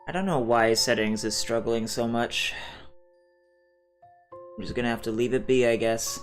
I don't know why settings is struggling so much. I'm just gonna have to leave it be, I guess.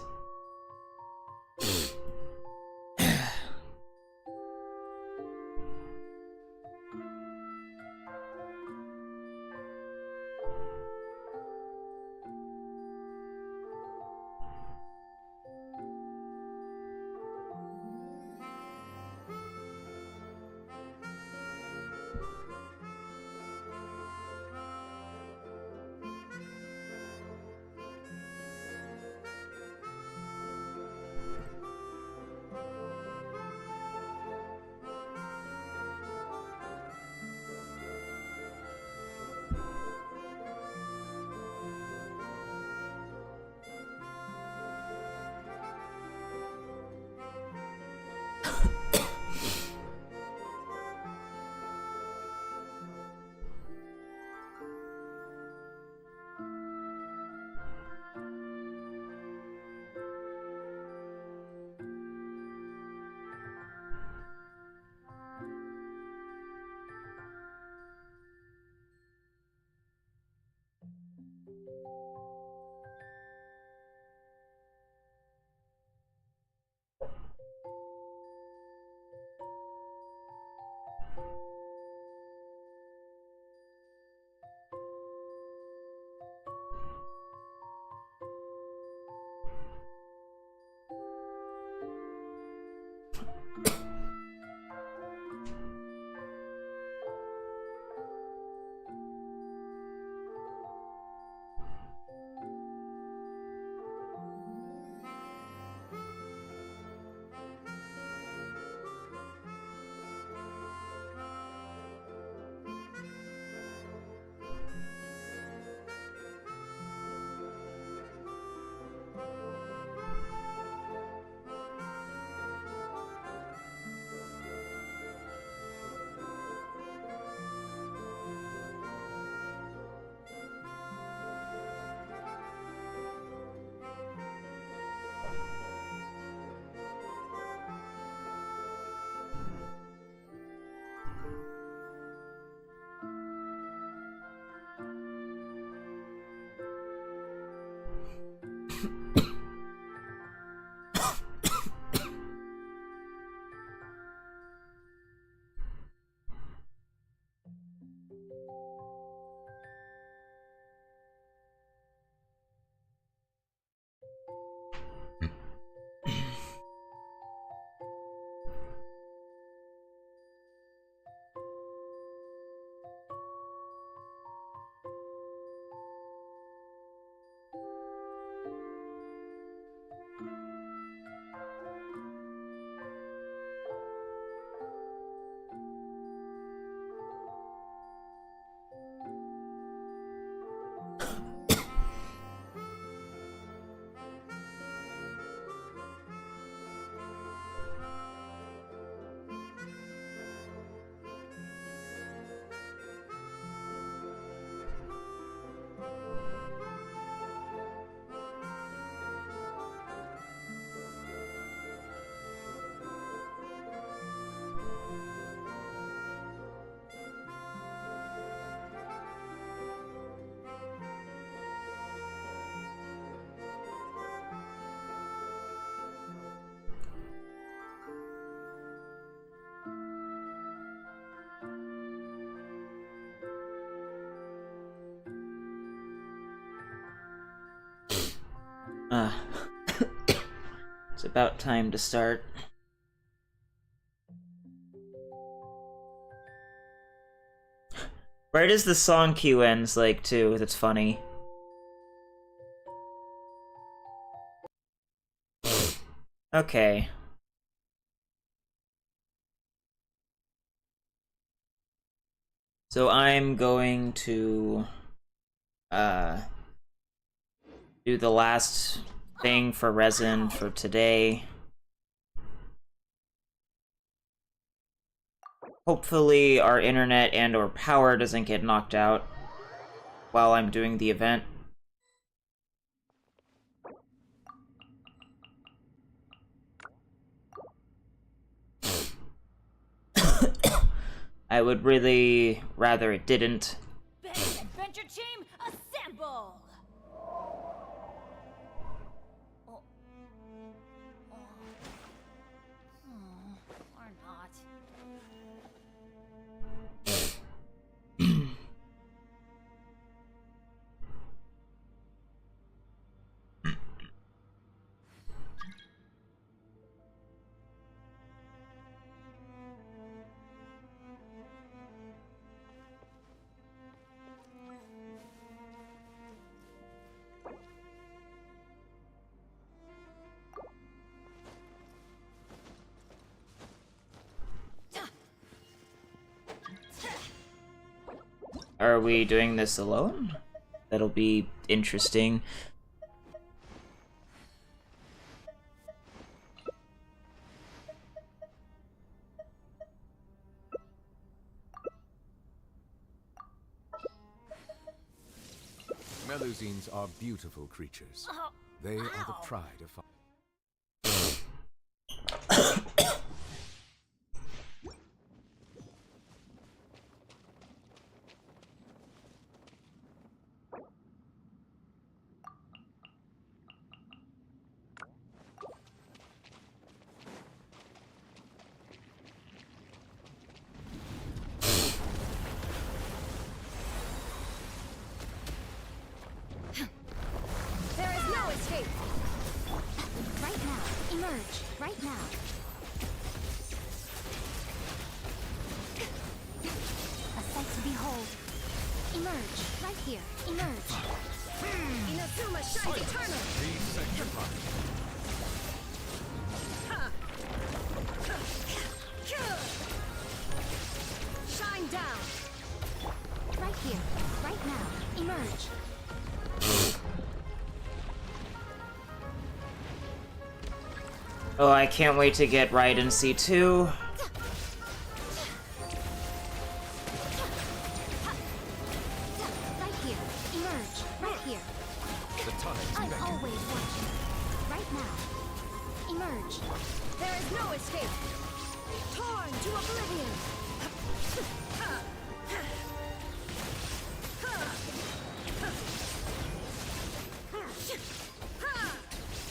It's about time to start. Where does the song queue ends, like, too? That's funny. Okay. So I'm going to do the last thing for resin for today. Hopefully our internet and or power doesn't get knocked out while I'm doing the event. I would really rather it didn't, Are we doing this alone? That'll be interesting. Melusines are beautiful creatures. They are the pride of... Oh, I can't wait to get right in C2. Right here. Emerge. Right here. I'm always watching. Right now. Emerge. There is no escape. Torn to oblivion.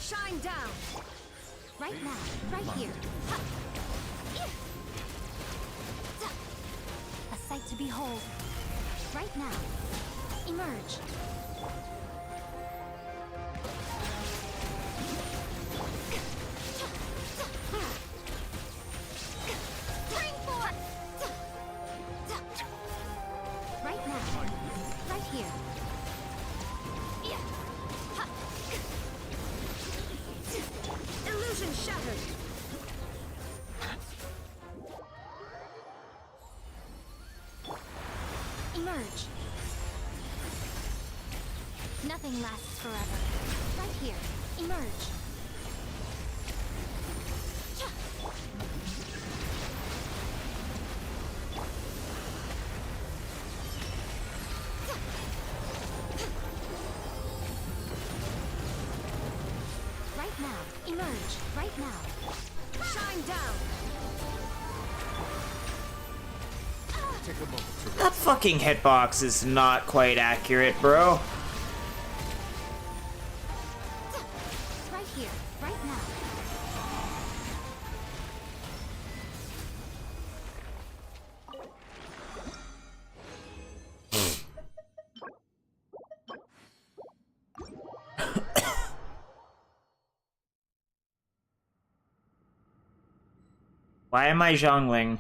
Shine down. Right now, right here. A sight to behold. Right now. Emerge. Spring forth. Right now. Right here. Illusion shattered. Emerge. Nothing lasts forever. Right here. Emerge. Right now. Emerge. Right now. Shine down. Take a moment to That fucking hitbox is not quite accurate, bro. Right here. Right now. Why am I jongling?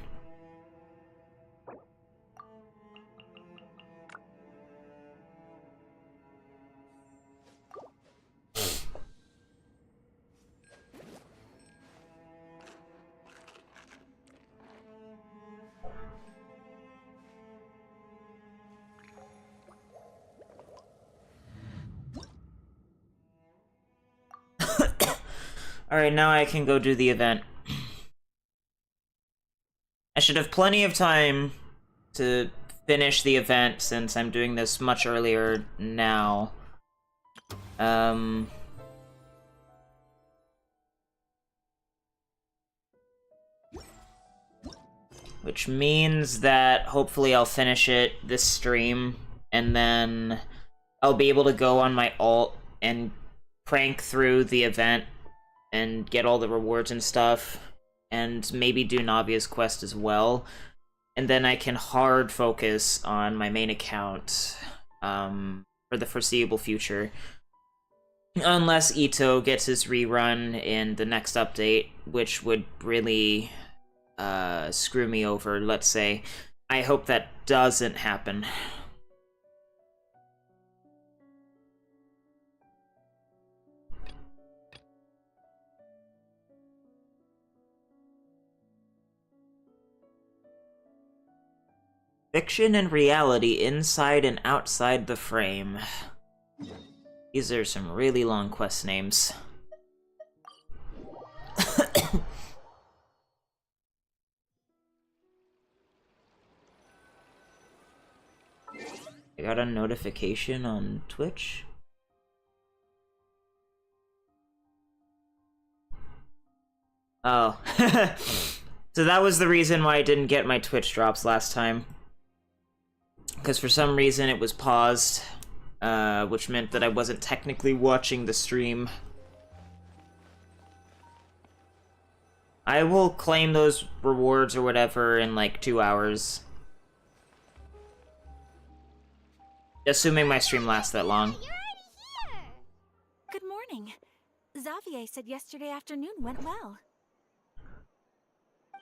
Alright, now I can go do the event. I should have plenty of time to finish the event since I'm doing this much earlier now. Which means that hopefully I'll finish it this stream, and then I'll be able to go on my alt and crank through the event and get all the rewards and stuff, and maybe do Navia's quest as well. And then I can hard focus on my main account for the foreseeable future. Unless Ito gets his rerun in the next update, which would really screw me over, let's say. I hope that doesn't happen. Fiction and reality inside and outside the frame. These are some really long quest names. I got a notification on Twitch. Oh. So that was the reason why I didn't get my Twitch drops last time. Because for some reason it was paused, which meant that I wasn't technically watching the stream. I will claim those rewards or whatever in like 2 hours. Assuming my stream lasts that long. You're already here! Good morning. Xavier said yesterday afternoon went well.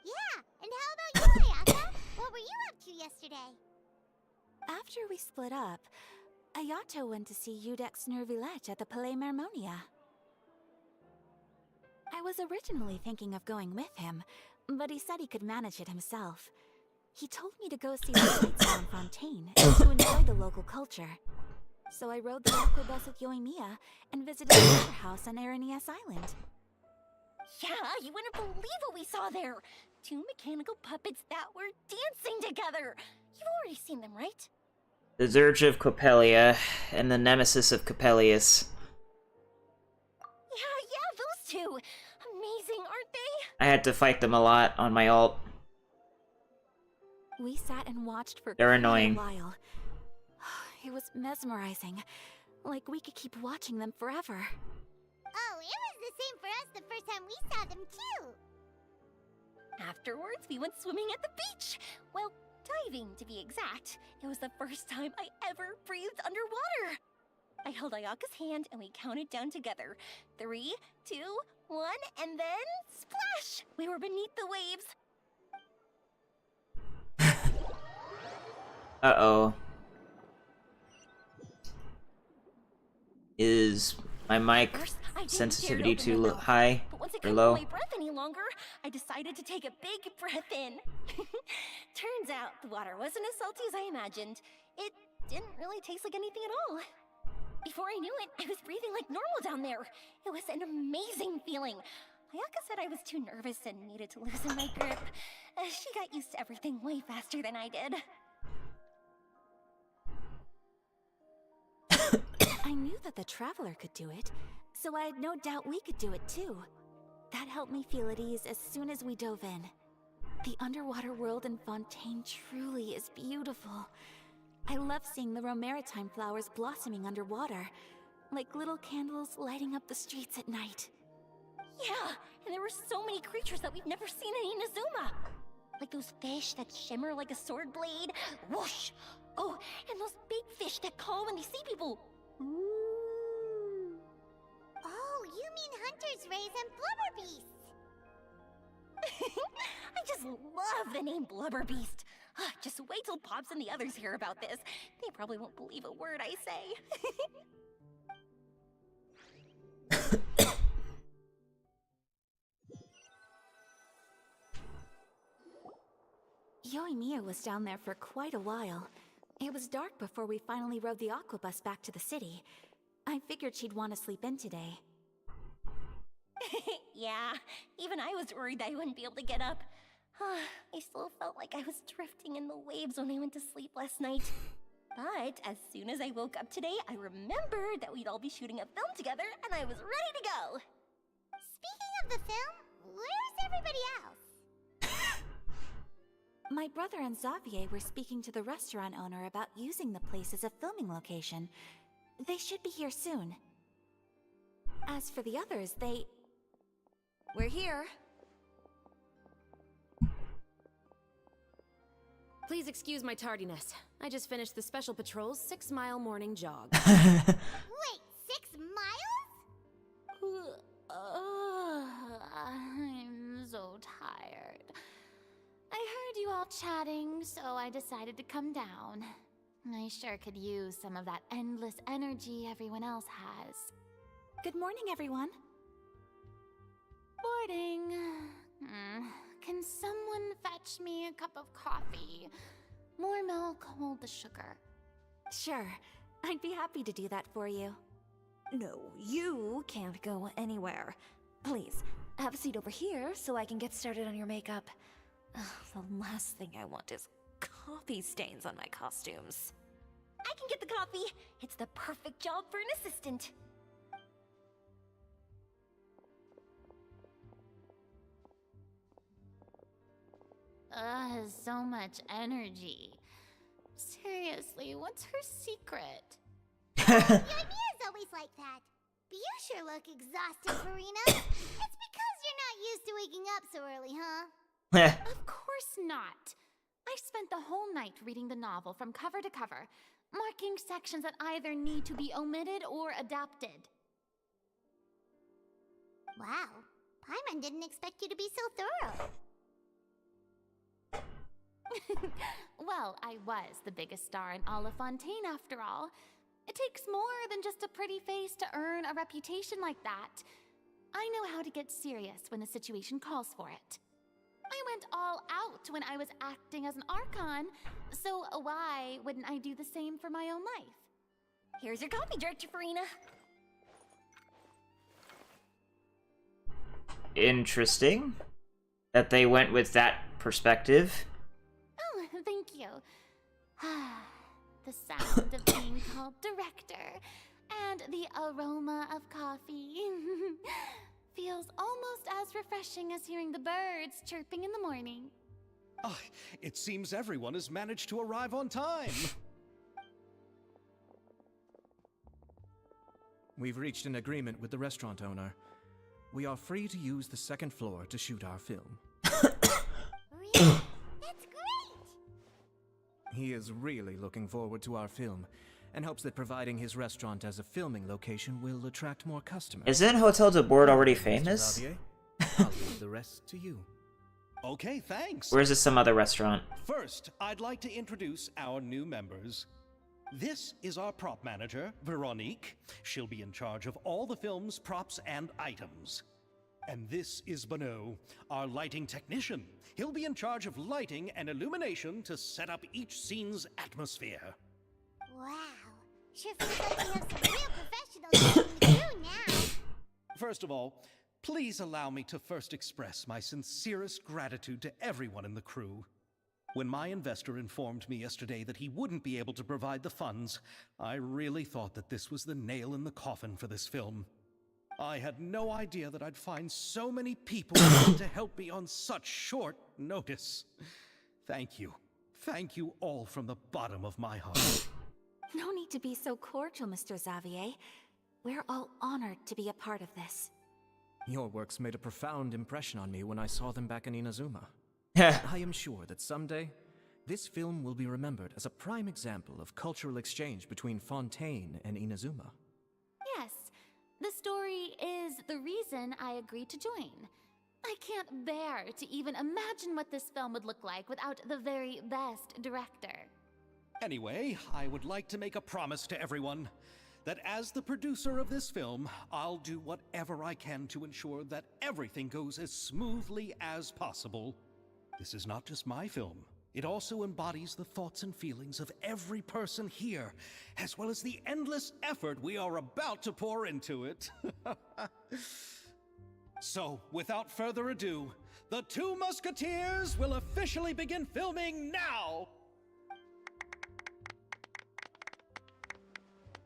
Yeah, and how about you, Ayaka? What were you up to yesterday? After we split up, Ayato went to see Udex Nervillette at the Palais Mermonia. I was originally thinking of going with him, but he said he could manage it himself. He told me to go see the sights around Fontaine and to enjoy the local culture. So I rode the aquabus with Yoimiya and visited the water house on Aranias Island. Yeah, you wouldn't believe what we saw there! 2 mechanical puppets that were dancing together! You've already seen them, right? The Zurge of Copelia and the Nemesis of Coppelius. Yeah, those two! Amazing, aren't they? I had to fight them a lot on my alt. We sat and watched for They're quite annoying. a while. It was mesmerizing. Like we could keep watching them forever. Oh, it was the same for us the first time we saw them, too! Afterwards, we went swimming at the beach! Well, diving, to be exact. It was the first time I ever breathed underwater! I held Ayaka's hand and we counted down together. 3, 2, 1, and then splash! We were beneath the waves. Uh-oh. Is my mic First, I didn't sensitivity dare to open too my mouth, high but once I or couldn't low? hold my breath any longer, I decided to take a big breath in. Turns out the water wasn't as salty as I imagined. It didn't really taste like anything at all. Before I knew it, I was breathing like normal down there. It was an amazing feeling. Ayaka said I was too nervous and needed to loosen my grip. She got used to everything way faster than I did. I knew that the Traveler could do it, so I had no doubt we could do it too. That helped me feel at ease as soon as we dove in. The underwater world in Fontaine truly is beautiful. I love seeing the Romaritime flowers blossoming underwater, like little candles lighting up the streets at night. Yeah, and there were so many creatures that we've never seen in Inazuma. Like those fish that shimmer like a sword blade. Whoosh! Oh, and those big fish that call when they see people. Ooh. Oh, you mean Hunter's Rays and Blubber Beasts! I just love the name Blubber Beast. Just wait till Pops and the others hear about this. They probably won't believe a word I say. Yoimiya was down there for quite a while. It was dark before we finally rode the aquabus back to the city. I figured she'd want to sleep in today. Yeah, even I was worried that I wouldn't be able to get up. I still felt like I was drifting in the waves when I went to sleep last night. But as soon as I woke up today, I remembered that we'd all be shooting a film together, and I was ready to go. Speaking of the film, where's everybody else? My brother and Xavier were speaking to the restaurant owner about using the place as a filming location. They should be here soon. As for the others, We're here. Please excuse my tardiness. I just finished the Special Patrol's 6-mile morning jog. Wait, 6 miles? I'm so tired. I heard you all chatting, so I decided to come down. I sure could use some of that endless energy everyone else has. Good morning, everyone. Boarding. Can someone fetch me a cup of coffee? More milk, hold the sugar. Sure, I'd be happy to do that for you. No, you can't go anywhere. Please, have a seat over here so I can get started on your makeup. Ugh, the last thing I want is coffee stains on my costumes. I can get the coffee. It's the perfect job for an assistant. So much energy. Seriously, what's her secret? Namia's always like that. But you sure look exhausted, Farina. It's because you're not used to waking up so early, huh? Of course not. I spent the whole night reading the novel from cover to cover, marking sections that either need to be omitted or adapted. Wow. Paimon didn't expect you to be so thorough. Well, I was the biggest star in all of Fontaine after all. It takes more than just a pretty face to earn a reputation like that. I know how to get serious when the situation calls for it. I went all out when I was acting as an Archon, so why wouldn't I do the same for my own life? Here's your coffee, Director Farina. Interesting that they went with that perspective. Oh, thank you. The sound of being called director and the aroma of coffee feels almost as refreshing as hearing the birds chirping in the morning. Ah, it seems everyone has managed to arrive on time. We've reached an agreement with the restaurant owner. We are free to use the second floor to shoot our film. Really? That's great! He is really looking forward to our film and hopes that providing his restaurant as a filming location will attract more customers. Isn't Hotel de Board already Mr. famous? Xavier, I'll leave the rest to you. Okay, thanks. Or is this some other restaurant? First, I'd like to introduce our new members. This is our prop manager, Veronique. She'll be in charge of all the film's props and items. And this is Bonneau, our lighting technician. He'll be in charge of lighting and illumination to set up each scene's atmosphere. Wow. Sure feels like we have some real professionals in the crew now. First of all, please allow me to first express my sincerest gratitude to everyone in the crew. When my investor informed me yesterday that he wouldn't be able to provide the funds, I really thought that this was the nail in the coffin for this film. I had no idea that I'd find so many people willing to help me on such short notice. Thank you. Thank you all from the bottom of my heart. No need to be so cordial, Mr. Xavier. We're all honored to be a part of this. Your works made a profound impression on me when I saw them back in Inazuma. I am sure that someday, this film will be remembered as a prime example of cultural exchange between Fontaine and Inazuma. Yes, the story is the reason I agreed to join. I can't bear to even imagine what this film would look like without the very best director. Anyway, I would like to make a promise to everyone that as the producer of this film, I'll do whatever I can to ensure that everything goes as smoothly as possible. This is not just my film. It also embodies the thoughts and feelings of every person here, as well as the endless effort we are about to pour into it. So, without further ado, the Two Musketeers will officially begin filming now!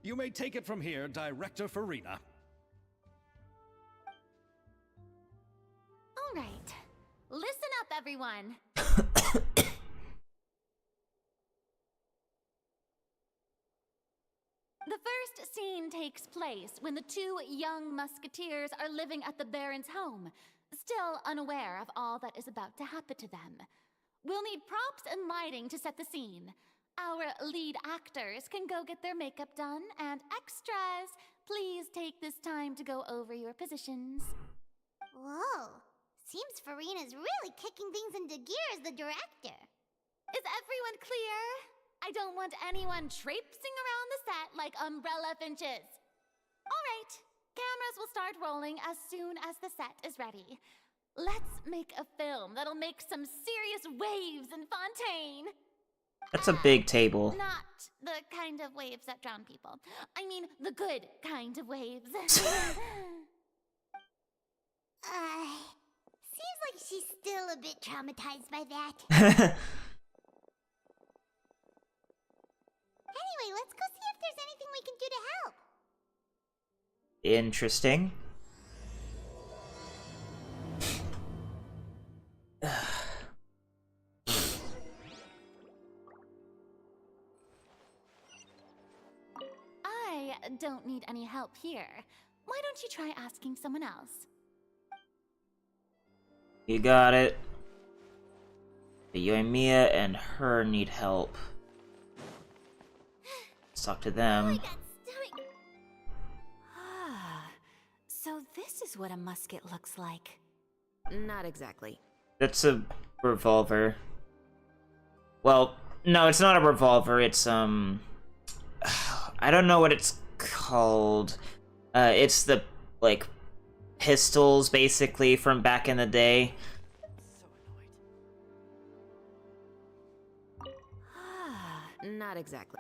You may take it from here, Director Farina. All right, listen up, everyone. The first scene takes place when the two young musketeers are living at the Baron's home, still unaware of all that is about to happen to them. We'll need props and lighting to set the scene. Our lead actors can go get their makeup done, and extras, please take this time to go over your positions. Whoa. Seems Farina's really kicking things into gear as the director. Is everyone clear? I don't want anyone traipsing around the set like umbrella finches. All right, cameras will start rolling as soon as the set is ready. Let's make a film that'll make some serious waves in Fontaine. That's a big table. Not the kind of waves that drown people. I mean, the good kind of waves. Seems like she's still a bit traumatized by that. Anyway, let's go see if there's anything we can do to help. Interesting. I don't need any help here. Why don't you try asking someone else? You got it. Yoimiya and her need help. Let's talk to them. So this is what a musket looks like. Not exactly. That's a revolver. Well, no, it's not a revolver. It's, I don't know what it's called. It's the, like, pistols, basically, from back in the day. Not exactly.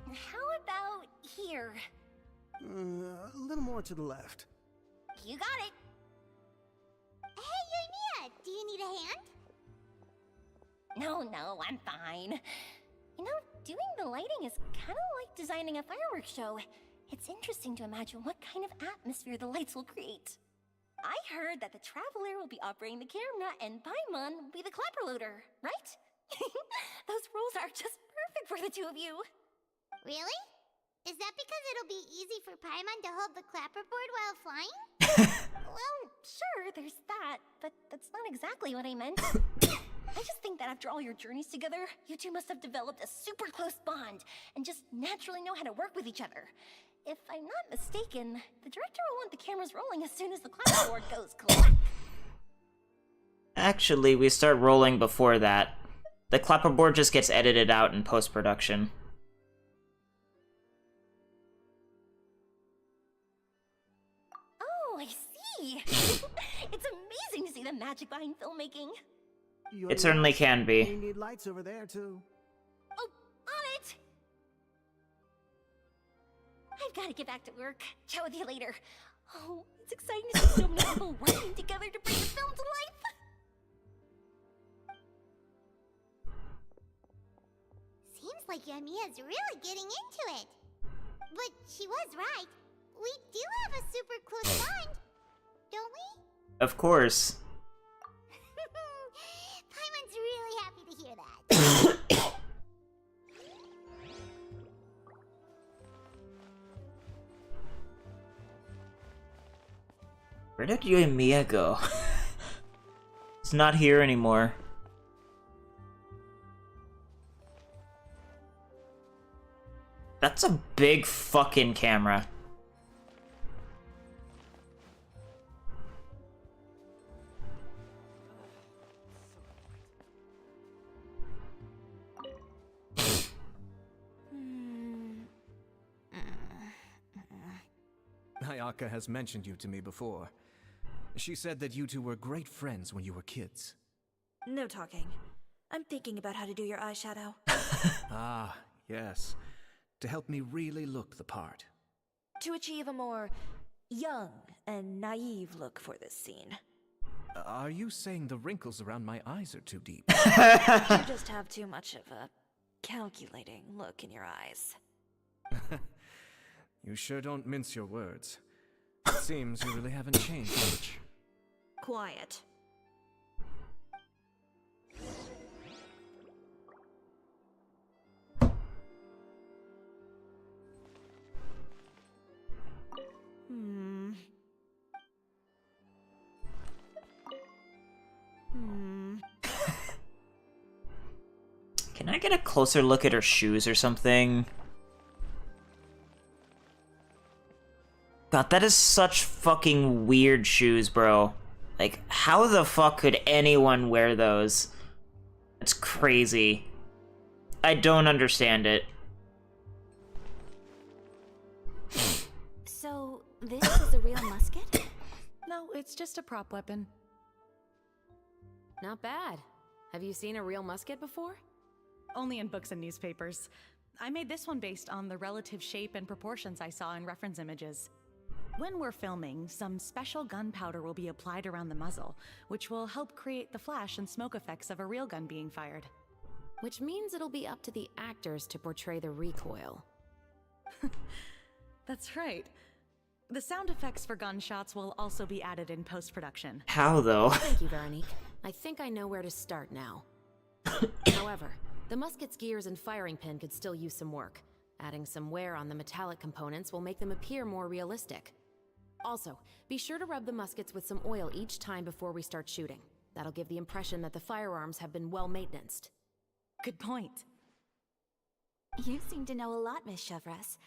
How about here? A little more to the left. You got it. Hey, Yoimiya, do you need a hand? No, I'm fine. You know, doing the lighting is kind of like designing a fireworks show. It's interesting to imagine what kind of atmosphere the lights will create. I heard that the Traveler will be operating the camera and Paimon will be the clapper loader, right? Those roles are just perfect for the two of you. Really? Is that because it'll be easy for Paimon to hold the clapperboard while flying? Well, sure, there's that, but that's not exactly what I meant. I just think that after all your journeys together, you two must have developed a super close bond and just naturally know how to work with each other. If I'm not mistaken, the director will want the cameras rolling as soon as the clapperboard goes clap. Actually, we start rolling before that. The clapperboard just gets edited out in post-production. Oh, I see. It's amazing to see the magic behind filmmaking. It certainly can be. You need lights over there, too. Oh, on it! I've got to get back to work. Chat with you later. Oh, it's exciting to see so many people working together to bring the film to life. Seems like Yoimiya's really getting into it. But she was right. We do have a super close bond, don't we? Of course. Paimon's really happy to hear that. Where did Yoimiya go? It's not here anymore. That's a big fucking camera. Ayaka has mentioned you to me before. She said that you two were great friends when you were kids. No talking. I'm thinking about how to do your eyeshadow. Ah, yes. To help me really look the part. To achieve a more young and naive look for this scene. Are you saying the wrinkles around my eyes are too deep? You just have too much of a calculating look in your eyes. You sure don't mince your words. It seems you really haven't changed much. Quiet. Can Can I get a closer look at her shoes or something? God, that is such fucking weird shoes, bro. Like, how the fuck could anyone wear those? It's crazy. I don't understand it. So, this is a real musket? No, it's just a prop weapon. Not bad. Have you seen a real musket before? Only in books and newspapers. I made this one based on the relative shape and proportions I saw in reference images. When we're filming, some special gunpowder will be applied around the muzzle, which will help create the flash and smoke effects of a real gun being fired. Which means it'll be up to the actors to portray the recoil. That's right. The sound effects for gunshots will also be added in post-production. How, though? Thank you, Veronique. I think I know where to start now. However, the musket's gears and firing pin could still use some work. Adding some wear on the metallic components will make them appear more realistic. Also, be sure to rub the muskets with some oil each time before we start shooting. That'll give the impression that the firearms have been well maintained. Good point. You seem to know a lot, Miss Chevres.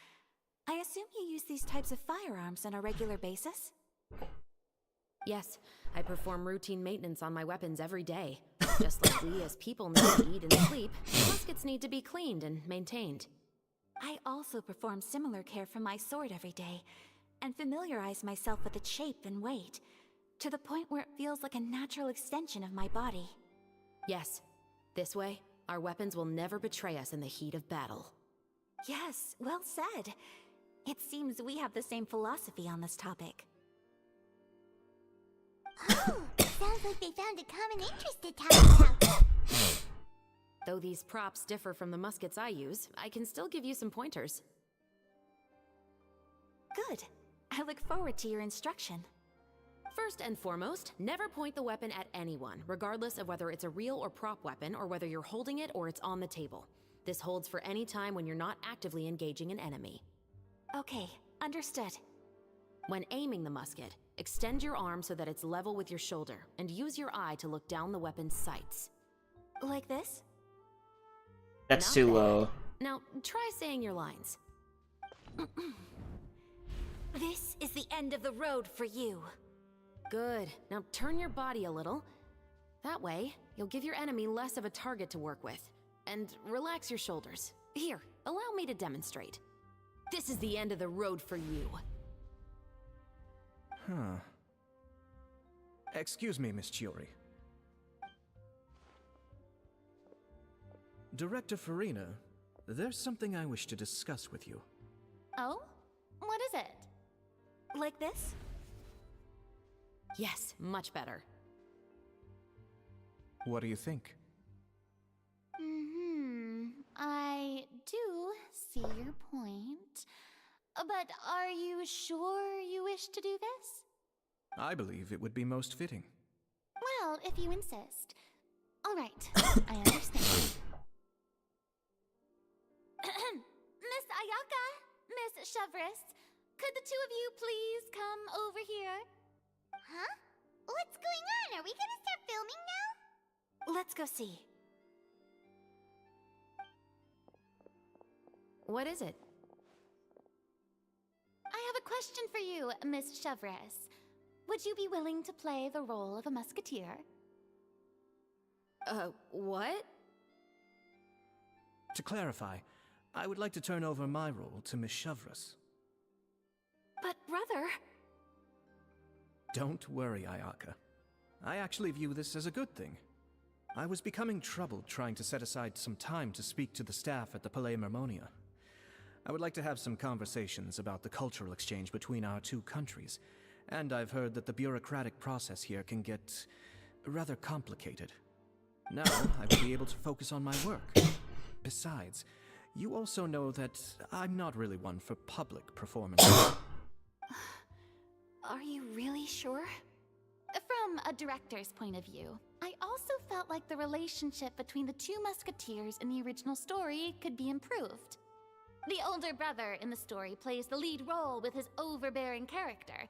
I assume you use these types of firearms on a regular basis? Yes, I perform routine maintenance on my weapons every day. Just like we as people need to eat and sleep, muskets need to be cleaned and maintained. I also perform similar care for my sword every day, and familiarize myself with its shape and weight, to the point where it feels like a natural extension of my body. Yes, this way, our weapons will never betray us in the heat of battle. Yes, well said. It seems we have the same philosophy on this topic. Oh, sounds like they found a common interest to talk about. Though these props differ from the muskets I use, I can still give you some pointers. Good. I look forward to your instruction. First and foremost, never point the weapon at anyone, regardless of whether it's a real or prop weapon, or whether you're holding it or it's on the table. This holds for any time when you're not actively engaging an enemy. Okay, understood. When aiming the musket, extend your arm so that it's level with your shoulder, and use your eye to look down the weapon's sights. Like this? That's Not too bad. low. Now, try saying your lines. This is the end of the road for you. Good. Now turn your body a little. That way, you'll give your enemy less of a target to work with. And relax your shoulders. Here, allow me to demonstrate. This is the end of the road for you. Huh. Excuse me, Miss Chiori. Director Farina, there's something I wish to discuss with you. Oh? What is it? Like this? Yes, much better. What do you think? I do see your point. But are you sure you wish to do this? I believe it would be most fitting. Well, if you insist. All right, I understand. Miss Ayaka, Miss Chevres, could the two of you please come over here? Huh? What's going on? Are we gonna start filming now? Let's go see. What is it? I have a question for you, Miss Chevres. Would you be willing to play the role of a musketeer? What? To clarify, I would like to turn over my role to Miss Chevres. But brother... Don't worry, Ayaka. I actually view this as a good thing. I was becoming troubled trying to set aside some time to speak to the staff at the Palais Mermonia. I would like to have some conversations about the cultural exchange between our two countries, and I've heard that the bureaucratic process here can get rather complicated. Now, I will be able to focus on my work. Besides, you also know that I'm not really one for public performances. Are you really sure? From a director's point of view, I also felt like the relationship between the two musketeers in the original story could be improved. The older brother in the story plays the lead role with his overbearing character,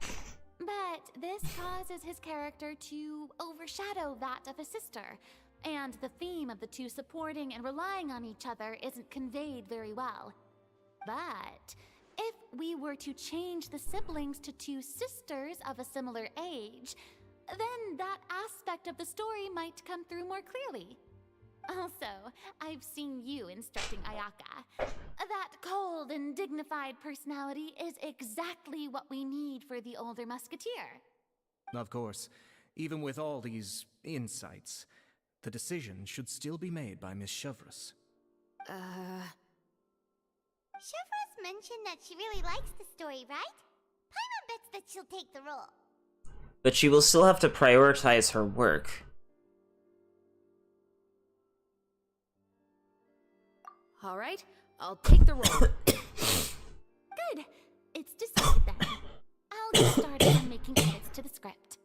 but this causes his character to overshadow that of his sister, and the theme of the two supporting and relying on each other isn't conveyed very well. But if we were to change the siblings to two sisters of a similar age, then that aspect of the story might come through more clearly. Also, I've seen you instructing Ayaka. That cold and dignified personality is exactly what we need for the older musketeer. Of course, even with all these insights, the decision should still be made by Miss Chevreuse. Chevreuse mentioned that she really likes the story, right? Paimon bets that she'll take the role. But she will still have to prioritize her work. All right, I'll take the role. Good. It's decided then. I'll get started on making edits to the script.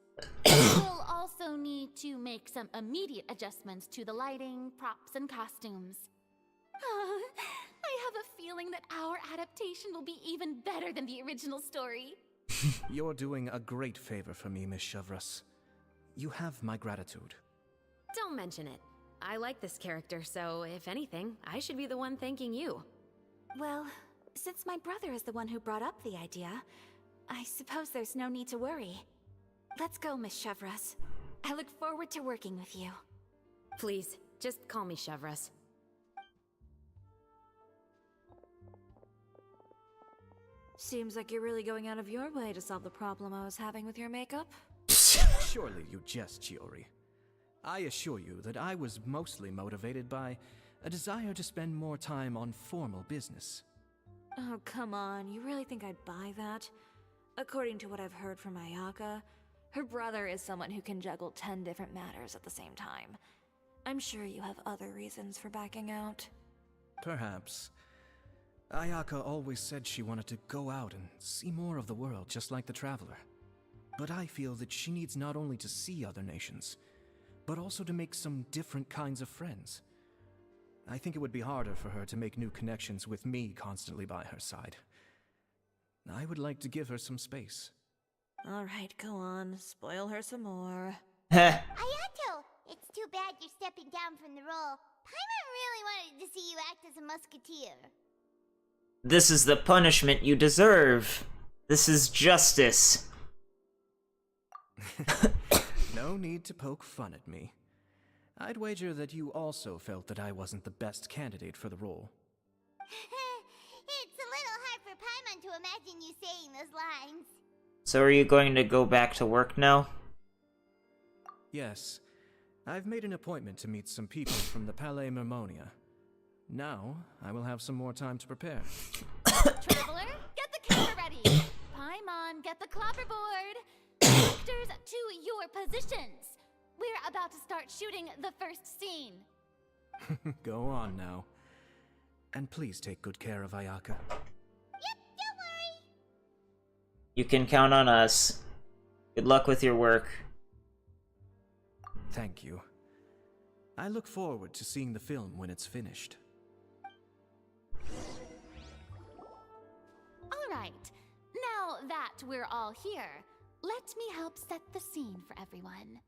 We'll also need to make some immediate adjustments to the lighting, props, and costumes. I have a feeling that our adaptation will be even better than the original story. You're doing a great favor for me, Miss Chevreuse. You have my gratitude. Don't mention it. I like this character, so if anything, I should be the one thanking you. Well, since my brother is the one who brought up the idea, I suppose there's no need to worry. Let's go, Miss Chevreuse. I look forward to working with you. Please, just call me Chevreuse. Seems like you're really going out of your way to solve the problem I was having with your makeup. Surely you jest, Chiori. I assure you that I was mostly motivated by a desire to spend more time on formal business. Oh, come on. You really think I'd buy that? According to what I've heard from Ayaka, her brother is someone who can juggle 10 different matters at the same time. I'm sure you have other reasons for backing out. Perhaps. Ayaka always said she wanted to go out and see more of the world, just like the Traveler. But I feel that she needs not only to see other nations, but also to make some different kinds of friends. I think it would be harder for her to make new connections with me constantly by her side. I would like to give her some space. Alright, go on. Spoil her some more. Ayato, it's too bad you're stepping down from the role. Paimon really wanted to see you act as a musketeer. This is the punishment you deserve. This is justice. No need to poke fun at me. I'd wager that you also felt that I wasn't the best candidate for the role. It's a little hard for Paimon to imagine you saying those lines. So are you going to go back to work now? Yes. I've made an appointment to meet some people from the Palais Mermonia. Now, I will have some more time to prepare. Traveler, get the camera ready! Paimon, get the clapperboard! Actors, to your positions! We're about to start shooting the first scene. Go on now. And please take good care of Ayaka. Yep, don't worry. You can count on us. Good luck with your work. Thank you. I look forward to seeing the film when it's finished. Alright, now that we're all here, let me help set the scene for everyone.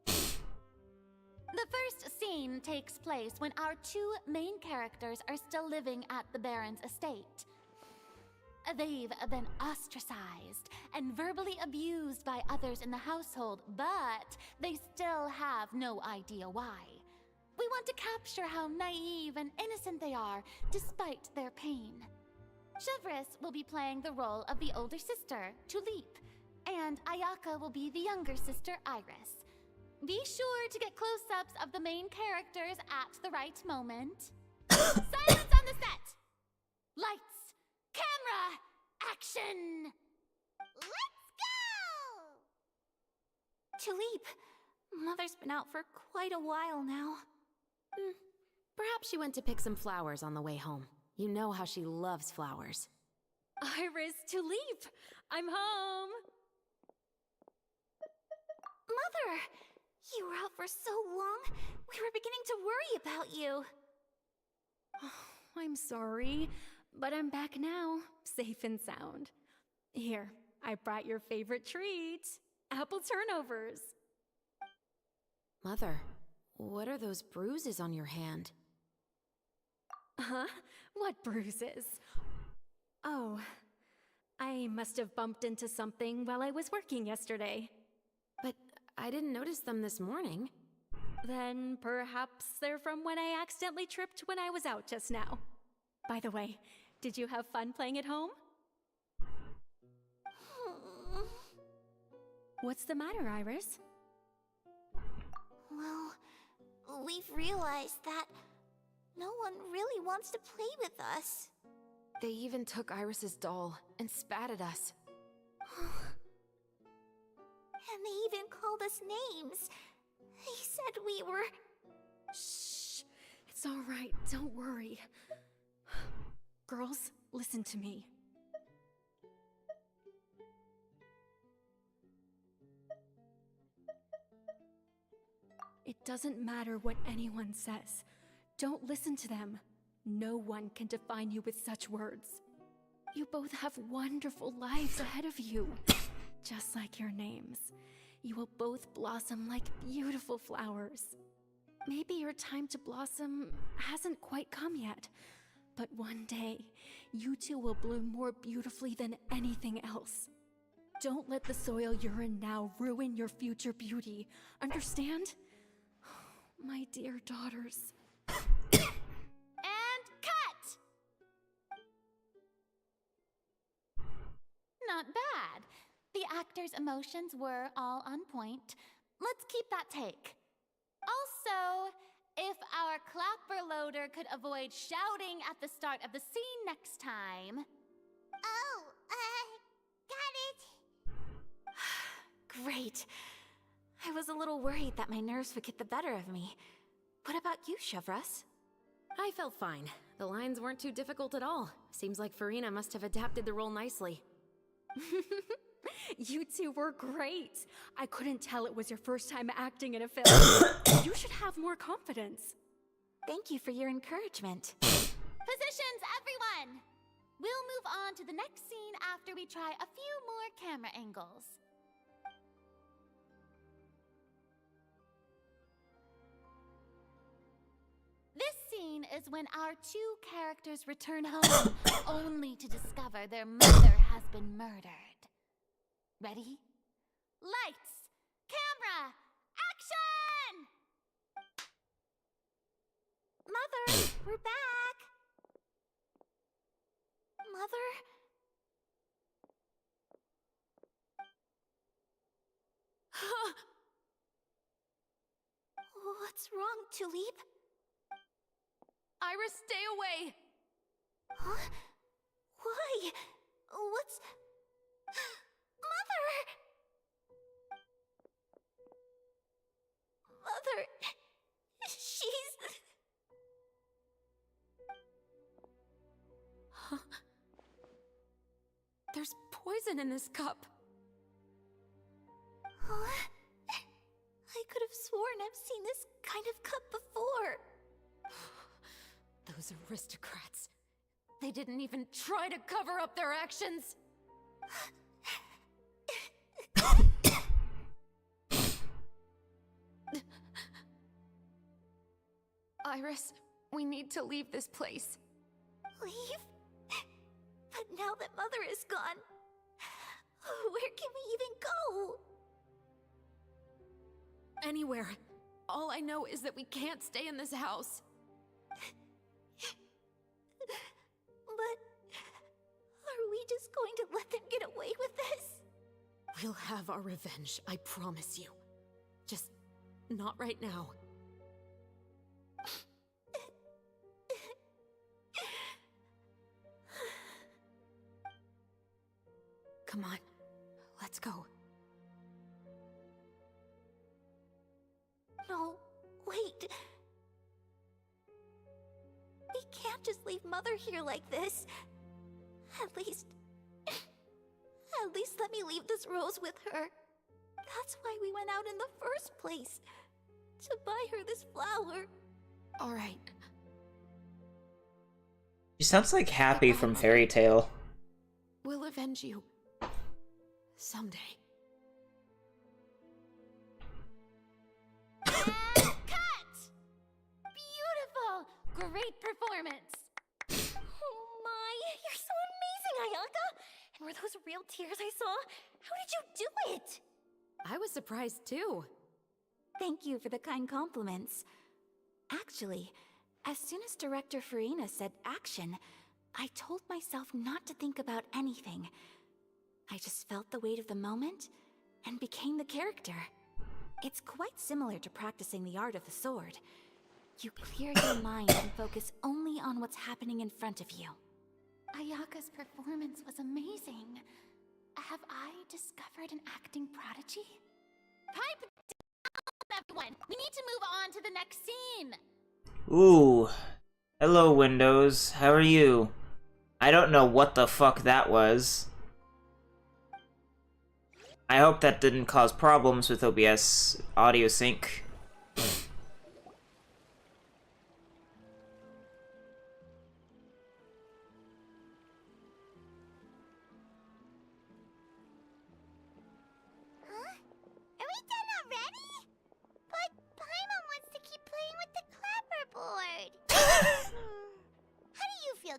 The first scene takes place when our two main characters are still living at the Baron's estate. They've been ostracized and verbally abused by others in the household, but they still have no idea why. We want to capture how naive and innocent they are, despite their pain. Chevreuse will be playing the role of the older sister, Tulip, and Ayaka will be the younger sister, Iris. Be sure to get close-ups of the main characters at the right moment. Silence on the set! Lights! Camera! Action! Let's go! Tulip, Mother's been out for quite a while now. Perhaps she went to pick some flowers on the way home. You know how she loves flowers. Iris, Tulip! I'm home! Mother! You were out for so long, we were beginning to worry about you. I'm sorry, but I'm back now, safe and sound. Here, I brought your favorite treat, apple turnovers. Mother, what are those bruises on your hand? Huh? What bruises? Oh, I must have bumped into something while I was working yesterday. But I didn't notice them this morning. Then perhaps they're from when I accidentally tripped when I was out just now. By the way, did you have fun playing at home? What's the matter, Iris? Well, we've realized that no one really wants to play with us. They even took Iris's doll and spat at us. And they even called us names. They said we were... Shh. It's all right. Don't worry. Girls, listen to me. It doesn't matter what anyone says. Don't listen to them. No one can define you with such words. You both have wonderful lives ahead of you. Just like your names. You will both blossom like beautiful flowers. Maybe your time to blossom hasn't quite come yet, but one day, you two will bloom more beautifully than anything else. Don't let the soil you're in now ruin your future beauty. Understand? My dear daughters. And cut! Not bad. The actor's emotions were all on point. Let's keep that take. Also, if our clapper loader could avoid shouting at the start of the scene next time. Oh, got it. Great. I was a little worried that my nerves would get the better of me. What about you, Chevros? I felt fine. The lines weren't too difficult at all. Seems like Farina must have adapted the role nicely. You two were great. I couldn't tell it was your first time acting in a film. You should have more confidence. Thank you for your encouragement. Positions, everyone! We'll move on to the next scene after we try a few more camera angles. This scene is when our two characters return home, only to discover their mother has been murdered. Ready? Lights! Camera! Action! Mother, we're back! Mother? What's wrong, Tulip? Iris, stay away! Huh? Why? What's... Mother! Mother... She's... Huh? There's poison in this cup. Huh? I could have sworn I've seen this kind of cup before. Those aristocrats. They didn't even try to cover up their actions. Iris, we need to leave this place. Leave? But now that Mother is gone, where can we even go? Anywhere. All I know is that we can't stay in this house. But are we just going to let them get away with this? We'll have our revenge, I promise you. Just not right now. Come on, let's go. No, wait. We can't just leave Mother here like this. At least let me leave this rose with her. That's why we went out in the first place. To buy her this flower. All right. She sounds like Happy from Fairy Tale. We'll avenge you. Someday. And great performance. Oh my, you're so amazing, Ayaka! And were those real tears I saw? How did you do it? I was surprised too. Thank you for the kind compliments. Actually, as soon as Director Farina said action, I told myself not to think about anything. I just felt the weight of the moment and became the character. It's quite similar to practicing the art of the sword. You clear your mind and focus only on what's happening in front of you. Ayaka's performance was amazing. Have I discovered an acting prodigy? Pipe down, everyone! We need to move on to the next scene! Ooh. Hello, Windows. How are you? I don't know what the fuck that was. I hope that didn't cause problems with OBS audio sync.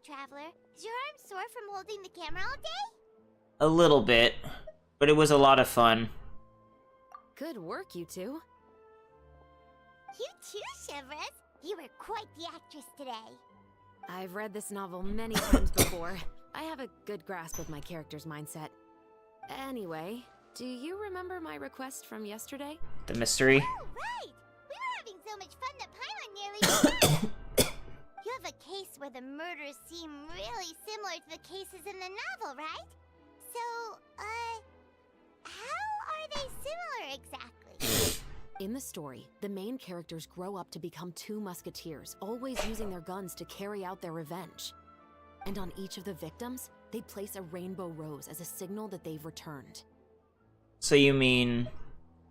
Traveler. Is your arm sore from holding the camera all day? A little bit, but it was a lot of fun. Good work, you two. You too, Shivers. You were quite the actress today. I've read this novel many times before. I have a good grasp of my character's mindset. Anyway, do you remember my request from yesterday? The mystery? Oh, right! We were having so much fun that Paimon nearly died. You have a case where the murders seem really similar to the cases in the novel, right? So, how are they similar exactly? In the story, the main characters grow up to become two musketeers, always using their guns to carry out their revenge. And on each of the victims, they place a rainbow rose as a signal that they've returned. So you mean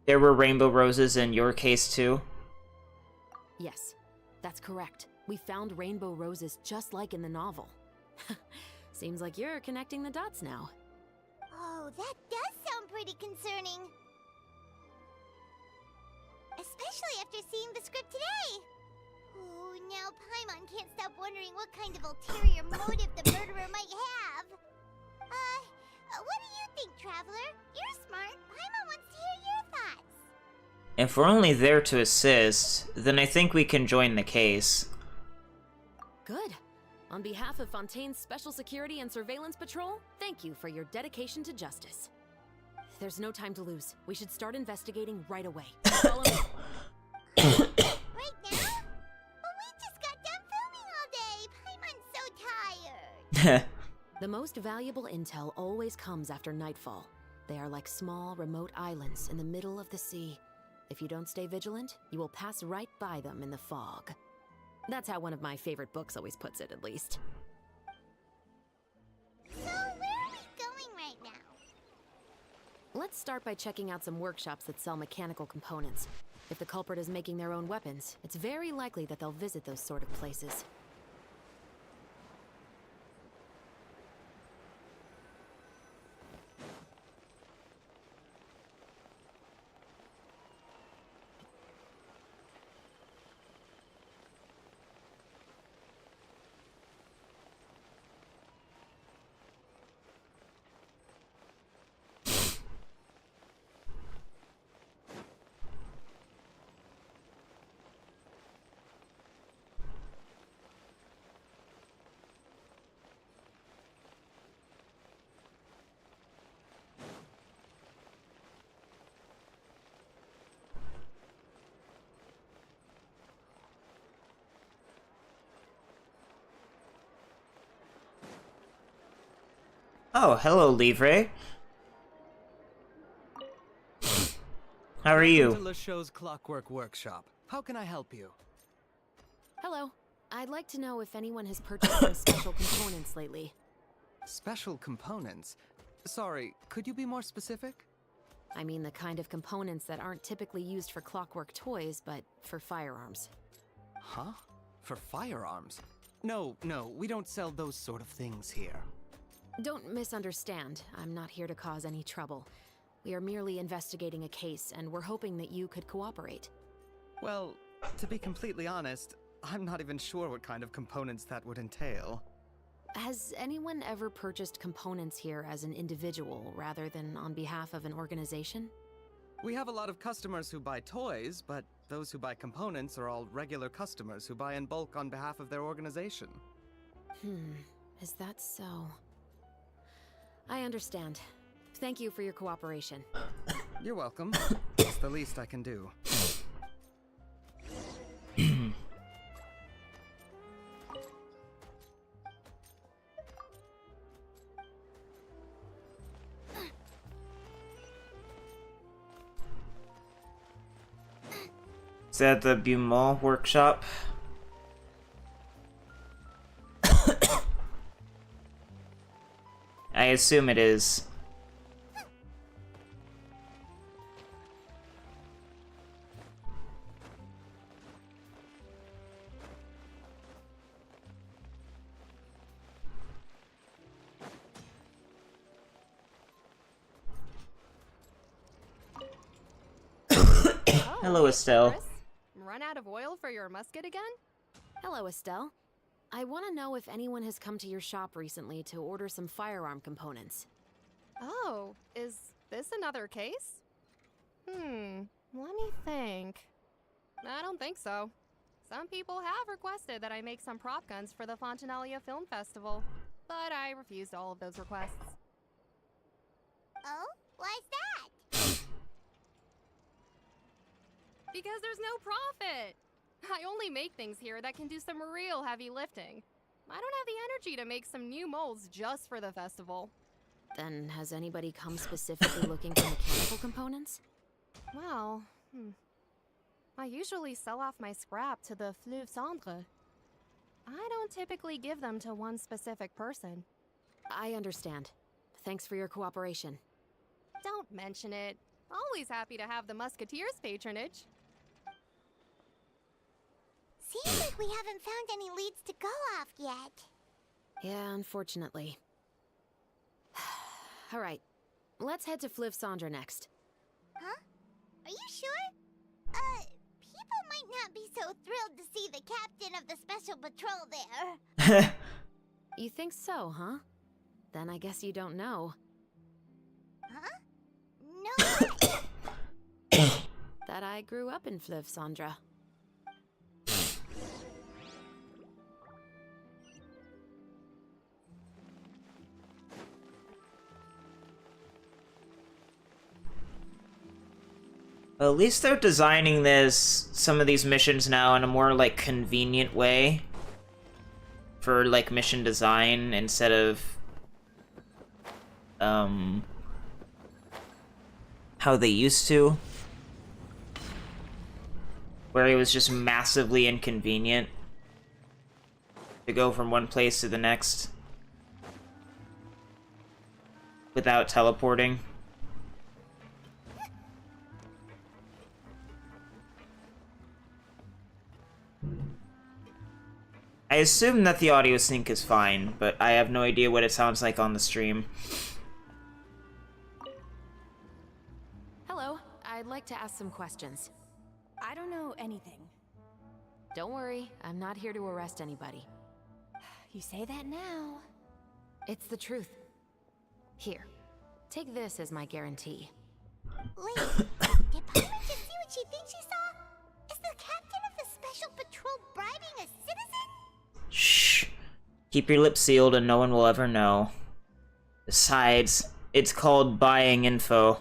there were rainbow roses in your case too? Yes, that's correct. We found rainbow roses just like in the novel. Seems like you're connecting the dots now. Oh, that does sound pretty concerning. Especially after seeing the script today. Oh, now Paimon can't stop wondering what kind of ulterior motive the murderer might have. What do you think, Traveler? You're smart. Paimon wants to hear your thoughts. If we're only there to assist, then I think we can join the case. Good. On behalf of Fontaine's Special Security and Surveillance Patrol, thank you for your dedication to justice. There's no time to lose. We should start investigating right away. Follow me. Right now? But we just got done filming all day. Paimon's so tired. The most valuable intel always comes after nightfall. They are like small, remote islands in the middle of the sea. If you don't stay vigilant, you will pass right by them in the fog. That's how one of my favorite books always puts it, at least. So, where are we going right now? Let's start by checking out some workshops that sell mechanical components. If the culprit is making their own weapons, it's very likely that they'll visit those sort of places. Oh, hello, Livre. How are you? Welcome to LeChaux's Clockwork Workshop. How can I help you? Hello. I'd like to know if anyone has purchased some special components lately. Special components? Sorry, could you be more specific? I mean the kind of components that aren't typically used for clockwork toys, but for firearms. Huh? For firearms? No, we don't sell those sort of things here. Don't misunderstand. I'm not here to cause any trouble. We are merely investigating a case, and we're hoping that you could cooperate. Well, to be completely honest, I'm not even sure what kind of components that would entail. Has anyone ever purchased components here as an individual rather than on behalf of an organization? We have a lot of customers who buy toys, but those who buy components are all regular customers who buy in bulk on behalf of their organization. Is that so? I understand. Thank you for your cooperation. You're welcome. It's the least I can do. Is that the Beaumont workshop? I assume it is. Hello, Estelle. Chris? Run out of oil for your musket again? Hello, Estelle. I want to know if anyone has come to your shop recently to order some firearm components. Oh, is this another case? Let me think. I don't think so. Some people have requested that I make some prop guns for the Fontanalia Film Festival, but I refused all of those requests. Oh? Why's that? Because there's no profit! I only make things here that can do some real heavy lifting. I don't have the energy to make some new molds just for the festival. Then has anybody come specifically looking for mechanical components? Well, I usually sell off my scrap to the Fleuve Cendre. I don't typically give them to one specific person. I understand. Thanks for your cooperation. Don't mention it. Always happy to have the Musketeers' patronage. Seems like we haven't found any leads to go off yet. Yeah, unfortunately. Alright, let's head to Fleuve Cendre next. Huh? Are you sure? People might not be so thrilled to see the captain of the special patrol there. You think so, huh? Then I guess you don't know. Huh? No. That I grew up in Fleuve Cendre. Well, at least they're designing some of these missions now in a more, like, convenient way for, like, mission design instead of, how they used to, where it was just massively inconvenient to go from one place to the next without teleporting. I assume that the audio sync is fine, but I have no idea what it sounds like on the stream. Hello, I'd like to ask some questions. I don't know anything. Don't worry, I'm not here to arrest anybody. You say that now. It's the truth. Here, take this as my guarantee. Wait, did Paimon just see what she thinks she saw? Is the captain of the special patrol bribing a citizen? Shh. Keep your lips sealed and no one will ever know. Besides, it's called buying info.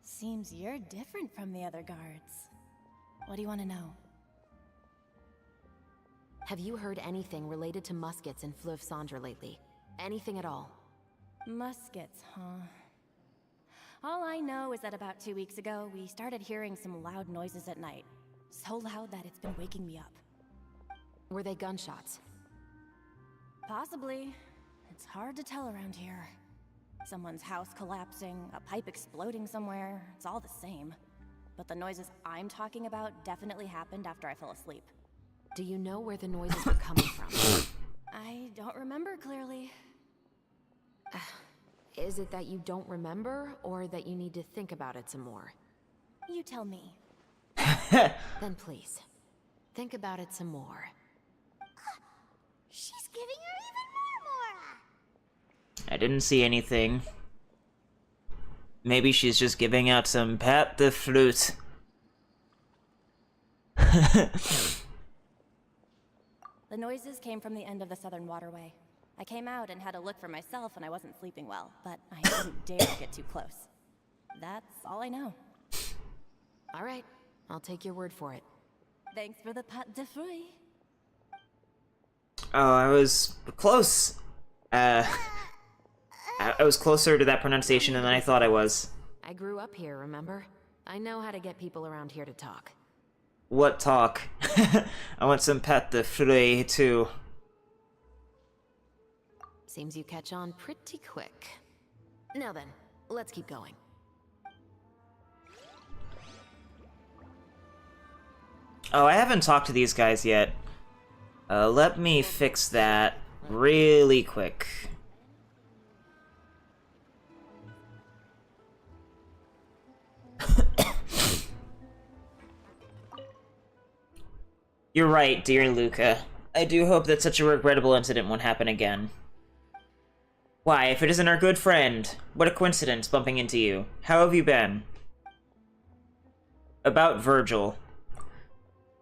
Seems you're different from the other guards. What do you want to know? Have you heard anything related to muskets in Fleuve Cendre lately? Anything at all? Muskets, huh? All I know is that about 2 weeks ago, we started hearing some loud noises at night. So loud that it's been waking me up. Were they gunshots? Possibly. It's hard to tell around here. Someone's house collapsing, a pipe exploding somewhere, it's all the same. But the noises I'm talking about definitely happened after I fell asleep. Do you know where the noises were coming from? I don't remember clearly. Is it that you don't remember, or that you need to think about it some more? You tell me. Then please, think about it some more. She's giving her even more aura. I didn't see anything. Maybe she's just giving out some pat the flute. The noises came from the end of the southern waterway. I came out and had a look for myself when I wasn't sleeping well, but I didn't dare get too close. That's all I know. All right, I'll take your word for it. Thanks for the pat de fruit. Oh, I was close. I was closer to that pronunciation than I thought I was. I grew up here, remember? I know how to get people around here to talk. What talk? I want some pat de fruit too. Seems you catch on pretty quick. Now then, let's keep going. Oh, I haven't talked to these guys yet. Let me fix that really quick. You're right, dear Luca. I do hope that such a regrettable incident won't happen again. Why, if it isn't our good friend? What a coincidence bumping into you. How have you been? About Virgil.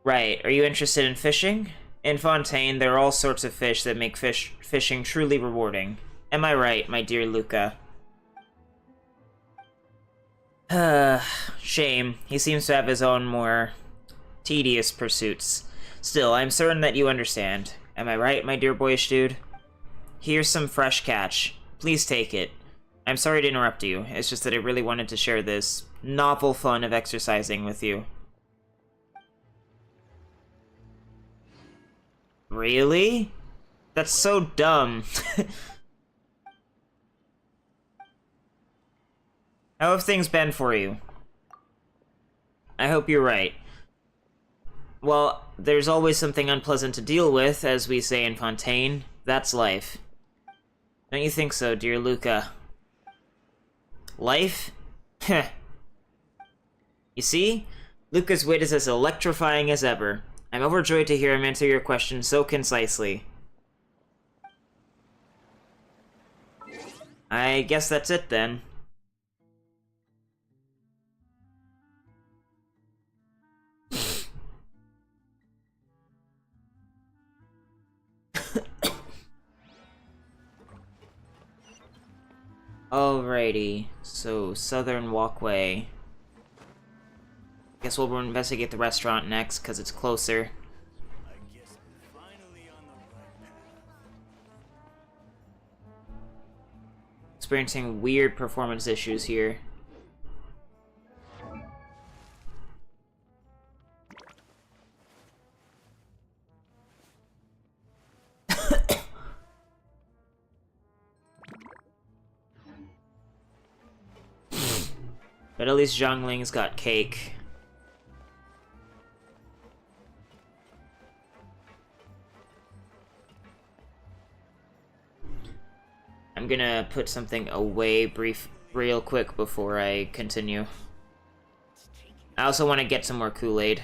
Right, are you interested in fishing? In Fontaine, there are all sorts of fish that make fishing truly rewarding. Am I right, my dear Luca? Shame. He seems to have his own more tedious pursuits. Still, I'm certain that you understand. Am I right, my dear boyish dude? Here's some fresh catch. Please take it. I'm sorry to interrupt you. It's just that I really wanted to share this novel fun of exercising with you. Really? That's so dumb. How have things been for you? I hope you're right. Well, there's always something unpleasant to deal with, as we say in Fontaine. That's life. Don't you think so, dear Luca? Life? Heh. You see? Luca's wit is as electrifying as ever. I'm overjoyed to hear him answer your question so concisely. I guess that's it, then. Alrighty, so Southern Walkway. Guess we'll investigate the restaurant next, because it's closer. Experiencing weird performance issues here. But at least Zhongling's got cake. I'm gonna put something away real quick before I continue. I also want to get some more Kool-Aid.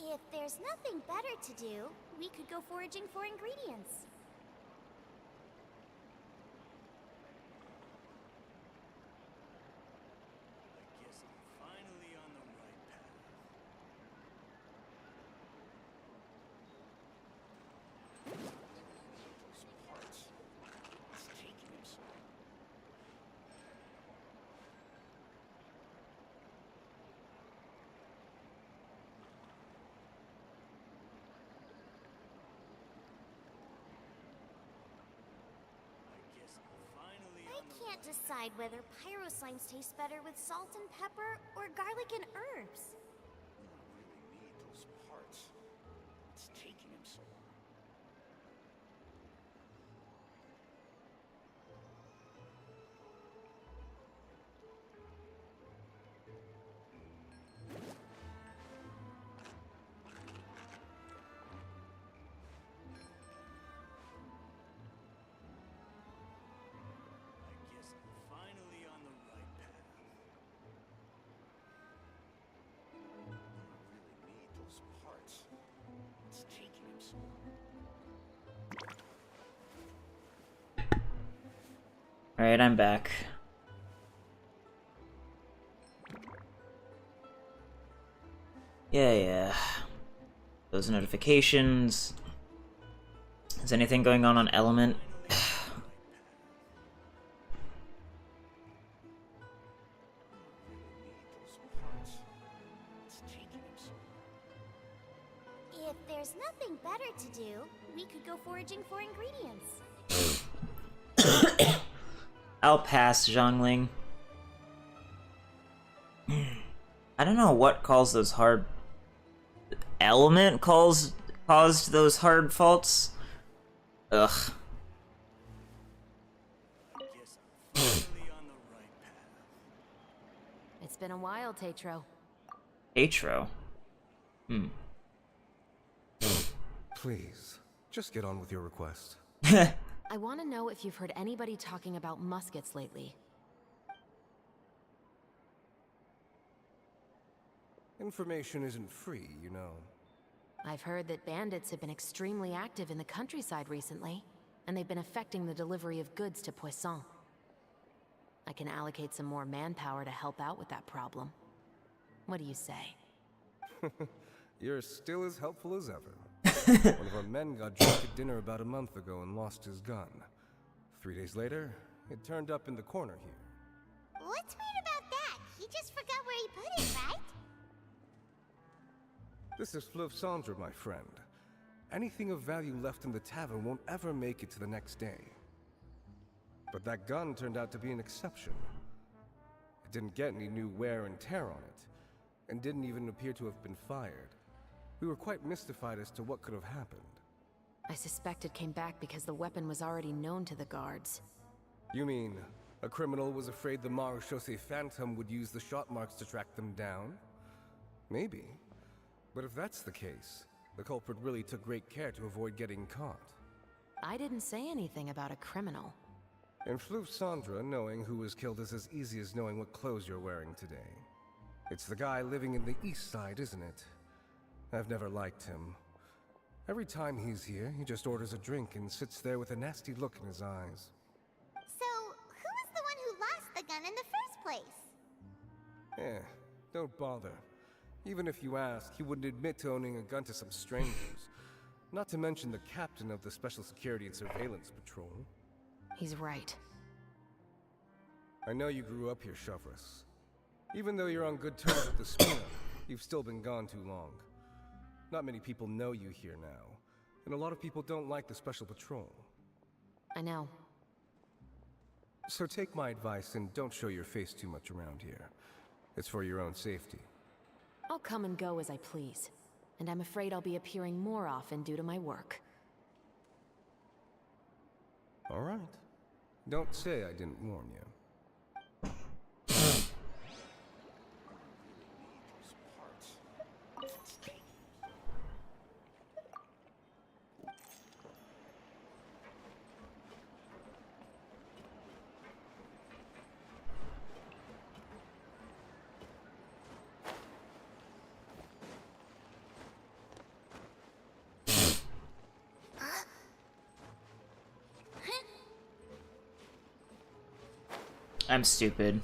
If there's nothing better to do, we could go foraging for ingredients. can't decide whether pyro slimes taste better with salt and pepper or garlic and herbs. Really need those parts. It's taking him so long. I guess I'm finally on the right path. Really need those parts. It's taking him so long. Alright, I'm back. Yeah. Those notifications. Is anything going on Element? If there's nothing better to do, we could go foraging for ingredients. I'll pass, Zhongling. I don't know what caused those hard... Element caused those hard faults? Ugh. It's been a while, Tetro. Atro. Please, just get on with your request. I want to know if you've heard anybody talking about muskets lately. Information isn't free, you know. I've heard that bandits have been extremely active in the countryside recently, and they've been affecting the delivery of goods to Poisson. I can allocate some more manpower to help out with that problem. What do you say? You're still as helpful as ever. One of our men got drunk at dinner about a month ago and lost his gun. 3 days later, it turned up in the corner here. What's weird about that? He just forgot where he put it, right? This is Fleuve Cendre, my friend. Anything of value left in the tavern won't ever make it to the next day. But that gun turned out to be an exception. It didn't get any new wear and tear on it, and didn't even appear to have been fired. We were quite mystified as to what could have happened. I suspect it came back because the weapon was already known to the guards. You mean, a criminal was afraid the Marechaussee Phantom would use the shot marks to track them down? Maybe. But if that's the case, the culprit really took great care to avoid getting caught. I didn't say anything about a criminal. In Fleuve Cendre, knowing who was killed is as easy as knowing what clothes you're wearing today. It's the guy living in the east side, isn't it? I've never liked him. Every time he's here, he just orders a drink and sits there with a nasty look in his eyes. So, who was the one who lost the gun in the first place? Don't bother. Even if you ask, he wouldn't admit to owning a gun to some strangers. Not to mention the captain of the Special Security and Surveillance Patrol. He's right. I know you grew up here, Chevres. Even though you're on good terms with the Spina, you've still been gone too long. Not many people know you here now, and a lot of people don't like the Special Patrol. I know. So take my advice and don't show your face too much around here. It's for your own safety. I'll come and go as I please, and I'm afraid I'll be appearing more often due to my work. All right. Don't say I didn't warn you. I'm stupid.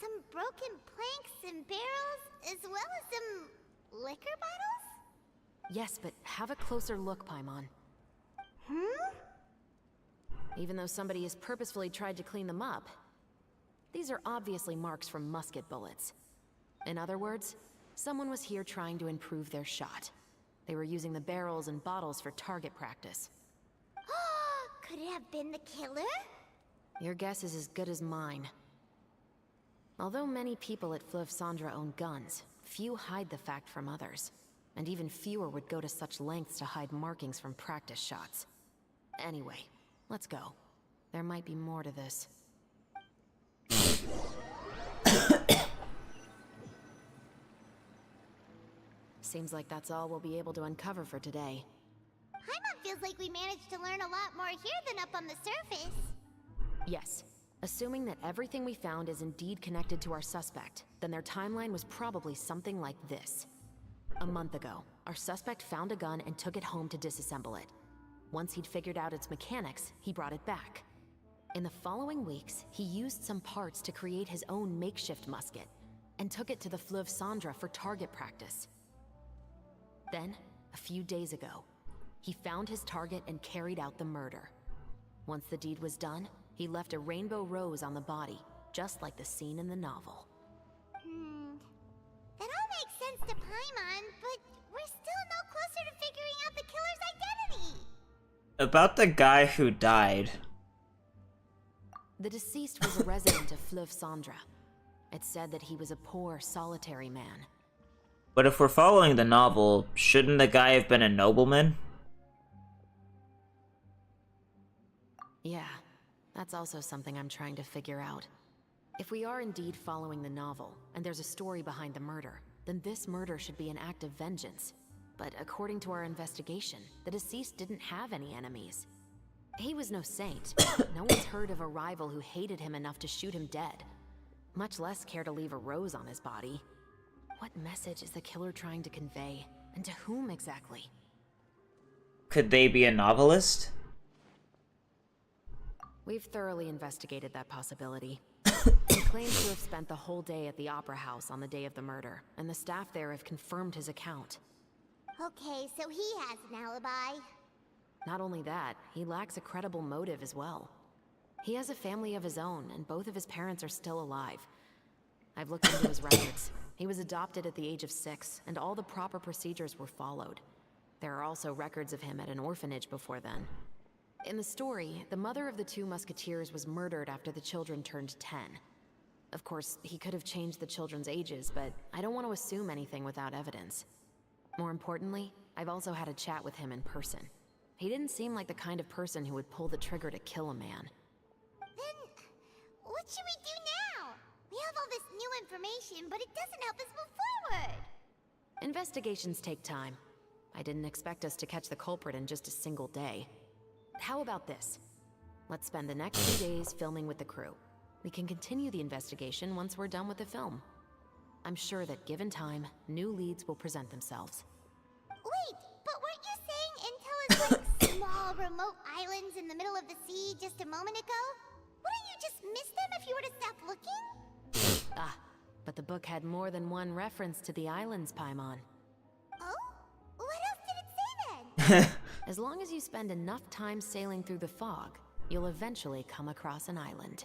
Some broken planks and barrels, as well as some liquor bottles? closer look, Paimon. Even though somebody has purposefully tried to clean them up, these are obviously marks from musket bullets. In other words, someone was here trying to improve their shot. They were using the barrels and bottles for target practice. Could it have been the killer? Your guess is as good as mine. Although many people at Fleuve Cendra own guns, few hide the fact from others. And even fewer would go to such lengths to hide markings from practice shots. Anyway, let's go. There might be more to this. Seems like that's all we'll be able to uncover for today. Paimon feels like we managed to learn a lot more here than up on the surface. Yes. Assuming that everything we found is indeed connected to our suspect, then their timeline was probably something like this. A month ago, our suspect found a gun and took it home to disassemble it. Once he'd figured out its mechanics, he brought it back. In the following weeks, he used some parts to create his own makeshift musket, and took it to the Fleuve Cendra for target practice. Then, a few days ago, he found his target and carried out the murder. Once the deed was done, he left a rainbow rose on the body, just like the scene in the novel. That all makes sense to Paimon, but we're still no closer to figuring out the killer's identity. About the guy who died. The deceased was a resident of Fleuve Cendra. It said that he was a poor, solitary man. But if we're following the novel, shouldn't the guy have been a nobleman? Yeah, that's also something I'm trying to figure out. If we are indeed following the novel, and there's a story behind the murder, then this murder should be an act of vengeance. But according to our investigation, the deceased didn't have any enemies. He was no saint. No one's heard of a rival who hated him enough to shoot him dead, much less care to leave a rose on his body. What message is the killer trying to convey, and to whom exactly? Could they be a novelist? We've thoroughly investigated that possibility. He claims to have spent the whole day at the Opera House on the day of the murder, and the staff there have confirmed his account. Okay, so he has an alibi. Not only that, he lacks a credible motive as well. He has a family of his own, and both of his parents are still alive. I've looked into his records. He was adopted at the age of 6, and all the proper procedures were followed. There are also records of him at an orphanage before then. In the story, the mother of the 2 musketeers was murdered after the children turned 10. Of course, he could have changed the children's ages, but I don't want to assume anything without evidence. More importantly, I've also had a chat with him in person. He didn't seem like the kind of person who would pull the trigger to kill a man. Then, what should we do now? We have all this new information, but it doesn't help us move forward. Investigations take time. I didn't expect us to catch the culprit in just a single day. How about this? Let's spend the next few days filming with the crew. We can continue the investigation once we're done with the film. I'm sure that given time, new leads will present themselves. Wait, but weren't you saying Intel is like small, remote islands in the middle of the sea just a moment ago? Wouldn't you just miss them if you were to stop looking? Ah, but the book had more than one reference to the islands, Paimon. Oh? What else did it say then? As long as you spend enough time sailing through the fog, you'll eventually come across an island.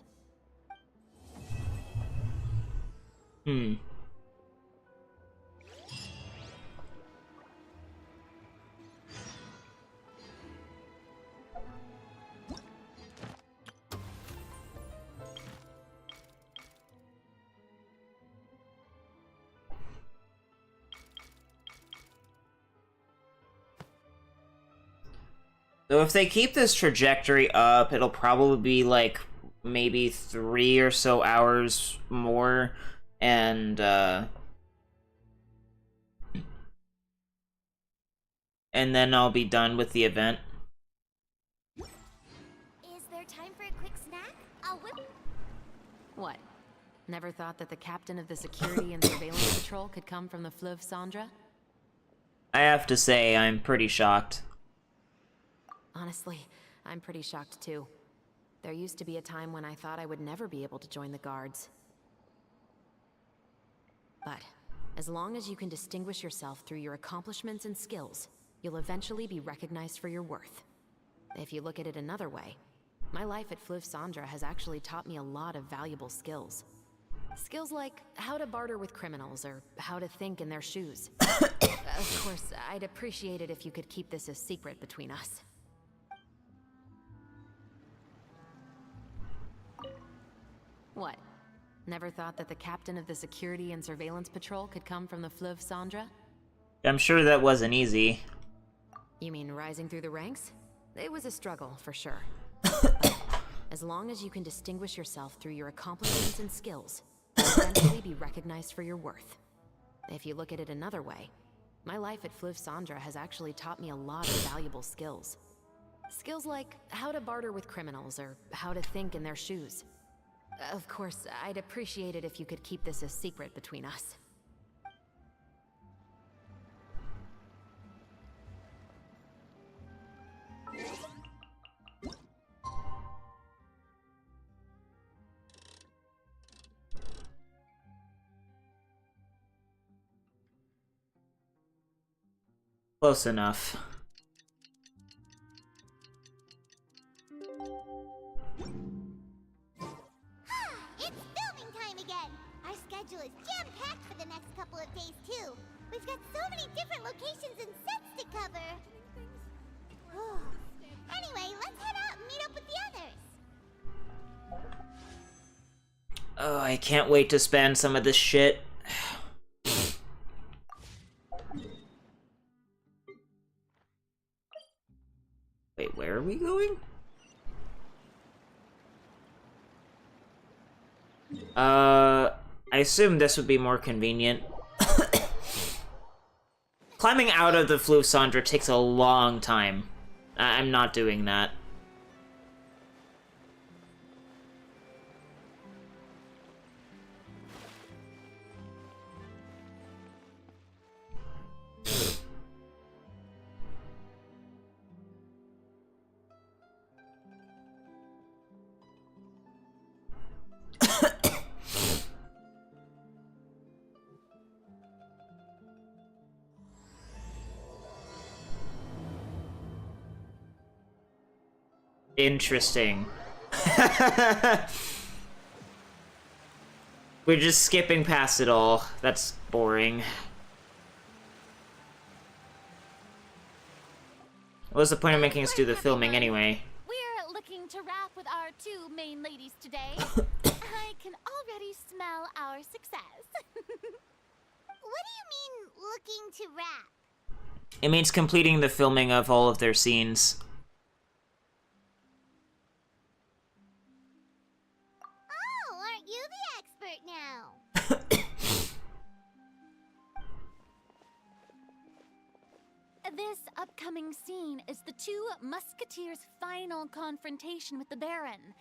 So if they keep this trajectory up, it'll probably be like maybe 3 or so hours more, and then I'll be done with the event. Is there time for a quick snack? I'll whip. What? Never thought that the captain of the security and surveillance patrol could come from the Fleuve Cendra? I have to say, I'm pretty shocked. Honestly, I'm pretty shocked too. There used to be a time when I thought I would never be able to join the guards. But as long as you can distinguish yourself through your accomplishments and skills, you'll eventually be recognized for your worth. If you look at it another way, my life at Fleuve Cendres has actually taught me a lot of valuable skills. Skills like how to barter with criminals or how to think in their shoes. Of course, I'd appreciate it if you could keep this a secret between us. What? Never thought that the captain of the security and surveillance patrol could come from the Fleuve Cendres? I'm sure that wasn't easy. You mean rising through the ranks? It was a struggle, for sure. As long as you can distinguish yourself through your accomplishments and skills, you'll eventually be recognized for your worth. If you look at it another way, my life at Fleuve Cendres has actually taught me a lot of valuable skills. Skills like how to barter with criminals or how to think in their shoes. Of course, I'd appreciate it if you could keep this a secret between us. Close enough. It's filming time again! Our schedule is jam-packed for the next couple of days, too. We've got so many different locations and sets to cover. Anyway, let's head out and meet up with the others. Oh, I can't wait to spend some of this shit. Wait, where are we going? I assume this would be more convenient. Climbing out of the Fleuve Cendres takes a long time. I'm not doing that. Interesting. We're just skipping past it all. That's boring. What was the point of making us do the filming anyway? We're looking to wrap with our two main ladies today. I can already smell our success. What do you mean, looking to wrap? It means completing the filming of all of their scenes. Oh, aren't you the expert now? This upcoming scene is the two Musketeers' final confrontation with the Baron.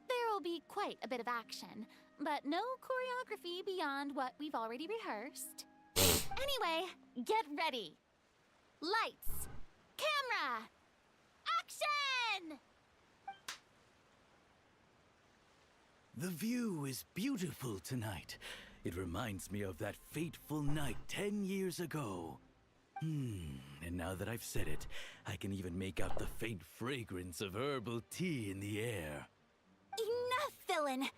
There will be quite a bit of action, but no choreography beyond what we've already rehearsed. Anyway, get ready. Lights, camera, action! The view is beautiful tonight. It reminds me of that fateful night 10 years ago. And now that I've said it, I can even make out the faint fragrance of herbal tea in the air. Enough, villain!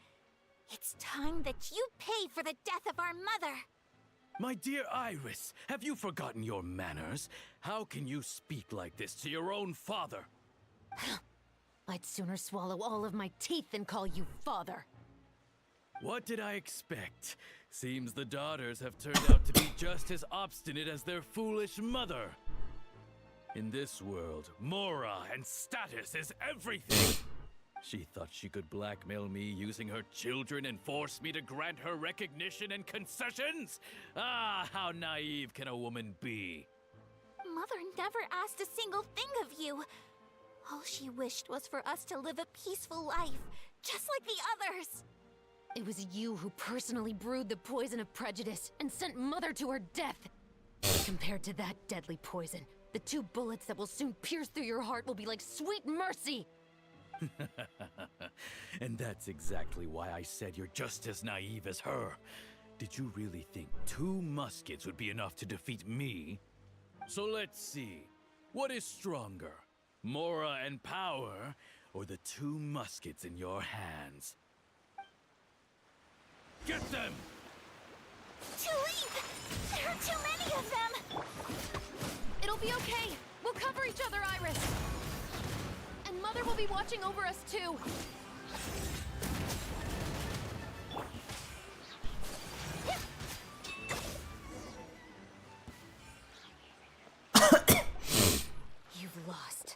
It's time that you pay for the death of our mother! My dear Iris, have you forgotten your manners? How can you speak like this to your own father? I'd sooner swallow all of my teeth than call you father. What did I expect? Seems the daughters have turned out to be just as obstinate as their foolish mother. In this world, mora and status is everything. She thought she could blackmail me using her children and force me to grant her recognition and concessions? Ah, how naive can a woman be? Mother never asked a single thing of you. All she wished was for us to live a peaceful life, just like the others. It was you who personally brewed the poison of prejudice and sent Mother to her death. Compared to that deadly poison, the 2 bullets that will soon pierce through your heart will be like sweet mercy. And that's exactly why I said you're just as naive as her. Did you really think 2 muskets would be enough to defeat me? So let's see. What is stronger? Mora and power, or the 2 muskets in your hands? Get them! Tulip! There are too many of them! It'll be okay. We'll cover each other, Iris. And Mother will be watching over us, too. You've lost.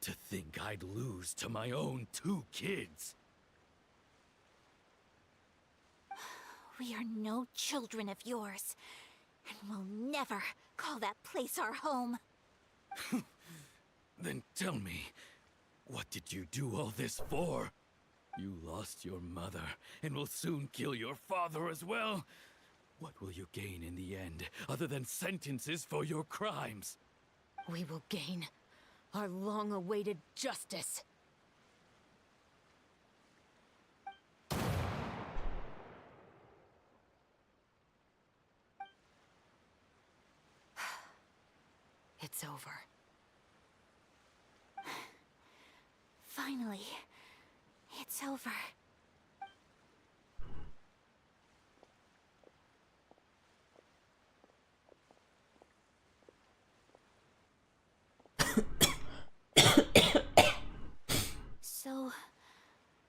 To think I'd lose to my own 2 kids. We are no children of yours, and we'll never call that place our home. Then tell me, what did you do all this for? You lost your mother, and will soon kill your father as well. What will you gain in the end, other than sentences for your crimes? We will gain our long-awaited justice. It's over. Finally, it's over. So,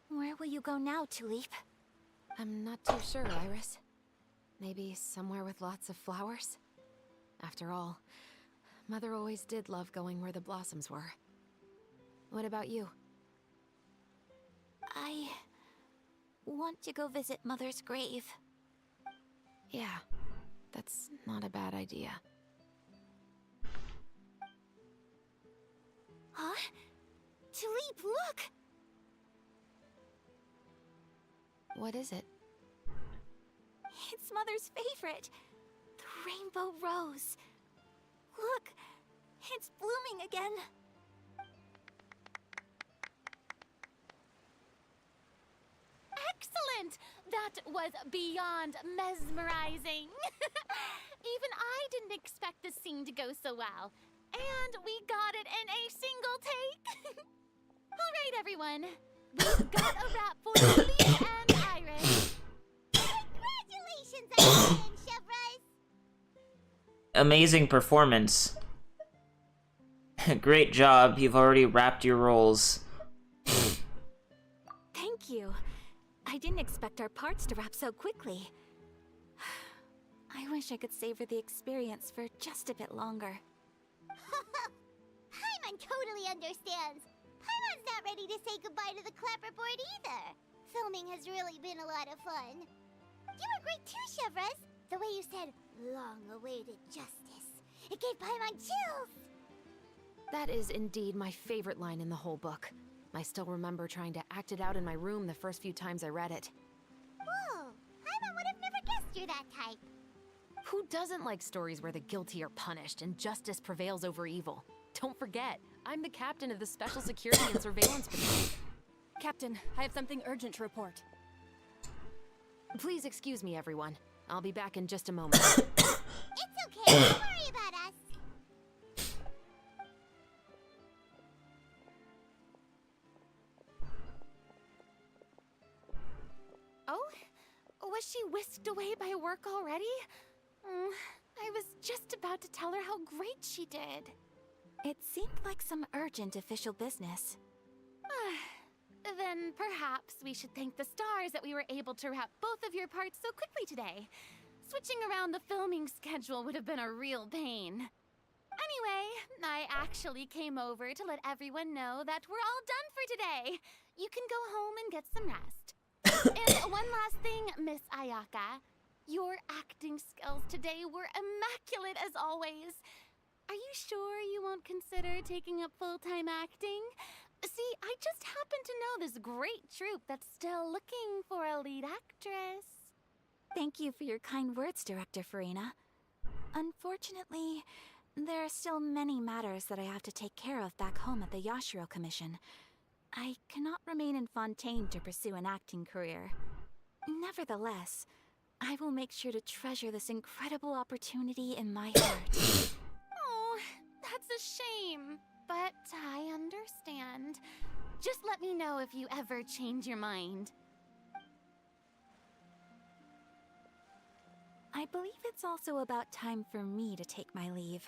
where will you go now, Tulip? I'm not too sure, Iris. Maybe somewhere with lots of flowers? After all, Mother always did love going where the blossoms were. What about you? I want to go visit Mother's grave. Yeah, that's not a bad idea. Huh? Tulip, look! What is it? It's Mother's favorite. The rainbow rose. Look, it's blooming again. Excellent! That was beyond mesmerizing. Even I didn't expect the scene to go so well. And we got it in a single take. All right, everyone. We've got a wrap for Tulip and Iris. Congratulations on winning, Chevrolet! Amazing performance. Great job. You've already wrapped your roles. Thank you. I didn't expect our parts to wrap so quickly. I wish I could savor the experience for just a bit longer. Paimon totally understands. Paimon's not ready to say goodbye to the clapperboard either. Filming has really been a lot of fun. You were great too, Chevrolet. The way you said, long-awaited justice. It gave Paimon chills. That is indeed my favorite line in the whole book. I still remember trying to act it out in my room the first few times I read it. Whoa, Paimon would have never guessed you're that type. Who doesn't like stories where the guilty are punished and justice prevails over evil? Don't forget, I'm the captain of the Special Security and Surveillance Patrol. Captain, I have something urgent to report. Please excuse me, everyone. I'll be back in just a moment. It's okay, don't worry about us. Oh? Was she whisked away by work already? I was just about to tell her how great she did. It seemed like some urgent official business. Then perhaps we should thank the stars that we were able to wrap both of your parts so quickly today. Switching around the filming schedule would have been a real pain. Anyway, I actually came over to let everyone know that we're all done for today. You can go home and get some rest. And one last thing, Miss Ayaka. Your acting skills today were immaculate as always. Are you sure you won't consider taking up full-time acting? See, I just happen to know this great troupe that's still looking for a lead actress. Thank you for your kind words, Director Farina. Unfortunately, there are still many matters that I have to take care of back home at the Yashiro Commission. I cannot remain in Fontaine to pursue an acting career. Nevertheless, I will make sure to treasure this incredible opportunity in my heart. Oh, that's a shame. But I understand. Just let me know if you ever change your mind. I believe it's also about time for me to take my leave.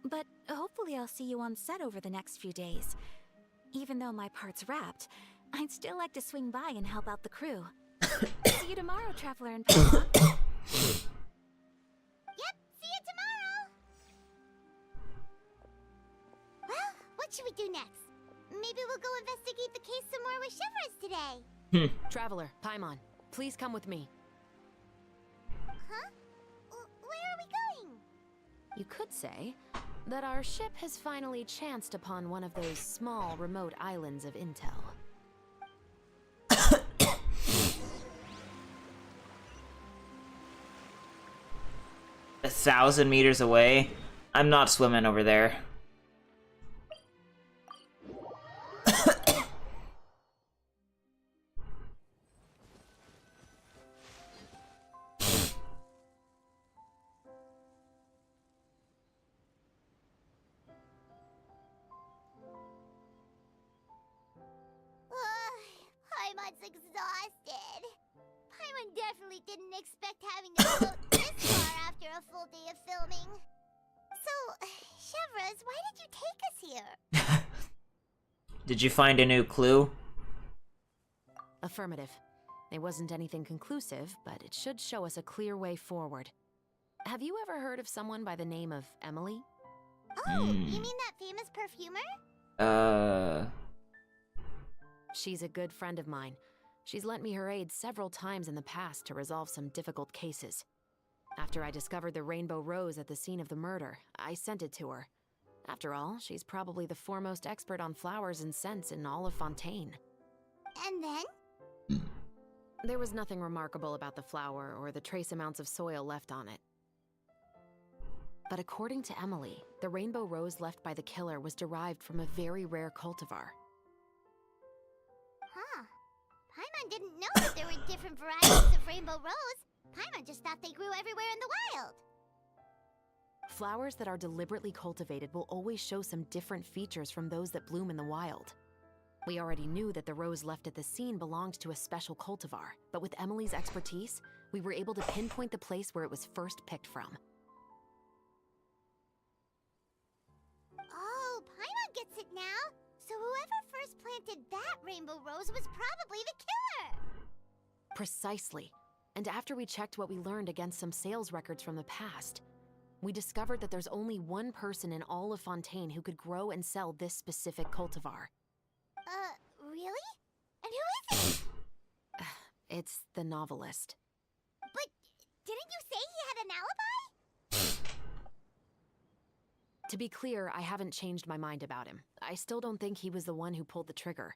But hopefully I'll see you on set over the next few days. Even though my part's wrapped, I'd still like to swing by and help out the crew. See you tomorrow, Traveler and Papa. Yep, see you tomorrow! Well, what should we do next? Maybe we'll go investigate the case some more with Chevres today. Traveler, Paimon, please come with me. Huh? Where are we going? You could say that our ship has finally chanced upon one of those small, remote islands of intel. 1,000 meters away? I'm not swimming over there. Paimon's exhausted. Paimon definitely didn't expect having to float this far after a full day of filming. So, Chevres, why did you take us here? Did you find a new clue? Affirmative. It wasn't anything conclusive, but it should show us a clear way forward. Have you ever heard of someone by the name of Emily? Oh, you mean that famous perfumer? She's a good friend of mine. She's lent me her aid several times in the past to resolve some difficult cases. After I discovered the rainbow rose at the scene of the murder, I sent it to her. After all, she's probably the foremost expert on flowers and scents in all of Fontaine. And then? There was nothing remarkable about the flower or the trace amounts of soil left on it. But according to Emily, the rainbow rose left by the killer was derived from a very rare cultivar. Huh. Paimon didn't know that there were different varieties of rainbow rose. Paimon just thought they grew everywhere in the wild. Flowers that are deliberately cultivated will always show some different features from those that bloom in the wild. We already knew that the rose left at the scene belonged to a special cultivar, but with Emily's expertise, we were able to pinpoint the place where it was first picked from. Oh, Paimon gets it now. So whoever first planted that rainbow rose was probably the killer. Precisely. And after we checked what we learned against some sales records from the past, we discovered that there's only one person in all of Fontaine who could grow and sell this specific cultivar. Really? And who is it? It's the novelist. But didn't you say he had an alibi? To be clear, I haven't changed my mind about him. I still don't think he was the one who pulled the trigger.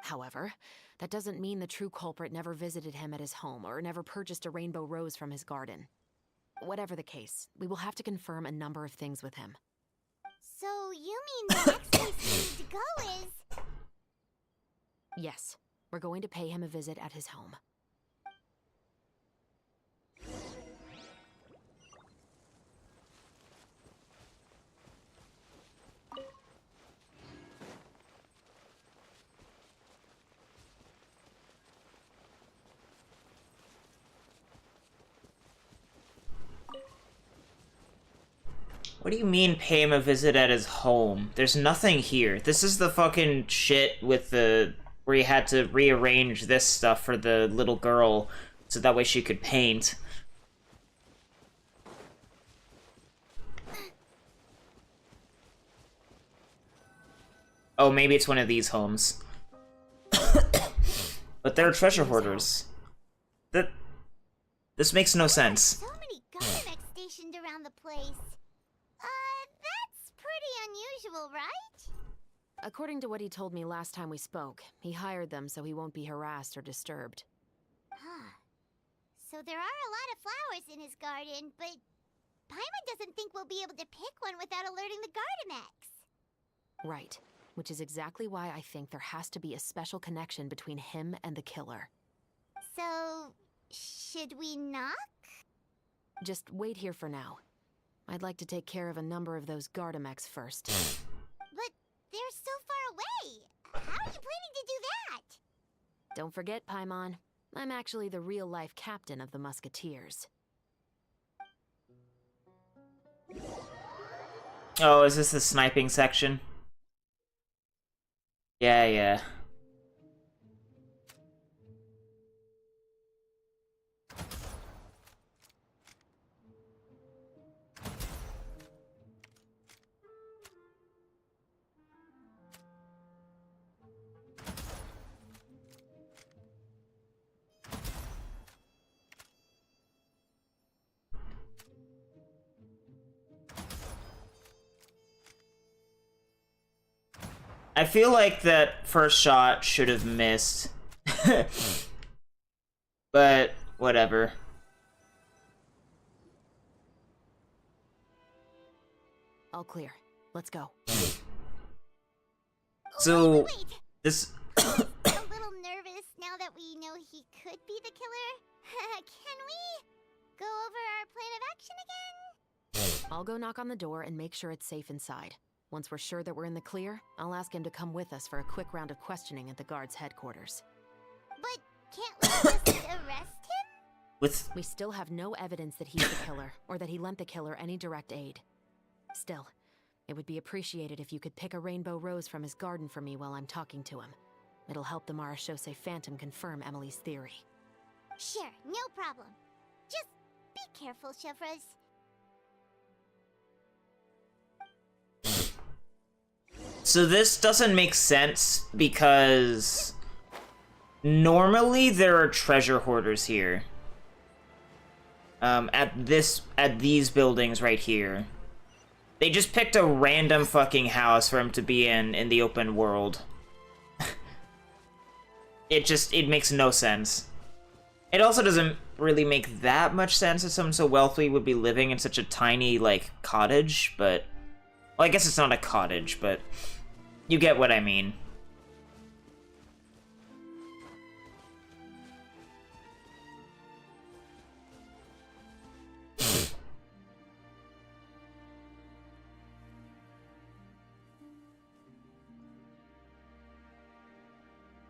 However, that doesn't mean the true culprit never visited him at his home or never purchased a rainbow rose from his garden. Whatever the case, we will have to confirm a number of things with him. So you mean the next place we need to go is... Yes, we're going to pay him a visit at his home. What do you mean pay him a visit at his home? There's nothing here. This is the fucking shit with the... where he had to rearrange this stuff for the little girl so that way she could paint. Oh, maybe it's one of these homes. But they're treasure hoarders. This makes no sense. So many Gardemex stationed around the place. That's pretty unusual, right? According to what he told me last time we spoke, he hired them so he won't be harassed or disturbed. Huh. So there are a lot of flowers in his garden, but Paimon doesn't think we'll be able to pick one without alerting the Gardemex. Right. Which is exactly why I think there has to be a special connection between him and the killer. So, should we knock? Just wait here for now. I'd like to take care of a number of those Gardamex first. But they're so far away. How are you planning to do that? Don't forget, Paimon, I'm actually the real-life captain of the Musketeers. Oh, is this the sniping section? Yeah. I feel like that first shot should have missed. But, whatever. All clear. Let's go. So, wait. this... A little nervous now that we know he could be the killer. Can we go over our plan of action again? I'll go knock on the door and make sure it's safe inside. Once we're sure that we're in the clear, I'll ask him to come with us for a quick round of questioning at the guard's headquarters. But can't we just arrest him? We still have no evidence that he's the killer, or that he lent the killer any direct aid. Still, it would be appreciated if you could pick a rainbow rose from his garden for me while I'm talking to him. It'll help the Marashose Phantom confirm Emily's theory. Sure, no problem. Just be careful, Chevros. So this doesn't make sense because normally there are treasure hoarders here. At these buildings right here. They just picked a random fucking house for him to be in the open world. It makes no sense. It also doesn't really make that much sense that someone so wealthy would be living in such a tiny, like, cottage, but... Well, I guess it's not a cottage, but you get what I mean.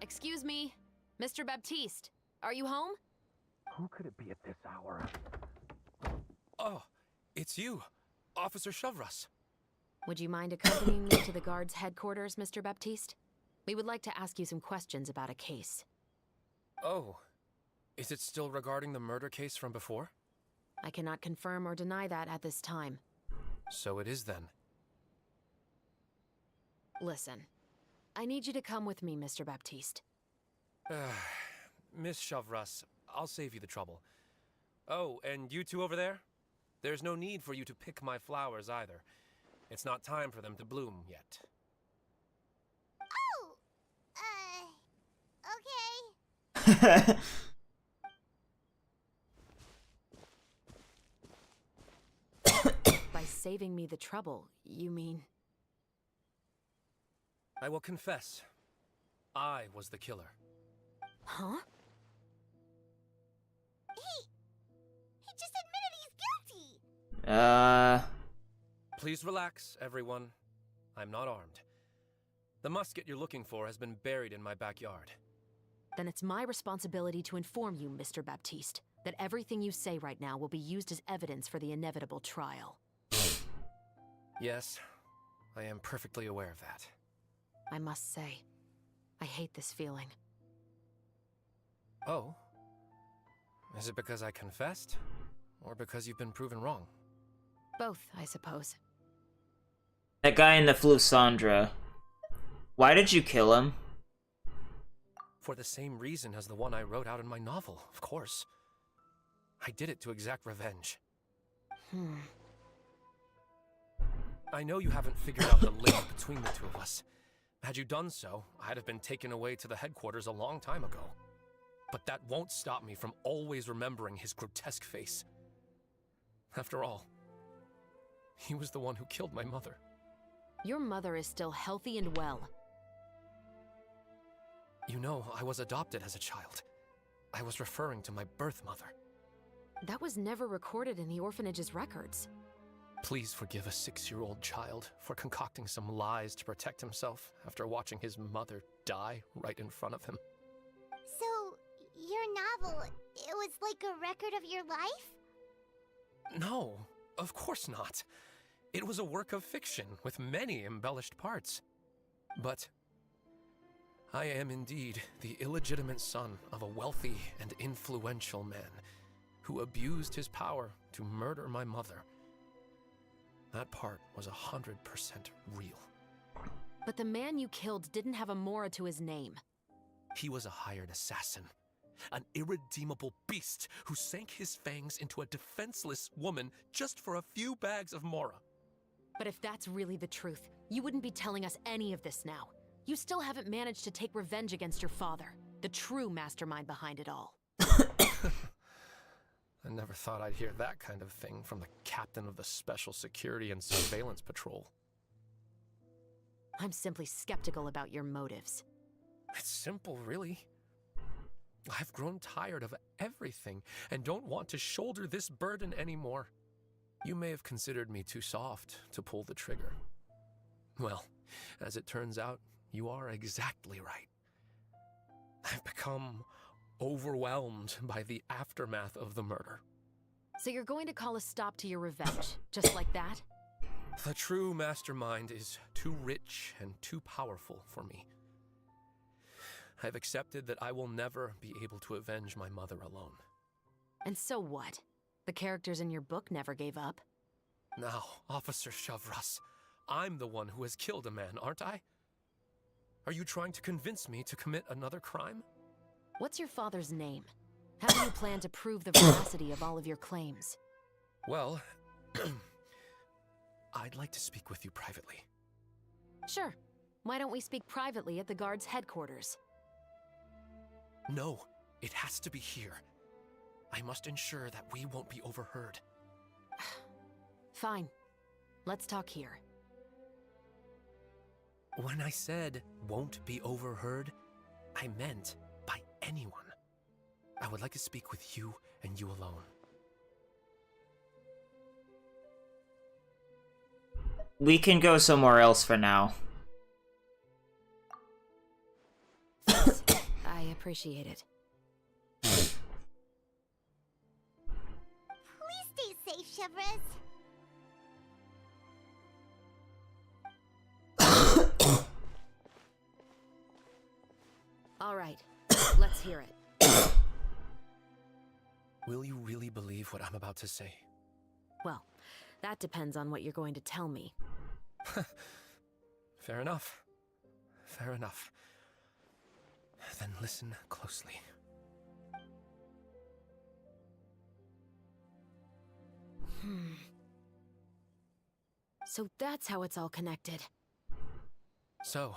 Excuse me, Mr. Baptiste, are you home? Who could it be at this hour? Oh, it's you, Officer Chevros. Would you mind accompanying me to the guard's headquarters, Mr. Baptiste? We would like to ask you some questions about a case. Oh, is it still regarding the murder case from before? I cannot confirm or deny that at this time. So it is then. Listen, I need you to come with me, Mr. Baptiste. Miss Chevros, I'll save you the trouble. Oh, and you two over there? There's no need for you to pick my flowers either. It's not time for them to bloom yet. Oh! Okay. By saving me the trouble, you mean... I will confess. I was the killer. Huh? He just admitted he's guilty! Please relax, everyone. I'm not armed. The musket you're looking for has been buried in my backyard. Then it's my responsibility to inform you, Mr. Baptiste, that everything you say right now will be used as evidence for the inevitable trial. Yes, I am perfectly aware of that. I must say, I hate this feeling. Oh? Is it because I confessed? Or because you've been proven wrong? Both, I suppose. That guy in the Flusandra. Why did you kill him? For the same reason as the one I wrote out in my novel, of course. I did it to exact revenge. I know you haven't figured out the link between the two of us. Had you done so, I'd have been taken away to the headquarters a long time ago. But that won't stop me from always remembering his grotesque face. After all, he was the one who killed my mother. Your mother is still healthy and well. You know, I was adopted as a child. I was referring to my birth mother. That was never recorded in the orphanage's records. Please forgive a 6-year-old child for concocting some lies to protect himself after watching his mother die right in front of him. So, your novel, it was like a record of your life? No, of course not. It was a work of fiction with many embellished parts. But I am indeed the illegitimate son of a wealthy and influential man who abused his power to murder my mother. That part was 100% real. But the man you killed didn't have a Mora to his name. He was a hired assassin, an irredeemable beast who sank his fangs into a defenseless woman just for a few bags of Mora. But if that's really the truth, you wouldn't be telling us any of this now. You still haven't managed to take revenge against your father, the true mastermind behind it all. I never thought I'd hear that kind of thing from the captain of the Special Security and Surveillance Patrol. I'm simply skeptical about your motives. It's simple, really. I've grown tired of everything and don't want to shoulder this burden anymore. You may have considered me too soft to pull the trigger. Well, as it turns out, you are exactly right. I've become overwhelmed by the aftermath of the murder. So you're going to call a stop to your revenge, just like that? The true mastermind is too rich and too powerful for me. I've accepted that I will never be able to avenge my mother alone. And so what? The characters in your book never gave up. Now, Officer Shavras, I'm the one who has killed a man, aren't I? Are you trying to convince me to commit another crime? What's your father's name? How do you plan to prove the veracity of all of your claims? Well, I'd like to speak with you privately. Sure. Why don't we speak privately at the guard's headquarters? No, it has to be here. I must ensure that we won't be overheard. Fine. Let's talk here. When I said won't be overheard, I meant by anyone. I would like to speak with you and you alone. We can go somewhere else for now. I appreciate it. Please stay safe, Chevres. All right, let's hear it. Will you really believe what I'm about to say? Well, that depends on what you're going to tell me. Fair enough. Fair enough. Then listen closely. So that's how it's all connected. So,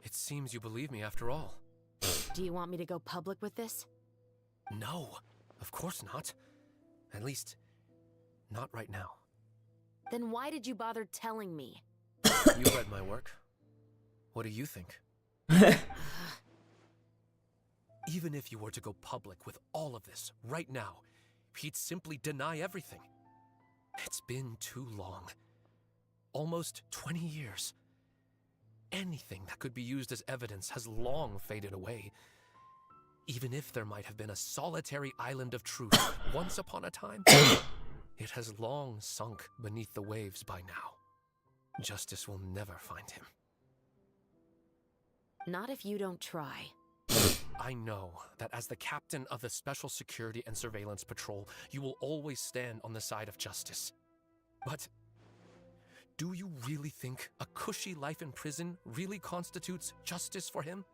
it seems you believe me after all. Do you want me to go public with this? No, of course not. At least, not right now. Then why did you bother telling me? You read my work. What do you think? Even if you were to go public with all of this right now, he'd simply deny everything. It's been too long. Almost 20 years. Anything that could be used as evidence has long faded away. Even if there might have been a solitary island of truth once upon a time, it has long sunk beneath the waves by now. Justice will never find him. Not if you don't try. I know that as the captain of the Special Security and Surveillance Patrol, you will always stand on the side of justice. But do you really think a cushy life in prison really constitutes justice for him?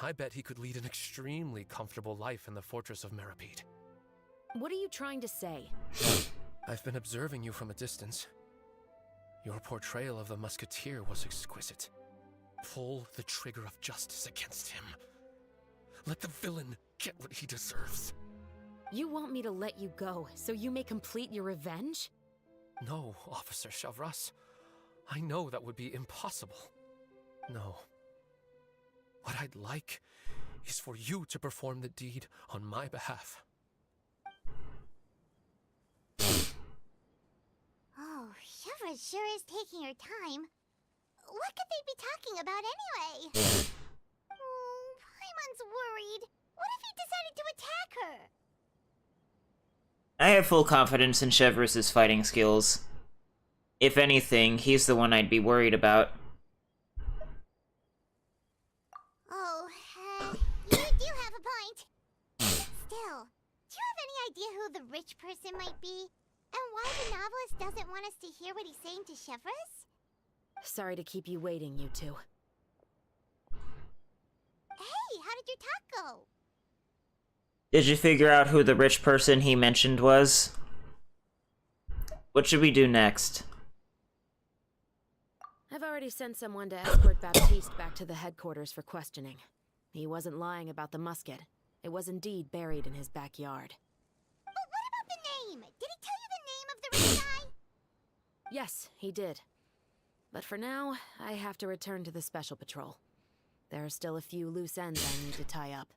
I bet he could lead an extremely comfortable life in the fortress of Meripede. What are you trying to say? I've been observing you from a distance. Your portrayal of the musketeer was exquisite. Pull the trigger of justice against him. Let the villain get what he deserves. You want me to let you go so you may complete your revenge? No, Officer Shavras. I know that would be impossible. No. What I'd like is for you to perform the deed on my behalf. Oh, Shivra sure is taking her time. What could they be talking about anyway? Paimon's worried. What if he decided to attack her? I have full confidence in Chevrous's fighting skills. If anything, he's the one I'd be worried about. Oh, you do have a point. Still, do you have any idea who the rich person might be? And why the novelist doesn't want us to hear what he's saying to Chevreuse? Sorry to keep you waiting, you two. Hey, how did your talk go? Did you figure out who the rich person he mentioned was? What should we do next? I've already sent someone to escort Baptiste back to the headquarters for questioning. He wasn't lying about the musket. It was indeed buried in his backyard. But what about the name? Did he tell you the name of the rich guy? Yes, he did. But for now, I have to return to the Special Patrol. There are still a few loose ends I need to tie up.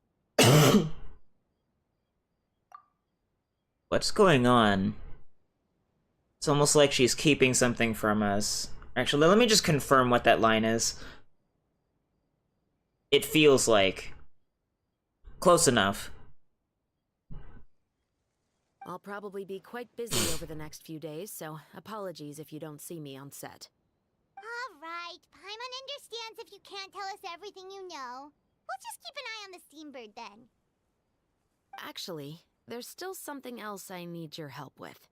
What's going on? It's almost like she's keeping something from us. Actually, let me just confirm what that line is. It feels like. Close enough. I'll probably be quite busy over the next few days, so apologies if you don't see me on set. Alright, Paimon understands if you can't tell us everything you know. We'll just keep an eye on the steambird then. Actually, there's still something else I need your help with.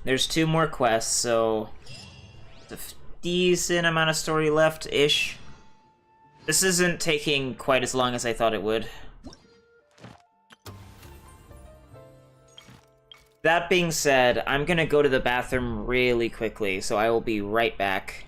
There's 2 more quests, so a decent amount of story left-ish. This isn't taking quite as long as I thought it would. That being said, I'm gonna go to the bathroom really quickly, so I will be right back.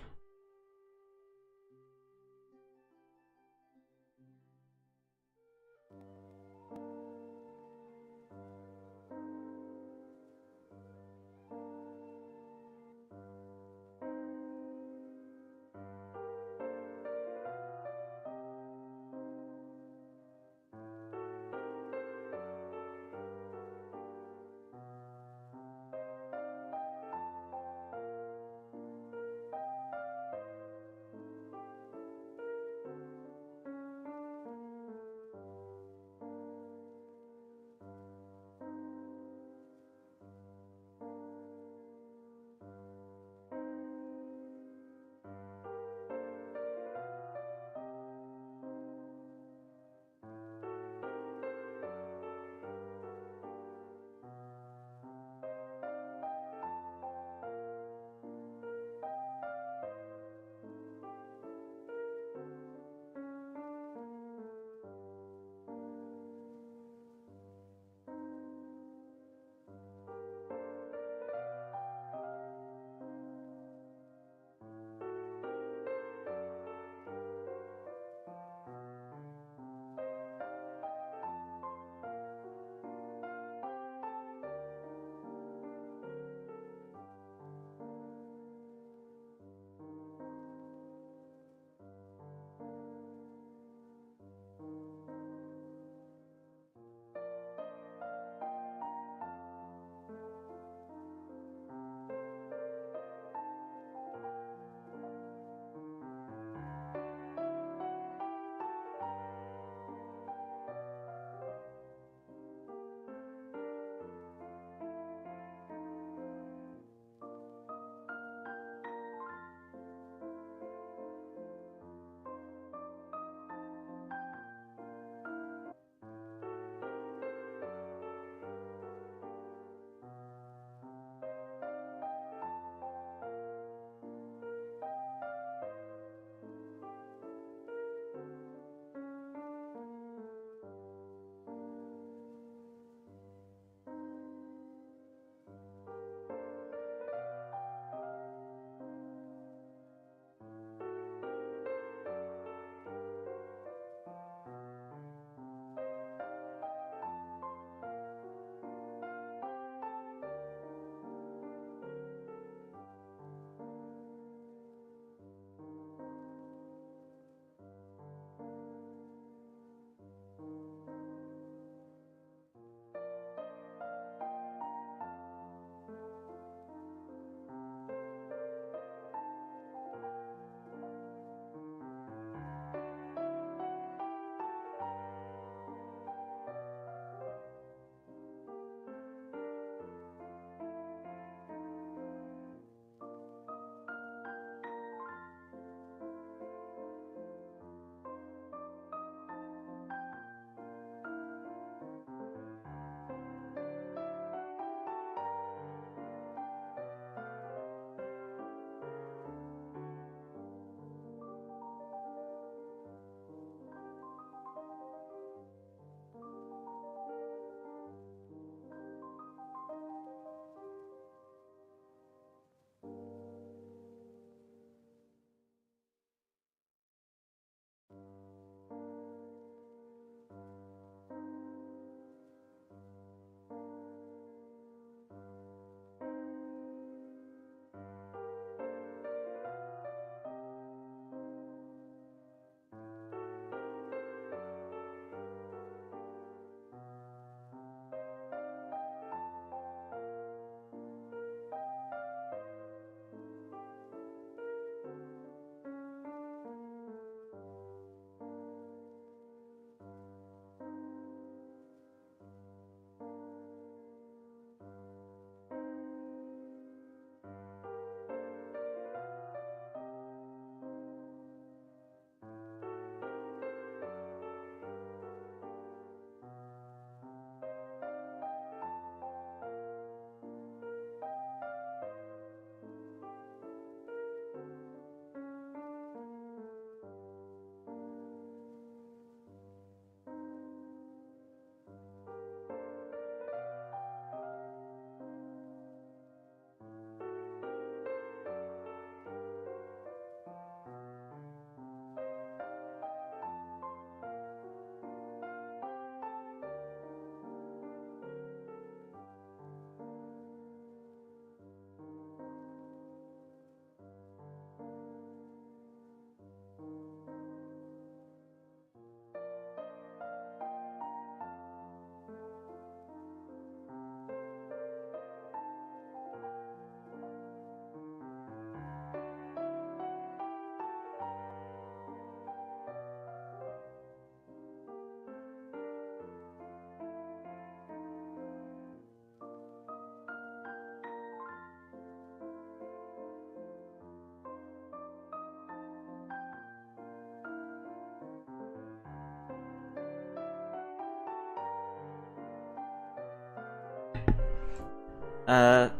Hi,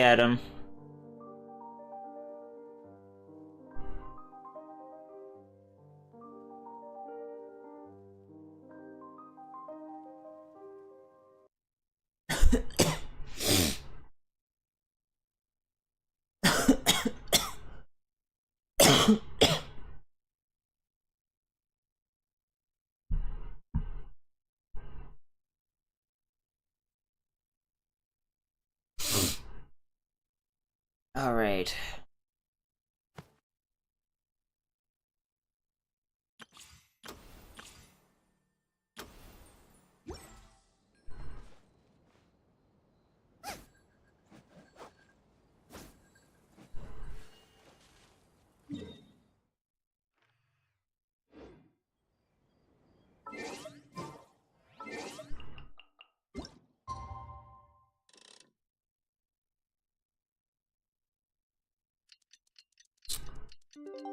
Adam. All right.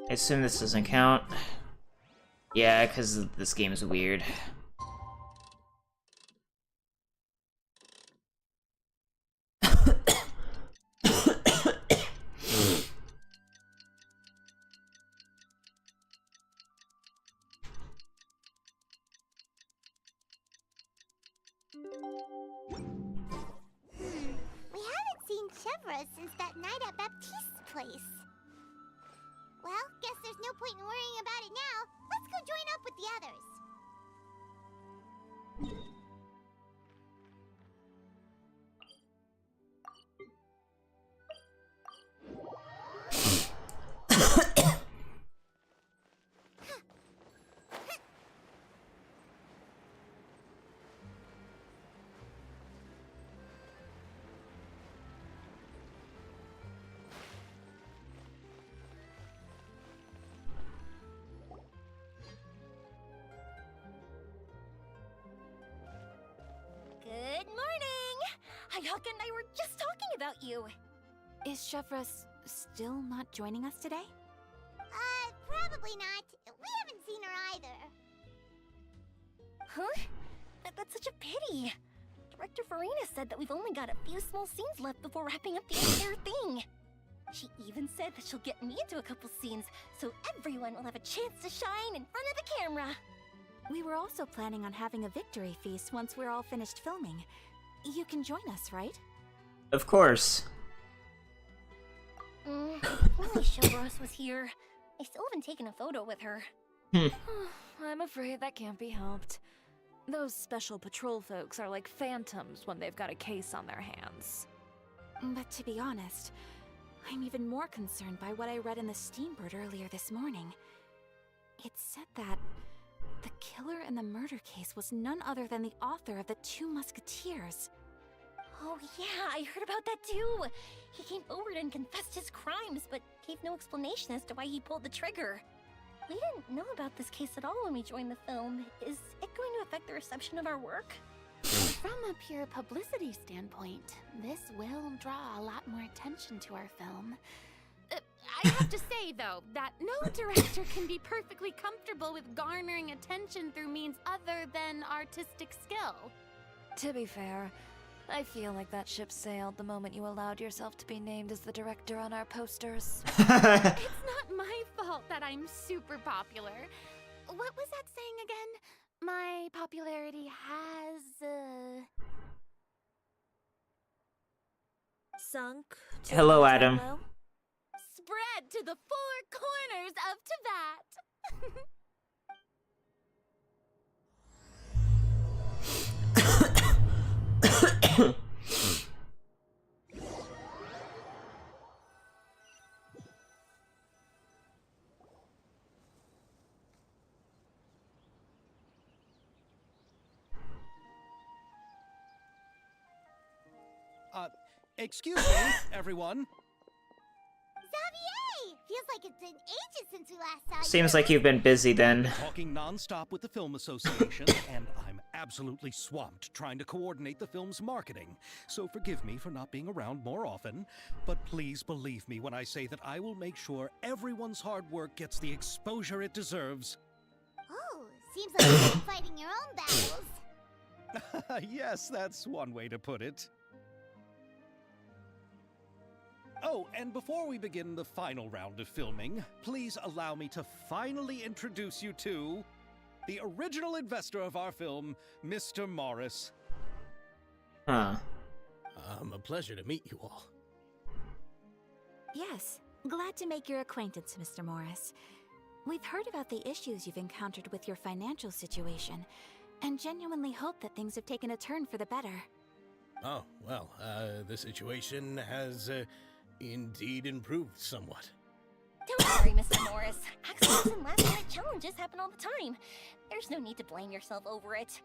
I assume this doesn't count. Yeah, because this game is weird. We haven't seen Chevra since that night at Baptiste's place. Well, guess there's no point in worrying about it now. Let's go join up with the others. Good morning! Hayaka and I were just talking about you. Is Chevra still not joining us today? Probably not. We haven't seen her either. Huh? That's such a pity. Director Farina said that we've only got a few small scenes left before wrapping up the entire thing. She even said that she'll get me into a couple scenes, so everyone will have a chance to shine in front of the camera. We were also planning on having a victory feast once we're all finished filming. You can join us, right? Of course. If only Showbros was here. I still haven't taken a photo with her. I'm afraid that can't be helped. Those special patrol folks are like phantoms when they've got a case on their hands. But to be honest, I'm even more concerned by what I read in the Steambird earlier this morning. It said that the killer in the murder case was none other than the author of the 2 Musketeers. Oh yeah, I heard about that too. He came forward and confessed his crimes, but gave no explanation as to why he pulled the trigger. We didn't know about this case at all when we joined the film. Is it going to affect the reception of our work? From a pure publicity standpoint, this will draw a lot more attention to our film. I have to say, though, that no director can be perfectly comfortable with garnering attention through means other than artistic skill. To be fair, I feel like that ship sailed the moment you allowed yourself to be named as the director on our posters. It's not my fault that I'm super popular. What was that saying again? My popularity has, sunk. Hello, Adam. spread to the 4 corners of Teyvat. Excuse me, everyone. Xavier! Feels like it's been ages since we last saw you. Seems like you've been busy then. Talking non-stop with the Film Association, and I'm absolutely swamped trying to coordinate the film's marketing. So forgive me for not being around more often, but please believe me when I say that I will make sure everyone's hard work gets the exposure it deserves. Oh, seems like you've been fighting your own battles. Yes, that's one way to put it. Oh, and before we begin the final round of filming, please allow me to finally introduce you to the original investor of our film, Mr. Morris. Huh. A pleasure to meet you all. Yes, glad to make your acquaintance, Mr. Morris. We've heard about the issues you've encountered with your financial situation, and genuinely hope that things have taken a turn for the better. Oh, well, the situation has indeed improved somewhat. Don't worry, Mr. Morris. Accidents and last-minute challenges happen all the time. There's no need to blame yourself over it.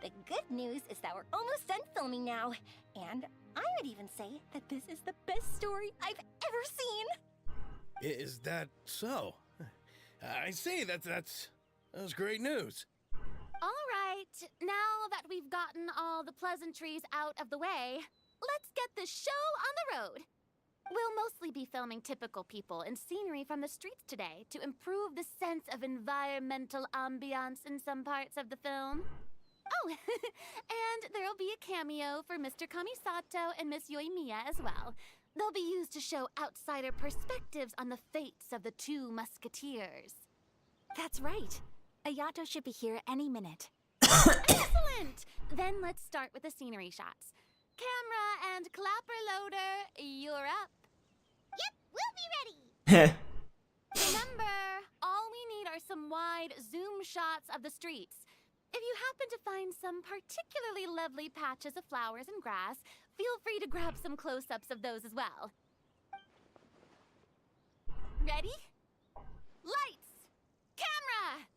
The good news is that we're almost done filming now, and I would even say that this is the best story I've ever seen. Is that so? I see, that's great news. All right, now that we've gotten all the pleasantries out of the way, let's get this show on the road. We'll mostly be filming typical people and scenery from the streets today to improve the sense of environmental ambiance in some parts of the film. Oh, and there'll be a cameo for Mr. Kamisato and Miss Yoimiya as well. They'll be used to show outsider perspectives on the fates of the two musketeers. That's right. Ayato should be here any minute. Excellent! Then let's start with the scenery shots. Camera and clapper loader, you're up. Yep, we'll be ready. Remember, all we need are some wide zoom shots of the streets. If you happen to find some particularly lovely patches of flowers and grass, feel free to grab some close-ups of those as well. Ready? Lights! Camera!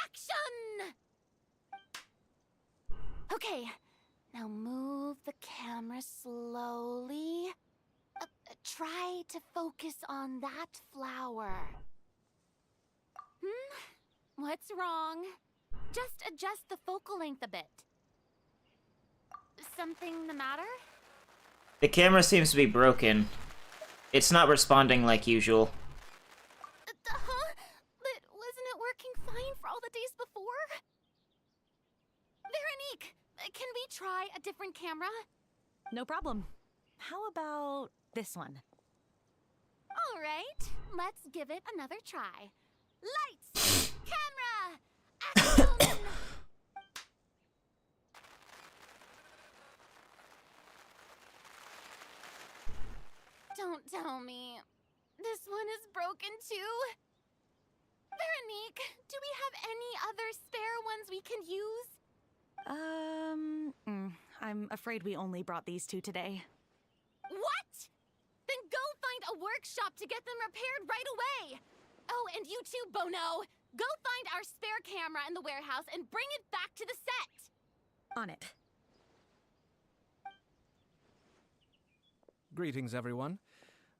Action! Okay, now move the camera slowly. Try to focus on that flower. What's wrong? Just adjust the focal length a bit. Something the matter? The camera seems to be broken. It's not responding like usual. Huh? But wasn't it working fine for all the days before? Veronique, can we try a different camera? No problem. How about this one? All right, let's give it another try. Lights! Camera! Action! Don't tell me. This one is broken too? Veronique, do we have any other spare ones we can use? I'm afraid we only brought these two today. What? Then go find a workshop to get them repaired right away. Oh, and you too, Bono. Go find our spare camera in the warehouse and bring it back to the set. On it. Greetings, everyone.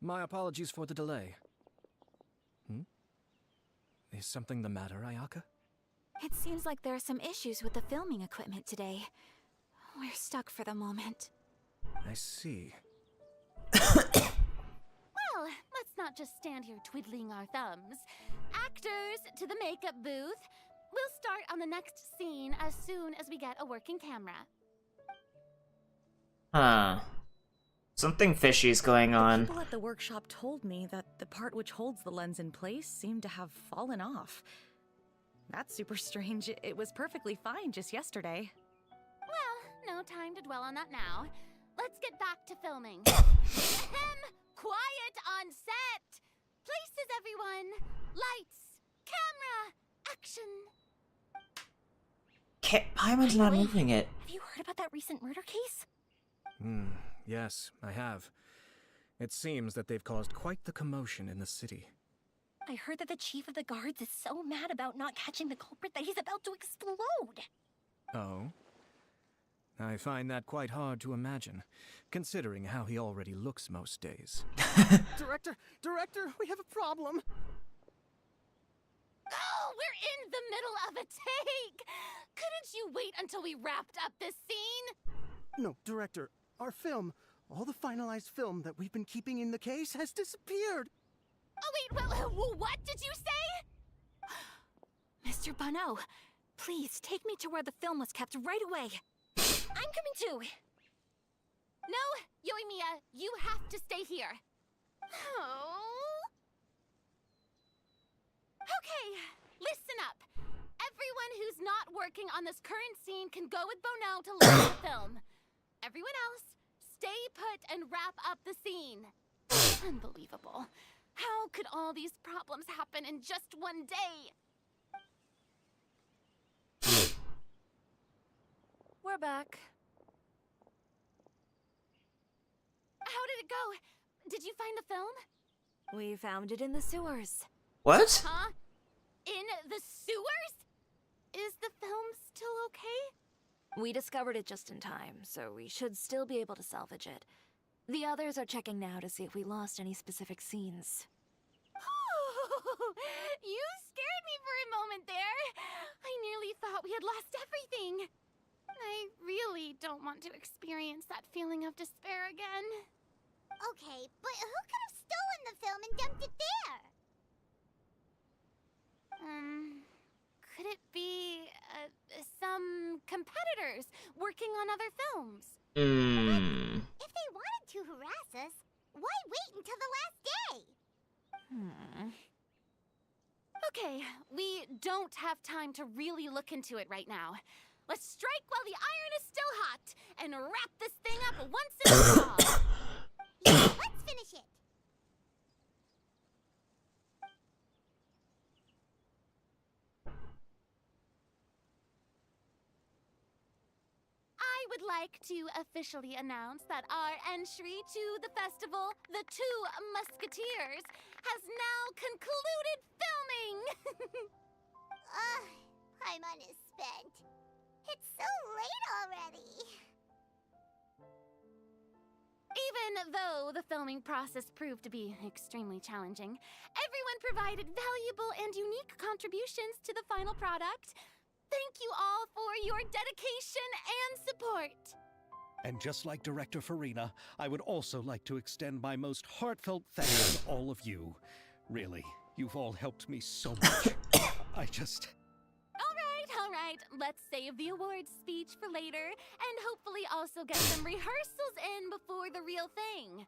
My apologies for the delay. Is something the matter, Ayaka? It seems like there are some issues with the filming equipment today. We're stuck for the moment. I see. Well, let's not just stand here twiddling our thumbs. Actors, to the makeup booth. We'll start on the next scene as soon as we get a working camera. Huh. Something fishy's going on. People at the workshop told me that the part which holds the lens in place seemed to have fallen off. That's super strange. It was perfectly fine just yesterday. Well, no time to dwell on that now. Let's get back to filming. Quiet on set! Places, everyone! Lights! Camera! Action! Paimon's not moving it. Have you heard about that recent murder case? Yes, I have. It seems that they've caused quite the commotion in the city. I heard that the chief of the guards is so mad about not catching the culprit that he's about to explode. Oh? I find that quite hard to imagine, considering how he already looks most days. Director, we have a problem. Oh, we're in the middle of a take! Couldn't you wait until we wrapped up this scene? No, Director, our film, all the finalized film that we've been keeping in the case has disappeared. Oh, wait, what did you say? Mr. Bono, please take me to where the film was kept right away. I'm coming too. No, Yoimiya, you have to stay here. Oh. Okay, listen up. Everyone who's not working on this current scene can go with Bono to look at the film. Everyone else, stay put and wrap up the scene. Unbelievable. How could all these problems happen in just one day? We're back. How did it go? Did you find the film? We found it in the sewers. What? Huh? In the sewers? Is the film still okay? We discovered it just in time, so we should still be able to salvage it. The others are checking now to see if we lost any specific scenes. You scared me for a moment there. I nearly thought we had lost everything. I really don't want to experience that feeling of despair again. Okay, but who could have stolen the film and dumped it there? Could it be some competitors working on other films? If they wanted to harass us, why wait until the last day? Okay, we don't have time to really look into it right now. Let's strike while the iron is still hot and wrap this thing up once and for all. Yeah, let's finish it. I would like to officially announce that our entry to the festival, The Two Musketeers, has now concluded filming! Paimon is spent. It's so late already. Even though the filming process proved to be extremely challenging, everyone provided valuable and unique contributions to the final product. Thank you all for your dedication and support. And just like Director Farina, I would also like to extend my most heartfelt thanks to all of you. Really, you've all helped me so much. All right, let's save the awards speech for later, and hopefully also get some rehearsals in before the real thing.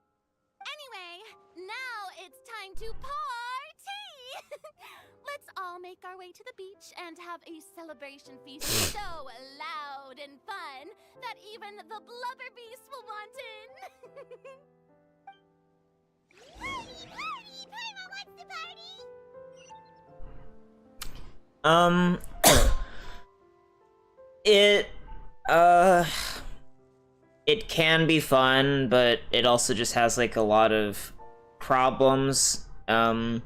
Anyway, now it's time to party! Let's all make our way to the beach and have a celebration feast so loud and fun that even the blubber beast will want in. Party! Party! Paimon wants to party! It can be fun, but it also just has like a lot of problems. And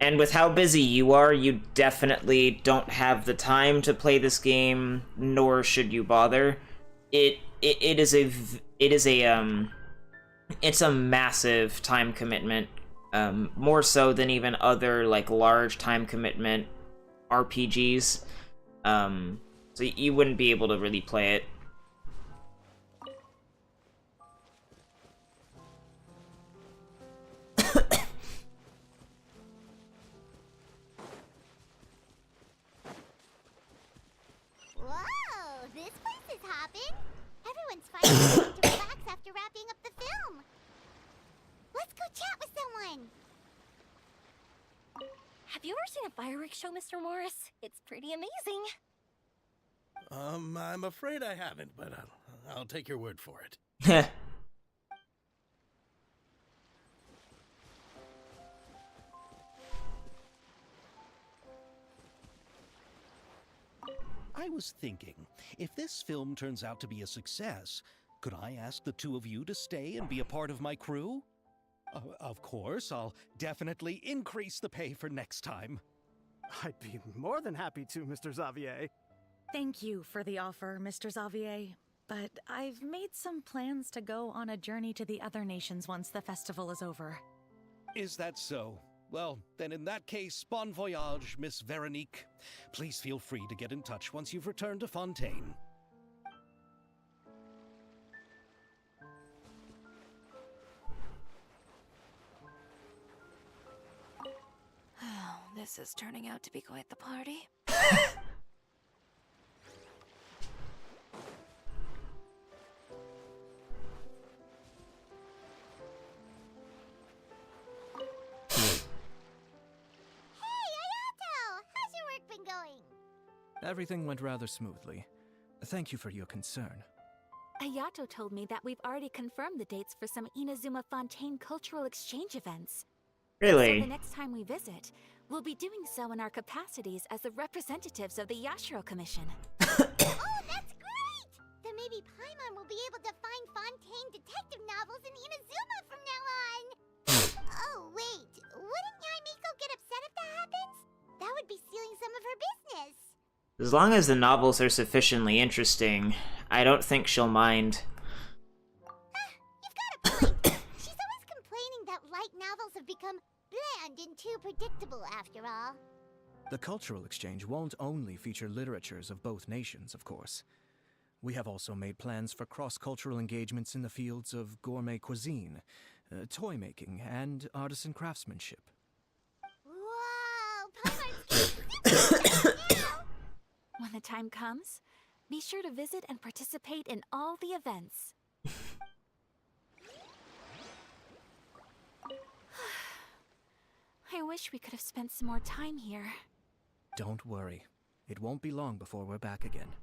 with how busy you are, you definitely don't have the time to play this game, nor should you bother. It's a massive time commitment, more so than even other like large time commitment RPGs. So you wouldn't be able to really play it. Whoa, this place is hopping. Everyone's finally going to relax after wrapping up the film. Let's go chat with someone. Have you ever seen a fireworks show, Mr. Morris? It's pretty amazing. I'm afraid I haven't, but I'll take your word for it. I was thinking, if this film turns out to be a success, could I ask the two of you to stay and be a part of my crew? Of course, I'll definitely increase the pay for next time. I'd be more than happy to, Mr. Xavier. Thank you for the offer, Mr. Xavier. But I've made some plans to go on a journey to the other nations once the festival is over. Is that so? Well, then in that case, bon voyage, Miss Veronique. Please feel free to get in touch once you've returned to Fontaine. This is turning out to be quite the party. Everything went rather smoothly. Thank you for your concern. Ayato told me that we've already confirmed the dates for some Inazuma Fontaine cultural exchange events. Really? So the next time we visit, we'll be doing so in our capacities as the representatives of the Yashiro Commission. Oh, that's great! Then maybe Paimon will be able to find Fontaine detective novels in Inazuma from now on. Oh, wait. Wouldn't Yaimiko get upset if that happens? That would be stealing some of her business. As long as the novels are sufficiently interesting, I don't think she'll mind. You've got a point. She's always complaining that light novels have become bland and too predictable after all. The cultural exchange won't only feature literatures of both nations, of course. We have also made plans for cross-cultural engagements in the fields of gourmet cuisine, toy making, and artisan craftsmanship. Whoa, Paimon's When the time comes, be sure to visit and participate in all the events. I wish we could have spent some more time here. Don't worry. It won't be long before we're back again.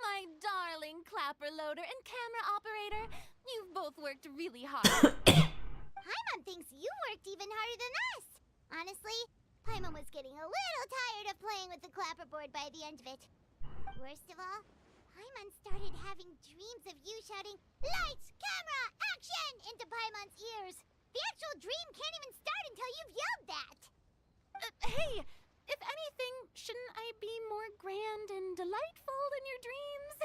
My darling clapper loader and camera operator, you've both worked really hard. Paimon thinks you worked even harder than us. Honestly, Paimon was getting a little tired of playing with the clapperboard by the end of it. Worst of all, Paimon started having dreams of you shouting, "Lights, camera, action!" into Paimon's ears. The actual dream can't even start until you've yelled that. Hey, if anything, shouldn't I be more grand and delightful in your dreams?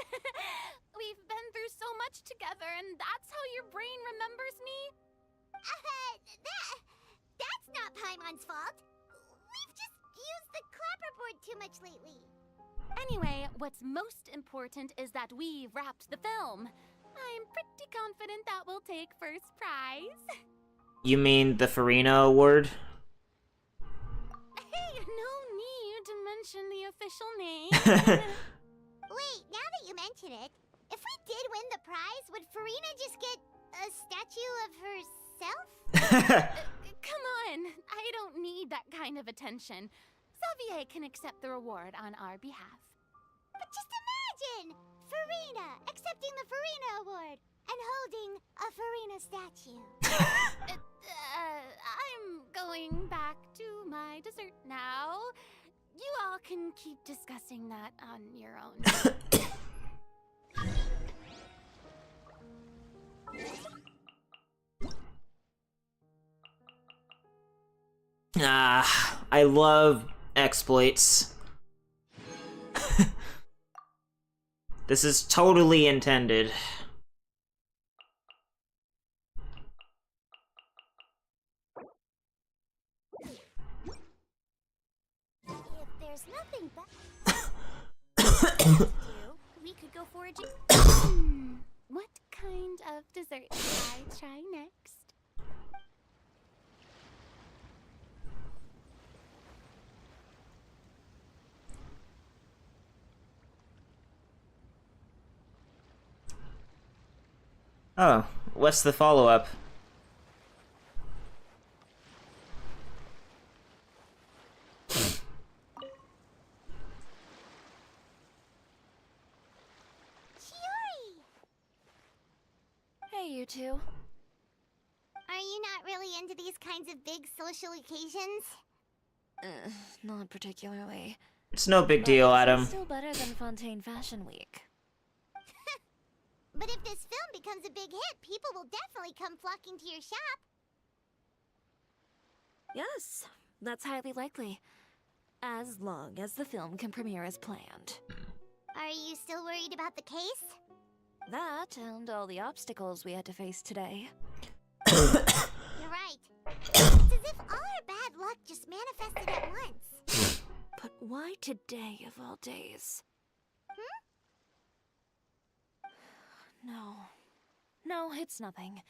We've been through so much together, and that's how your brain remembers me? That's not Paimon's fault. We've just used the clapperboard too much lately. Anyway, what's most important is that we've wrapped the film. I'm pretty confident that we'll take first prize. You mean the Farina Award? Hey, no need to mention the official name. Wait, now that you mention it, if we did win the prize, would Farina just get a statue of herself? Come on, I don't need that kind of attention. Xavier can accept the reward on our behalf. But just imagine! Farina accepting the Farina Award and holding a Farina statue. I'm going back to my dessert now. You all can keep discussing that on your own. I love exploits. This is totally intended. If there's nothing better we could go foraging. What kind of dessert should I try next? Oh, what's the follow-up? Hey, you two. Are you not really into these kinds of big social occasions? Not particularly. It's no big deal, Adam. Still better than Fontaine Fashion Week. But if this film becomes a big hit, people will definitely come flocking to your shop. Yes, that's highly likely. As long as the film can premiere as planned. Are you still worried about the case? That and all the obstacles we had to face today. You're right. It's as if all our bad luck just manifested at once. But why today of all days? No, it's nothing.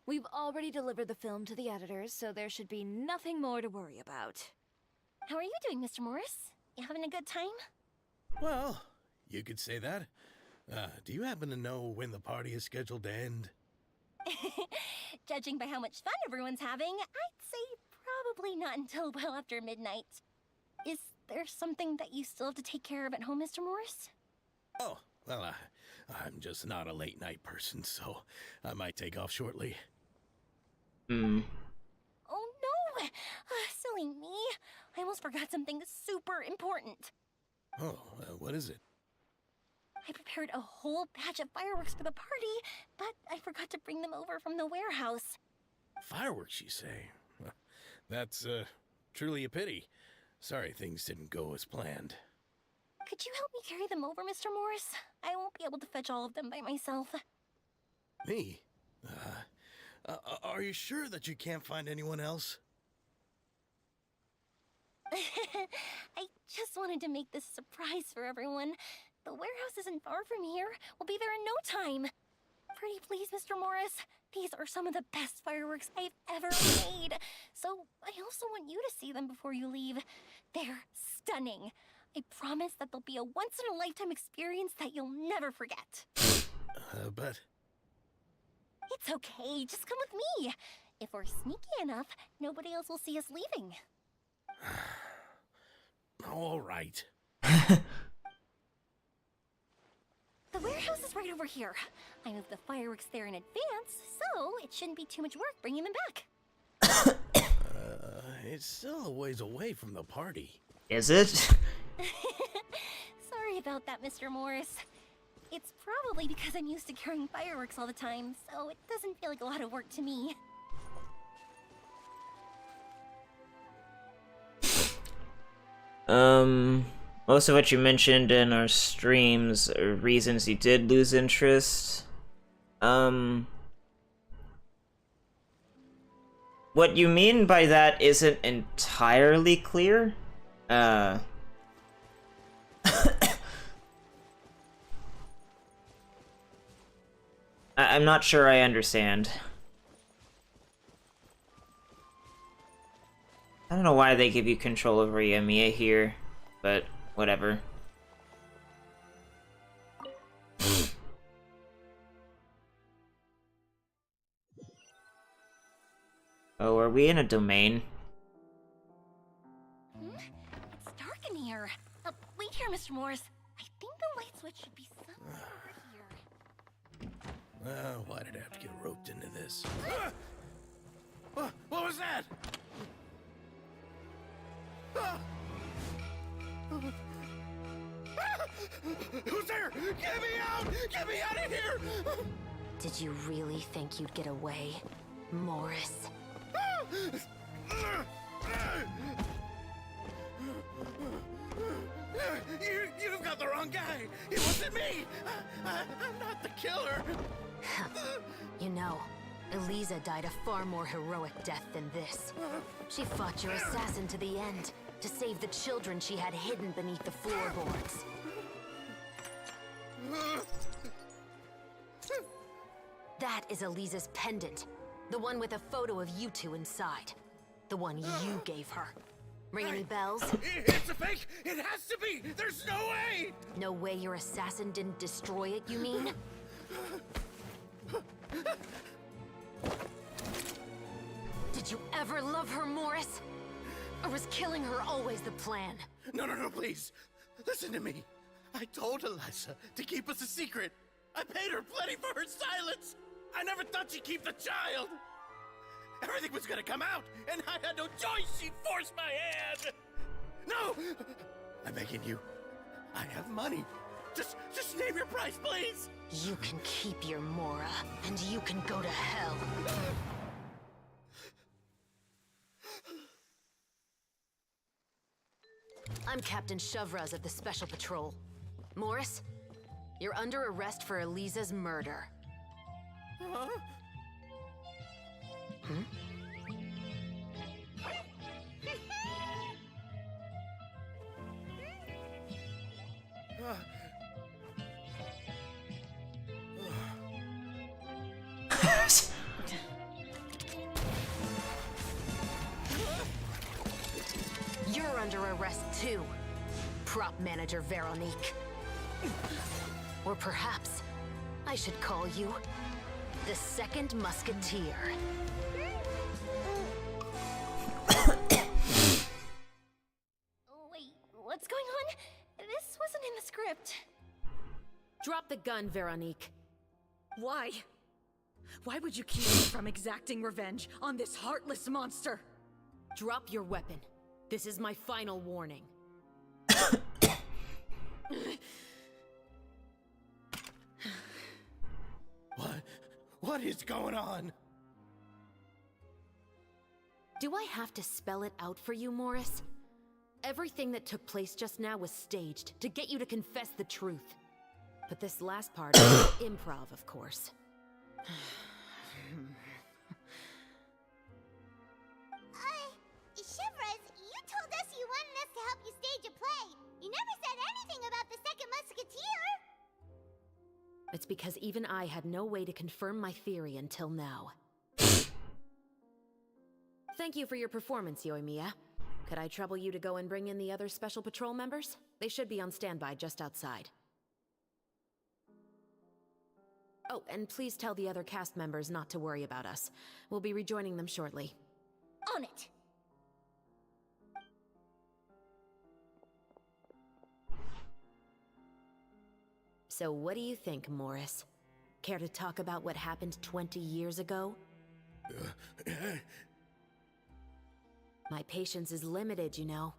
We've already delivered the film to the editors, so there should be nothing more to worry about. How are you doing, Mr. Morris? You having a good time? Well, You could say that. Do you happen to know when the party is scheduled to end? Judging by how much fun everyone's having, I'd say probably not until well after midnight. Is there something that you still have to take care of at home, Mr. Morris? Oh, well, I'm just not a late night person, so I might take off shortly. Oh no! Silly me. I almost forgot something super important. Oh, what is it? I prepared a whole batch of fireworks for the party, but I forgot to bring them over from the warehouse. Fireworks, you say? That's truly a pity. Sorry things didn't go as planned. Could you help me carry them over, Mr. Morris? I won't be able to fetch all of them by myself. Me? Are you sure that you can't find anyone else? I just wanted to make this a surprise for everyone. The warehouse isn't far from here. We'll be there in no time. Pretty please, Mr. Morris. These are some of the best fireworks I've ever made. So I also want you to see them before you leave. They're stunning. I promise that they'll be a once-in-a-lifetime experience that you'll never forget. But... It's okay. Just come with me. If we're sneaky enough, nobody else will see us leaving. All right. The warehouse is right over here. I moved the fireworks there in advance, so it shouldn't be too much work bringing them back. It's still a ways away from the party. Is it? Sorry about that, Mr. Morris. It's probably because I'm used to carrying fireworks all the time, so it doesn't feel like a lot of work to me. Most of what you mentioned in our streams are reasons you did lose interest. What you mean by that isn't entirely clear. I'm not sure I understand. I don't know why they give you control over Yamiya here, but whatever. Oh, are we in a domain? It's dark in here. Wait here, Mr. Morris. I think the light switch should be somewhere over here. Why did I have to get roped into this? What was that? Who's there? Get me out! Get me out of here! Did you really think you'd get away, Morris? You've got the wrong guy! It wasn't me! I'm not the killer! You know, Eliza died a far more heroic death than this. She fought your assassin to the end, to save the children she had hidden beneath the floorboards. That is Eliza's pendant. The one with a photo of you two inside. The one you gave her. Ring any bells? It's a fake! It has to be! There's no way! No way your assassin didn't destroy it, you mean? Did you ever love her, Morris? Or was killing her always the plan? No, please. Listen to me. I told Eliza to keep us a secret. I paid her plenty for her silence. I never thought she'd keep the child. Everything was gonna come out, and I had no choice. She forced my hand. No! I'm begging you. I have money. Just name your price, please. You can keep your Mora, and you can go to hell. I'm Captain Shovraz of the Special Patrol. Morris, you're under arrest for Eliza's murder. Huh? Hmm? You're under arrest too, prop manager Veronique. Or perhaps I should call you the Second Musketeer. Wait, what's going on? This wasn't in the script. Drop the gun, Veronique. Why? Why would you keep me from exacting revenge on this heartless monster? Drop your weapon. This is my final warning. What is going on? Do I have to spell it out for you, Morris? Everything that took place just now was staged to get you to confess the truth. But this last part is improv, of course. Shivers, you told us you wanted us to help you stage a play. You never said anything about the Second Musketeer. It's because even I had no way to confirm my theory until now. Thank you for your performance, Yoimiya. Could I trouble you to go and bring in the other Special Patrol members? They should be on standby just outside. Oh, and please tell the other cast members not to worry about us. We'll be rejoining them shortly. On it! So what do you think, Morris? Care to talk about what happened 20 years ago? My patience is limited, you know.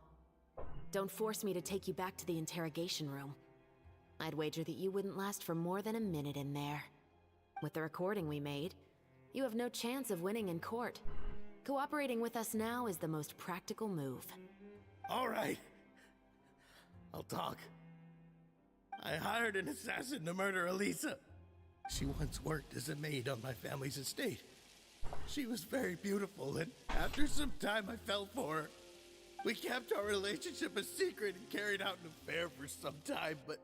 Don't force me to take you back to the interrogation room. I'd wager that you wouldn't last for more than a minute in there. With the recording we made, you have no chance of winning in court. Cooperating with us now is the most practical move. All right. I'll talk. I hired an assassin to murder Elisa. She once worked as a maid on my family's estate. She was very beautiful, and after some time I fell for her. We kept our relationship a secret and carried out an affair for some time, but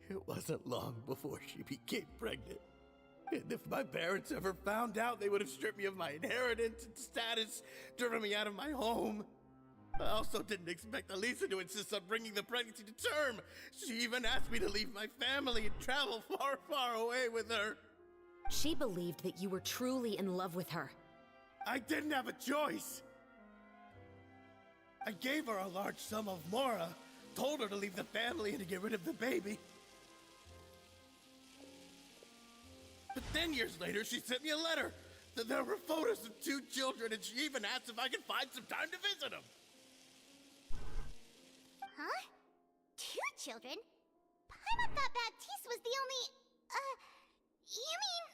it wasn't long before she became pregnant. And if my parents ever found out, they would have stripped me of my inheritance and status, driven me out of my home. I also didn't expect Elisa to insist on bringing the pregnancy to term. She even asked me to leave my family and travel far, far away with her. She believed that you were truly in love with her. I didn't have a choice. I gave her a large sum of mora, told her to leave the family and to get rid of the baby. But then years later, she sent me a letter. There were photos of 2 children, and she even asked if I could find some time to visit them. Huh? 2 children? Paimon thought Baptiste was the only... you mean...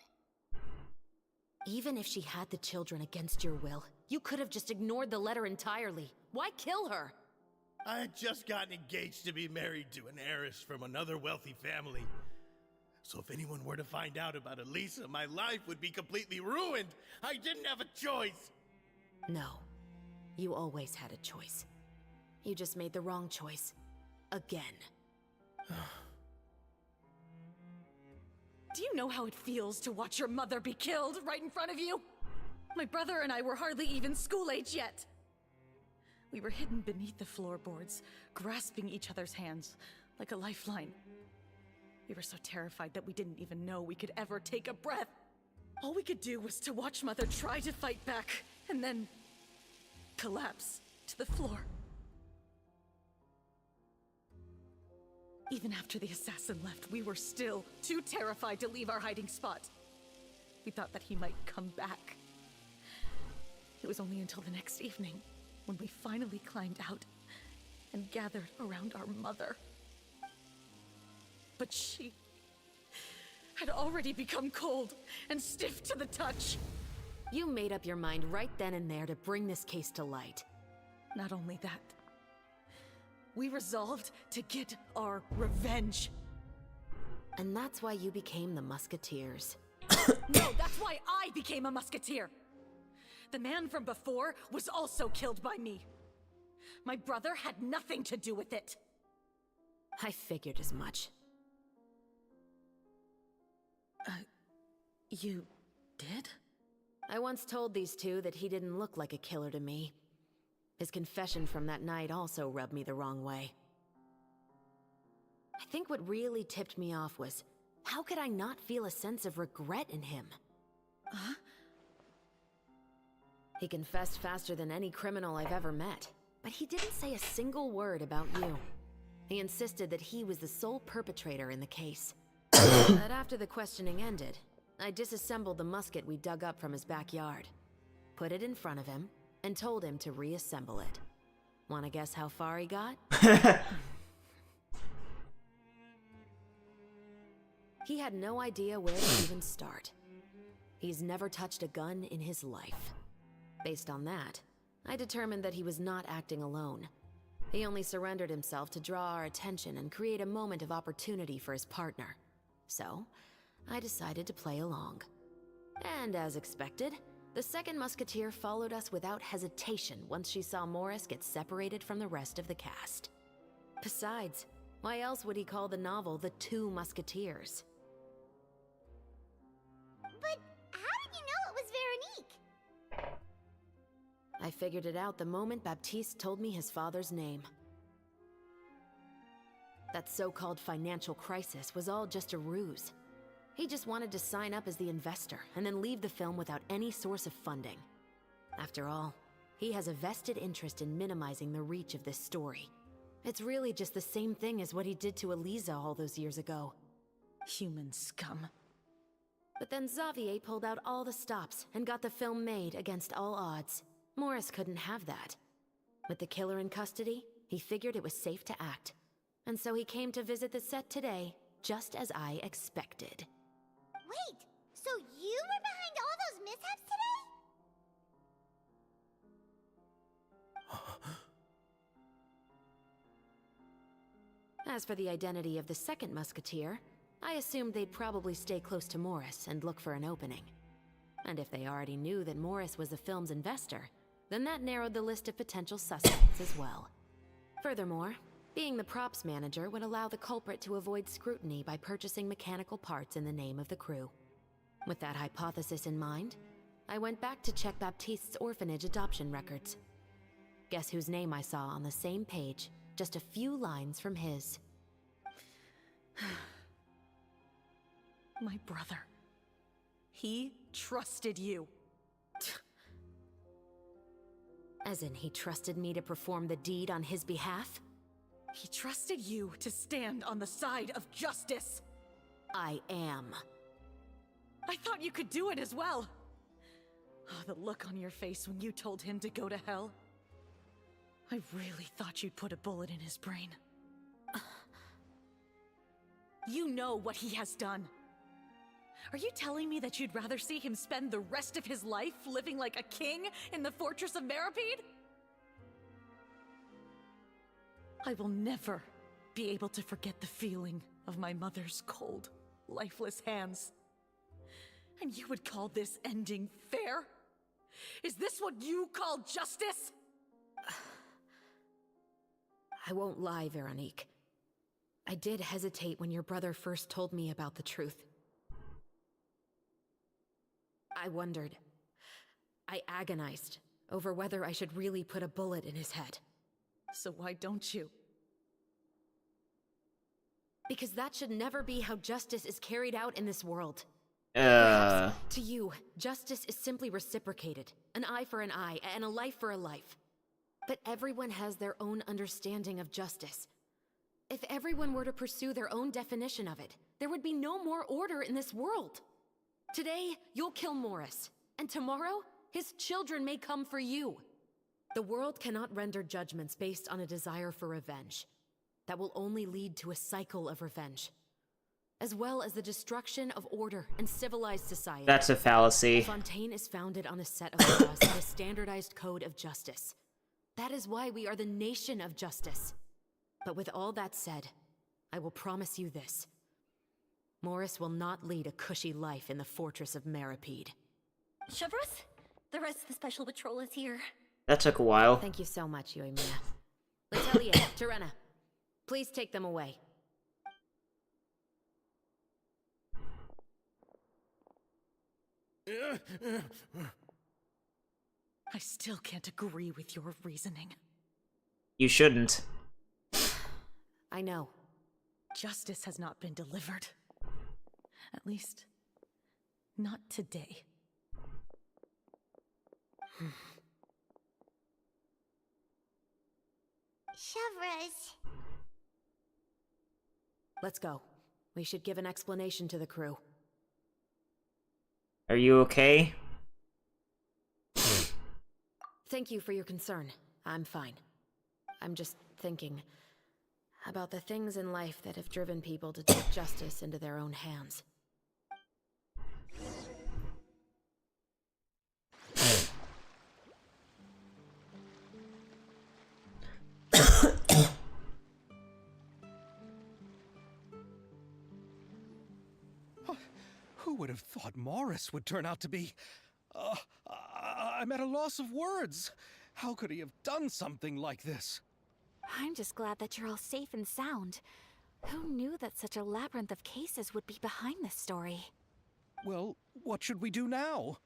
Even if she had the children against your will, you could have just ignored the letter entirely. Why kill her? I had just gotten engaged to be married to an heiress from another wealthy family. So if anyone were to find out about Elisa, my life would be completely ruined. I didn't have a choice. No. You always had a choice. You just made the wrong choice. Again. Do you know how it feels to watch your mother be killed right in front of you? My brother and I were hardly even school age yet. We were hidden beneath the floorboards, grasping each other's hands like a lifeline. We were so terrified that we didn't even know we could ever take a breath. All we could do was to watch Mother try to fight back, and then collapse to the floor. Even after the assassin left, we were still too terrified to leave our hiding spot. We thought that he might come back. It was only until the next evening when we finally climbed out and gathered around our mother. But she had already become cold and stiff to the touch. You made up your mind right then and there to bring this case to light. Not only that, we resolved to get our revenge. And that's why you became the Musketeers. No, that's why I became a musketeer. The man from before was also killed by me. My brother had nothing to do with it. I figured as much. You did? I once told these two that he didn't look like a killer to me. His confession from that night also rubbed me the wrong way. I think what really tipped me off was, how could I not feel a sense of regret in him? Huh? He confessed faster than any criminal I've ever met, but he didn't say a single word about you. He insisted that he was the sole perpetrator in the case. But after the questioning ended, I disassembled the musket we dug up from his backyard, put it in front of him, and told him to reassemble it. Wanna guess how far he got? He had no idea where to even start. He's never touched a gun in his life. Based on that, I determined that he was not acting alone. He only surrendered himself to draw our attention and create a moment of opportunity for his partner. So, I decided to play along. And as expected, the second musketeer followed us without hesitation once she saw Morris get separated from the rest of the cast. Besides, why else would he call the novel The Two Musketeers? But how did you know it was Veronique? I figured it out the moment Baptiste told me his father's name. That so-called financial crisis was all just a ruse. He just wanted to sign up as the investor and then leave the film without any source of funding. After all, he has a vested interest in minimizing the reach of this story. It's really just the same thing as what he did to Eliza all those years ago. Human scum. But then Xavier pulled out all the stops and got the film made against all odds. Morris couldn't have that. With the killer in custody, he figured it was safe to act. And so he came to visit the set today, just as I expected. Wait, so you were behind all those mishaps today? As for the identity of the second musketeer, I assumed they'd probably stay close to Morris and look for an opening. And if they already knew that Morris was the film's investor, then that narrowed the list of potential suspects as well. Furthermore, being the props manager would allow the culprit to avoid scrutiny by purchasing mechanical parts in the name of the crew. With that hypothesis in mind, I went back to check Baptiste's orphanage adoption records. Guess whose name I saw on the same page, just a few lines from his. My brother. He trusted you. As in, he trusted me to perform the deed on his behalf? He trusted you to stand on the side of justice. I am. I thought you could do it as well. Oh, the look on your face when you told him to go to hell. I really thought you'd put a bullet in his brain. You know what he has done. Are you telling me that you'd rather see him spend the rest of his life living like a king in the fortress of Meripede? I will never be able to forget the feeling of my mother's cold, lifeless hands. And you would call this ending fair? Is this what you call justice? I won't lie, Veronique. I did hesitate when your brother first told me about the truth. I wondered. I agonized over whether I should really put a bullet in his head. So why don't you? Because that should never be how justice is carried out in this world. Uh. Perhaps, to you, justice is simply reciprocated. An eye for an eye, and a life for a life. But everyone has their own understanding of justice. If everyone were to pursue their own definition of it, there would be no more order in this world. Today, you'll kill Morris, and tomorrow, his children may come for you. The world cannot render judgments based on a desire for revenge. That will only lead to a cycle of revenge, as well as the destruction of order and civilized society. That's a fallacy. Fontaine is founded on a set of laws and a standardized code of justice. That is why we are the nation of justice. But with all that said, I will promise you this. Morris will not lead a cushy life in the fortress of Meripede. Chevros, the rest of the special patrol is here. That took a while. Thank you so much, Yoimiya. Letelia, Terena, please take them away. I still can't agree with your reasoning. You shouldn't. I know. Justice has not been delivered. At least, not today. Chevras. Let's go. We should give an explanation to the crew. Are you okay? Thank you for your concern. I'm fine. I'm just thinking about the things in life that have driven people to take justice into their own hands. Who would have thought Morris would turn out to be... I'm at a loss of words. How could he have done something like this? I'm just glad that you're all safe and sound. Who knew that such a labyrinth of cases would be behind this story? Well, what should we do now?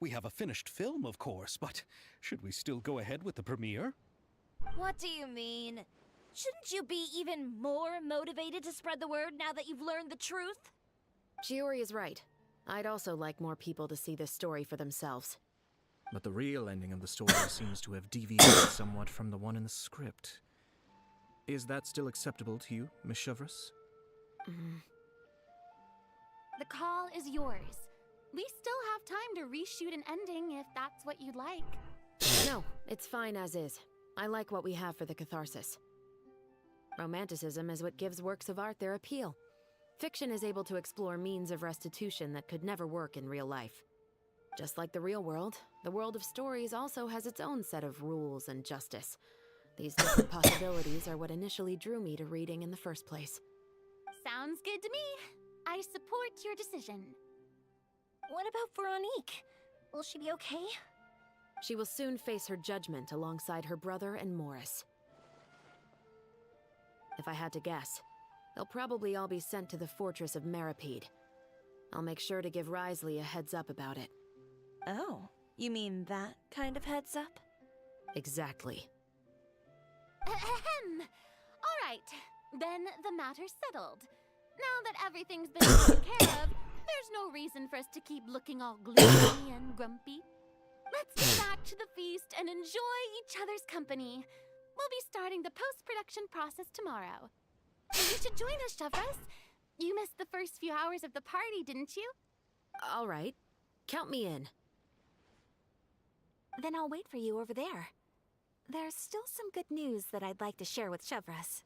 We have a finished film, of course, but should we still go ahead with the premiere? What do you mean? Shouldn't you be even more motivated to spread the word now that you've learned the truth? Shiori is right. I'd also like more people to see this story for themselves. But the real ending of the story seems to have deviated somewhat from the one in the script. Is that still acceptable to you, Miss Chevras? The call is yours. We still have time to reshoot an ending if that's what you'd like. No, it's fine as is. I like what we have for the catharsis. Romanticism is what gives works of art their appeal. Fiction is able to explore means of restitution that could never work in real life. Just like the real world, the world of stories also has its own set of rules and justice. These different possibilities are what initially drew me to reading in the first place. Sounds good to me. I support your decision. What about Veronique? Will she be okay? She will soon face her judgment alongside her brother and Morris. If I had to guess, they'll probably all be sent to the fortress of Meripede. I'll make sure to give Risley a heads up about it. Oh, you mean that kind of heads up? Exactly. Ahem. All right, then the matter's settled. Now that everything's been taken care of, there's no reason for us to keep looking all gloomy and grumpy. Let's get back to the feast and enjoy each other's company. We'll be starting the post-production process tomorrow. You should join us, Chevras. You missed the first few hours of the party, didn't you? All right. Count me in. Then I'll wait for you over there. There's still some good news that I'd like to share with Chevras.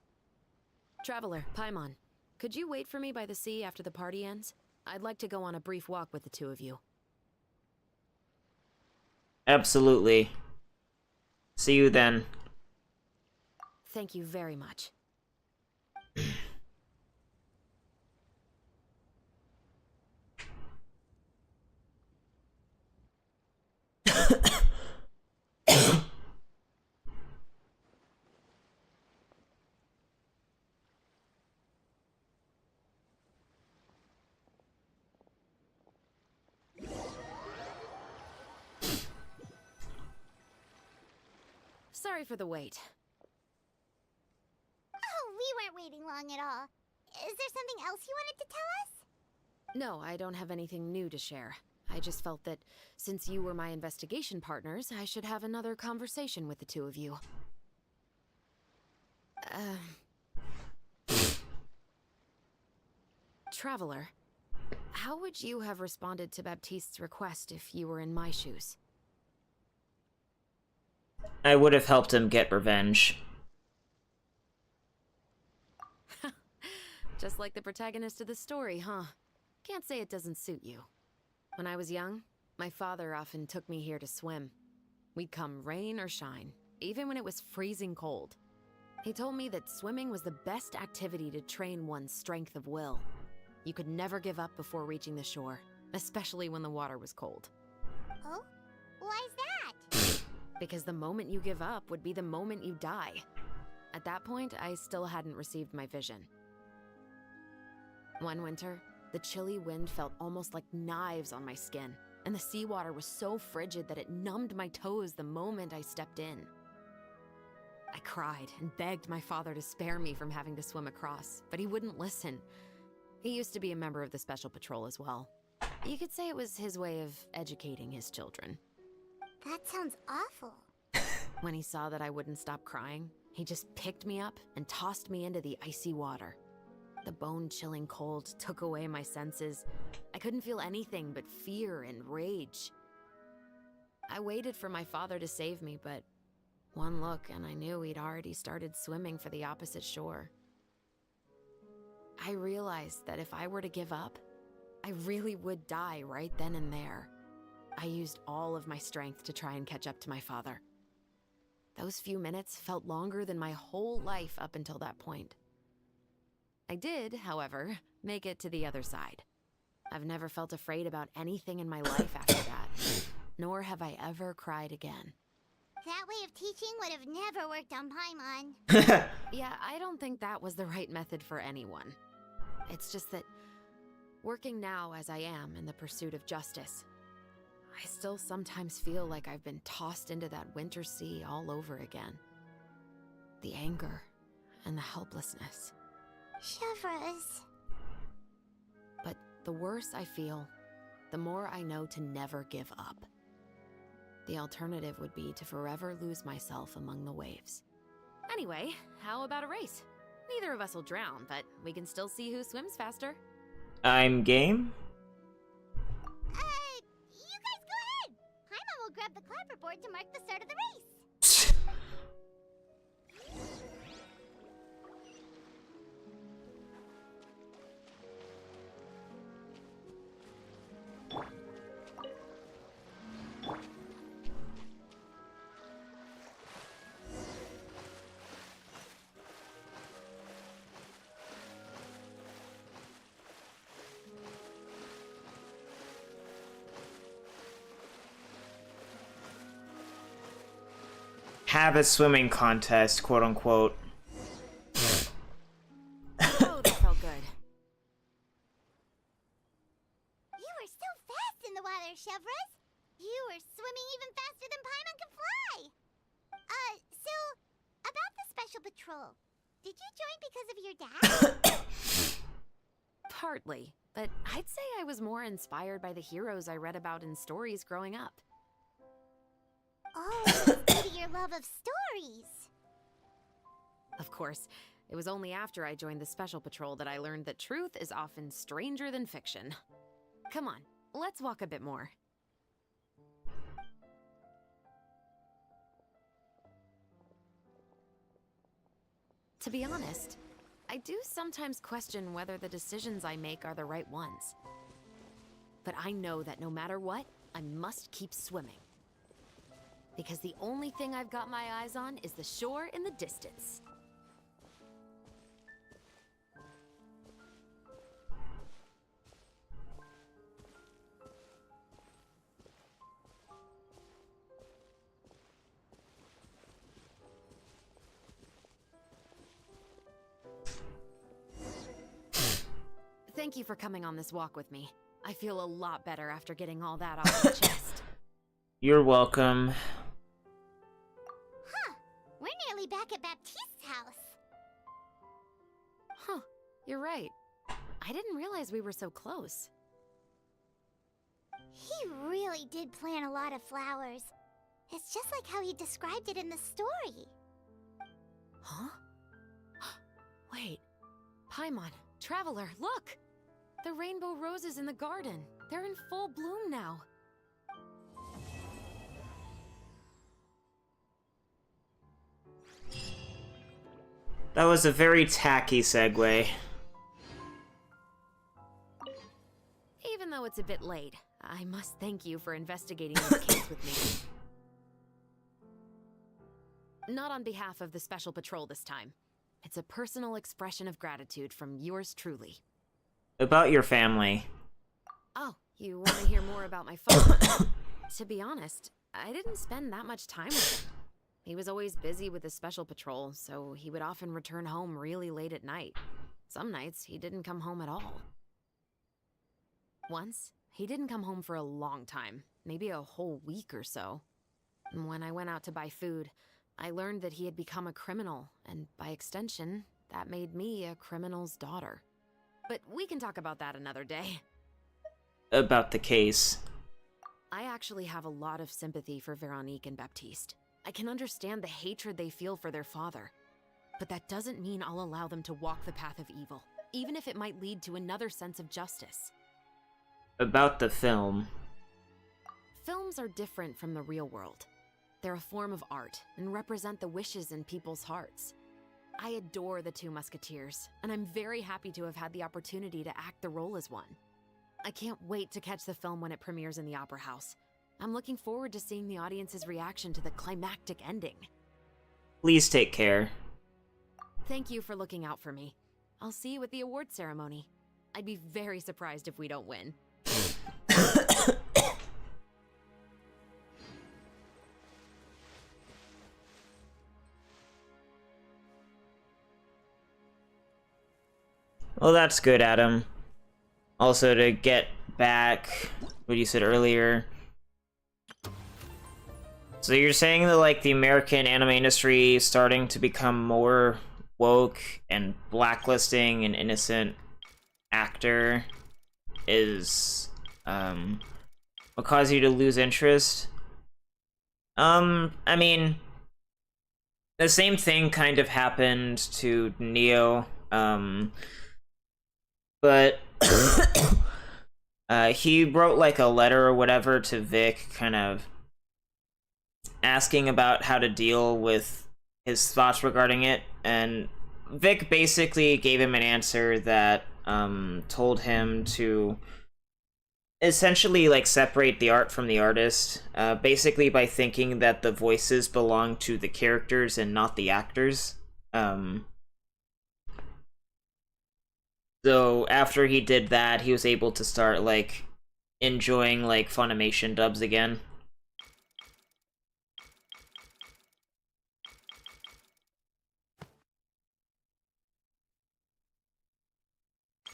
Traveler, Paimon, could you wait for me by the sea after the party ends? I'd like to go on a brief walk with the two of you. Absolutely. See you then. Thank you very much. Sorry for the wait. Oh, we weren't waiting long at all. Is there something else you wanted to tell us? No, I don't have anything new to share. I just felt that since you were my investigation partners, I should have another conversation with the two of you. Traveler, how would you have responded to Baptiste's request if you were in my shoes? I would have helped him get revenge. Just like the protagonist of the story, huh? Can't say it doesn't suit you. When I was young, my father often took me here to swim. We'd come rain or shine, even when it was freezing cold. He told me that swimming was the best activity to train one's strength of will. You could never give up before reaching the shore, especially when the water was cold. Oh? Why's that? Because the moment you give up would be the moment you die. At that point, I still hadn't received my vision. One winter, the chilly wind felt almost like knives on my skin, and the seawater was so frigid that it numbed my toes the moment I stepped in. I cried and begged my father to spare me from having to swim across, but he wouldn't listen. He used to be a member of the Special Patrol as well. You could say it was his way of educating his children. That sounds awful. When he saw that I wouldn't stop crying, he just picked me up and tossed me into the icy water. The bone-chilling cold took away my senses. I couldn't feel anything but fear and rage. I waited for my father to save me, but one look and I knew he'd already started swimming for the opposite shore. I realized that if I were to give up, I really would die right then and there. I used all of my strength to try and catch up to my father. Those few minutes felt longer than my whole life up until that point. I did, however, make it to the other side. I've never felt afraid about anything in my life after that, nor have I ever cried again. That way of teaching would have never worked on Paimon. Yeah, I don't think that was the right method for anyone. It's just that, working now as I am in the pursuit of justice, I still sometimes feel like I've been tossed into that winter sea all over again. The anger and the helplessness. Chevres. But the worse I feel, the more I know to never give up. The alternative would be to forever lose myself among the waves. Anyway, how about a race? Neither of us will drown, but we can still see who swims faster. I'm game. You guys go ahead. Paimon will grab the clapperboard to mark the start of the race. Have a swimming contest, quote unquote. Oh, that felt good. You are so fast in the water, Chevres. You are swimming even faster than Paimon can fly. So, about the Special Patrol. Did you join because of your dad? Partly, but I'd say I was more inspired by the heroes I read about in stories growing up. Oh, it's due to your love of stories. Of course, it was only after I joined the Special Patrol that I learned that truth is often stranger than fiction. Come on, let's walk a bit more. To be honest, I do sometimes question whether the decisions I make are the right ones. But I know that no matter what, I must keep swimming. Because the only thing I've got my eyes on is the shore in the distance. Thank you for coming on this walk with me. I feel a lot better after getting all that off my chest. You're welcome. Huh. We're nearly back at Baptiste's house. Huh. You're right. I didn't realize we were so close. He really did plant a lot of flowers. It's just like how he described it in the story. Huh? Wait. Paimon, Traveler, look! The rainbow roses in the garden. They're in full bloom now. That was a very tacky segue. Even though it's a bit late, I must thank you for investigating this case with me. Not on behalf of the Special Patrol this time. It's a personal expression of gratitude from yours truly. About your family. Oh, you want to hear more about my father? To be honest, I didn't spend that much time with him. He was always busy with the Special Patrol, so he would often return home really late at night. Some nights, he didn't come home at all. Once, he didn't come home for a long time, maybe a whole week or so. And when I went out to buy food, I learned that he had become a criminal, and by extension, that made me a criminal's daughter. But we can talk about that another day. About the case. I actually have a lot of sympathy for Veronique and Baptiste. I can understand the hatred they feel for their father. But that doesn't mean I'll allow them to walk the path of evil, even if it might lead to another sense of justice. About the film. Films are different from the real world. They're a form of art and represent the wishes in people's hearts. I adore the two Musketeers, and I'm very happy to have had the opportunity to act the role as one. I can't wait to catch the film when it premieres in the Opera House. I'm looking forward to seeing the audience's reaction to the climactic ending. Please take care. Thank you for looking out for me. I'll see you at the award ceremony. I'd be very surprised if we don't win. Well, that's good, Adam. Also, to get back what you said earlier. So you're saying that, like, the American anime industry is starting to become more woke, and blacklisting an innocent actor is, what caused you to lose interest? I mean, the same thing kind of happened to Neo, but he wrote like a letter or whatever to Vic, kind of asking about how to deal with his thoughts regarding it, and Vic basically gave him an answer that told him to essentially like separate the art from the artist, basically by thinking that the voices belong to the characters and not the actors. So after he did that, he was able to start like enjoying like Funimation dubs again.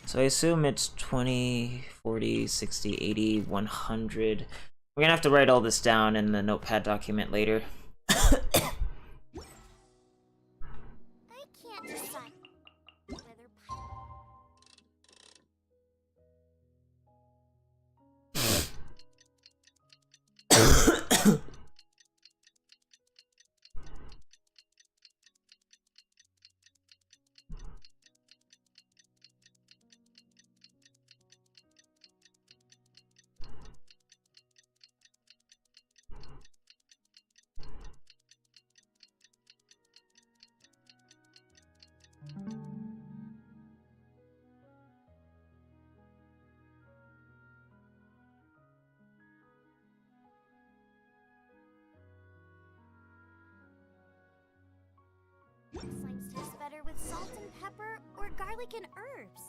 So I assume it's 20, 40, 60, 80, 100. We're gonna have to write all this down in the notepad document later. I can't decide whether slimes taste better with salt and pepper or garlic and herbs.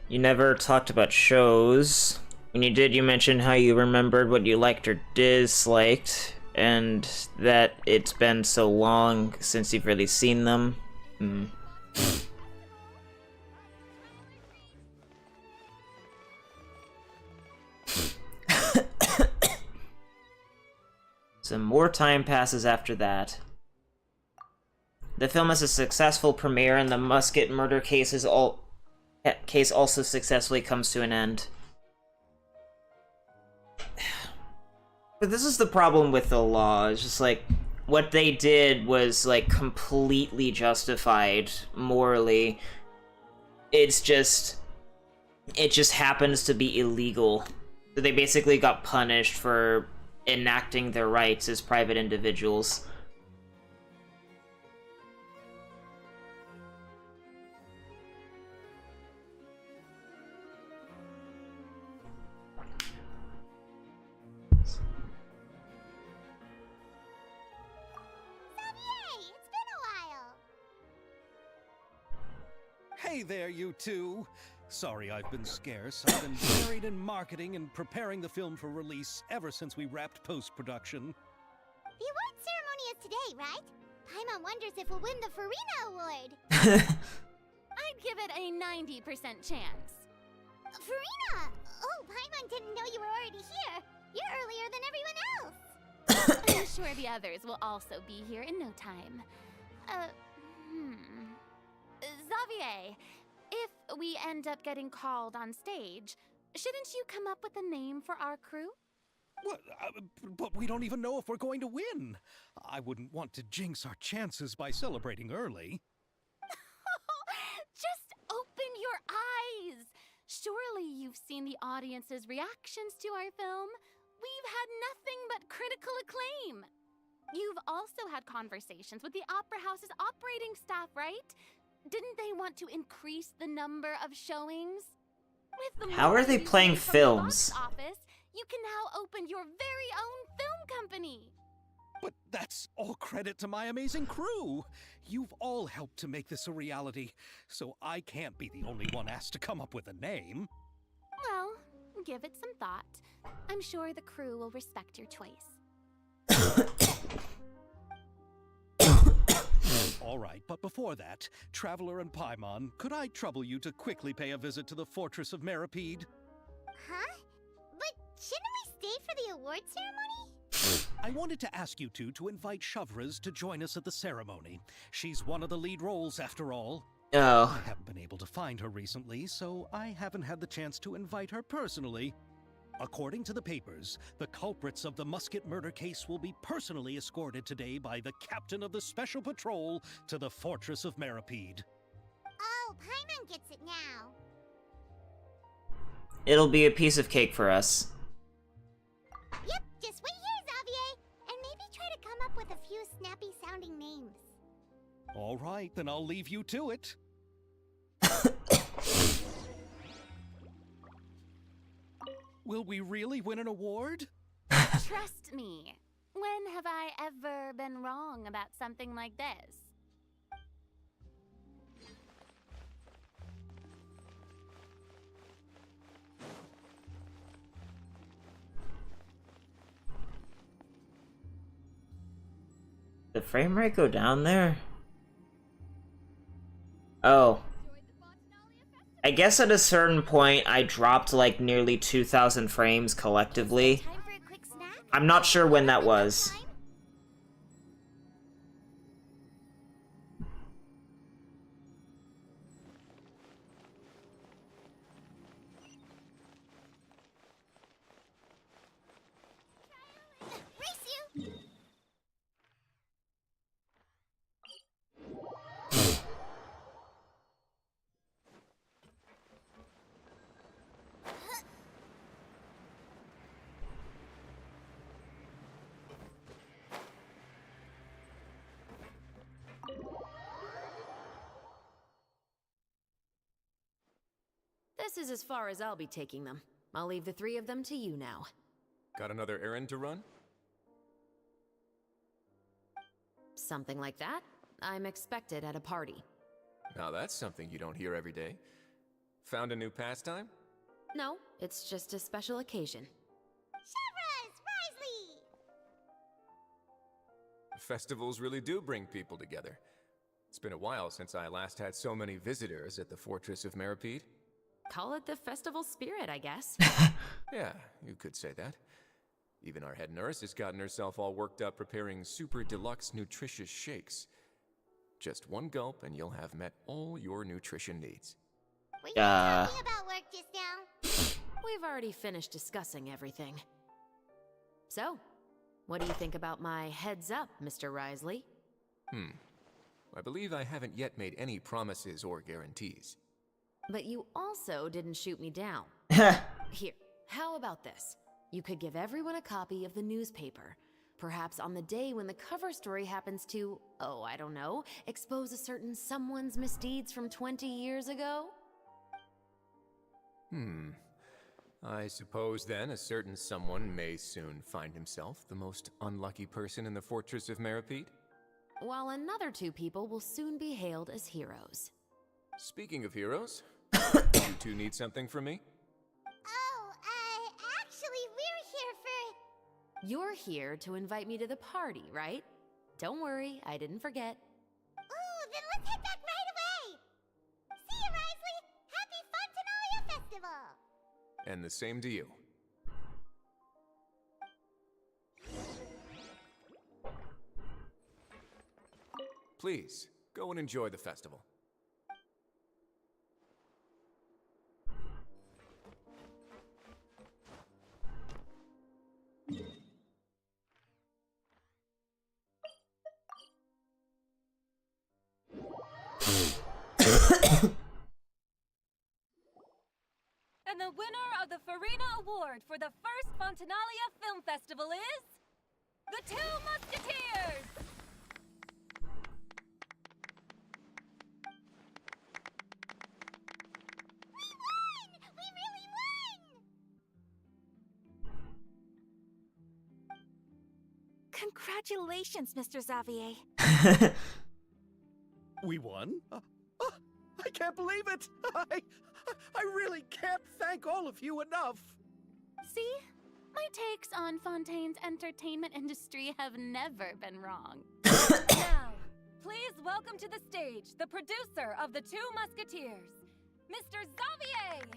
You never talked about shows. When you did, you mentioned how you remembered what you liked or disliked, and that it's been so long since you've really seen them. Some more time passes after that. The film has a successful premiere, and the Musket murder case also successfully comes to an end. But this is the problem with the law. It's just like what they did was like completely justified morally. It just happens to be illegal. So they basically got punished for enacting their rights as private individuals. Hey there, you two! Sorry I've been scarce. I've been buried in marketing and preparing the film for release ever since we wrapped post-production. The award ceremony is today, right? Paimon wonders if we'll win the Farina Award. I'd give it a 90% chance. Farina! Oh, Paimon didn't know you were already here. You're earlier than everyone else. I'm sure the others will also be here in no time. Xavier, if we end up getting called on stage, shouldn't you come up with a name for our crew? What? But we don't even know if we're going to win. I wouldn't want to jinx our chances by celebrating early. Just open your eyes! Surely you've seen the audience's reactions to our film. We've had nothing but critical acclaim. You've also had conversations with the Opera House's operating staff, right? Didn't they want to increase the number of showings? With the How are they playing films? Office, you can now open your very own film company. But that's all credit to my amazing crew. You've all helped to make this a reality, so I can't be the only one asked to come up with a name. Well, give it some thought. I'm sure the crew will respect your choice. All right, but before that, Traveler and Paimon, could I trouble you to quickly pay a visit to the Fortress of Meripede? Huh? But shouldn't we stay for the award ceremony? I wanted to ask you two to invite Shavraz to join us at the ceremony. She's one of the lead roles, after all. Oh. I haven't been able to find her recently, so I haven't had the chance to invite her personally. According to the papers, the culprits of the Musket murder case will be personally escorted today by the captain of the Special Patrol to the Fortress of Meripede. Oh, Paimon gets it now. It'll be a piece of cake for us. Yep, just wait here, Xavier, and maybe try to come up with a few snappy-sounding names. All right, then I'll leave you to it. Will we really win an award? Trust me. When have I ever been wrong about something like this? The frame rate go down there? Oh. I guess at a certain point I dropped like nearly 2,000 frames collectively. I'm not sure when that was. This is as far as I'll be taking them. I'll leave the three of them to you now. Got another errand to run? Something like that. I'm expected at a party. Now that's something you don't hear every day. Found a new pastime? No, it's just a special occasion. Shavraz! Risley! Festivals really do bring people together. It's been a while since I last had so many visitors at the Fortress of Meripede. Call it the festival spirit, I guess. Yeah, you could say that. Even our head nurse has gotten herself all worked up preparing super deluxe nutritious shakes. Just one gulp and you'll have met all your nutrition needs. Were you talking about work just now? We've already finished discussing everything. So, what do you think about my heads up, Mr. Risley? I believe I haven't yet made any promises or guarantees. But you also didn't shoot me down. Here, how about this? You could give everyone a copy of the newspaper. Perhaps on the day when the cover story happens to, oh, I don't know, expose a certain someone's misdeeds from 20 years ago? I suppose then a certain someone may soon find himself the most unlucky person in the Fortress of Meripede? While another two people will soon be hailed as heroes. Speaking of heroes, You two need something from me? Oh, actually, we're here for... You're here to invite me to the party, right? Don't worry, I didn't forget. Ooh, then let's head back right away! See you, Risley! Happy Fontenalia Festival! And the same to you. Please, go and enjoy the festival. And the winner of the Farina Award for the first Fontenalia Film Festival is... The Two Musketeers! We won! We really won! Congratulations, Mr. Xavier. We won? I can't believe it! I really can't thank all of you enough! See? My takes on Fontaine's entertainment industry have never been wrong. Now, please welcome to the stage the producer of The Two Musketeers, Mr. Xavier!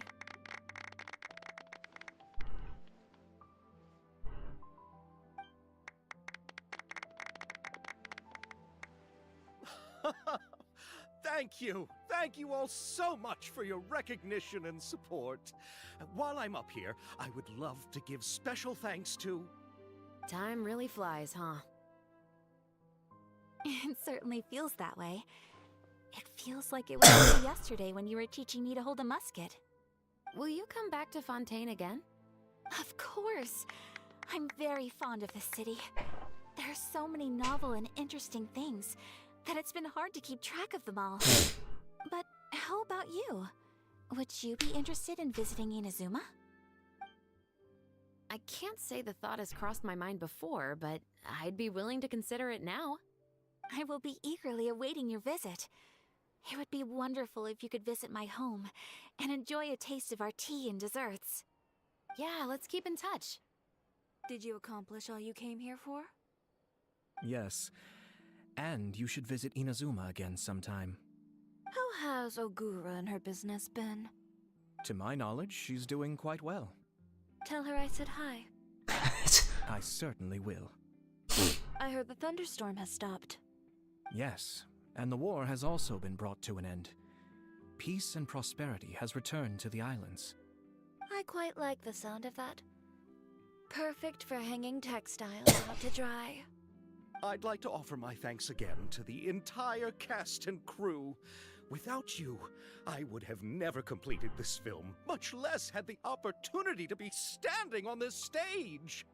Thank you! Thank you all so much for your recognition and support. While I'm up here, I would love to give special thanks to... Time really flies, huh? It certainly feels that way. It feels like it was only yesterday when you were teaching me to hold a musket. Will you come back to Fontaine again? Of course! I'm very fond of this city. There are so many novel and interesting things that it's been hard to keep track of them all. But how about you? Would you be interested in visiting Inazuma? I can't say the thought has crossed my mind before, but I'd be willing to consider it now. I will be eagerly awaiting your visit. It would be wonderful if you could visit my home and enjoy a taste of our tea and desserts. Yeah, let's keep in touch. Did you accomplish all you came here for? Yes. And you should visit Inazuma again sometime. How has Ogura and her business been? To my knowledge, she's doing quite well. Tell her I said hi. I certainly will. I heard the thunderstorm has stopped. Yes, and the war has also been brought to an end. Peace and prosperity has returned to the islands. I quite like the sound of that. Perfect for hanging textiles out to dry. I'd like to offer my thanks again to the entire cast and crew. Without you, I would have never completed this film, much less had the opportunity to be standing on this stage.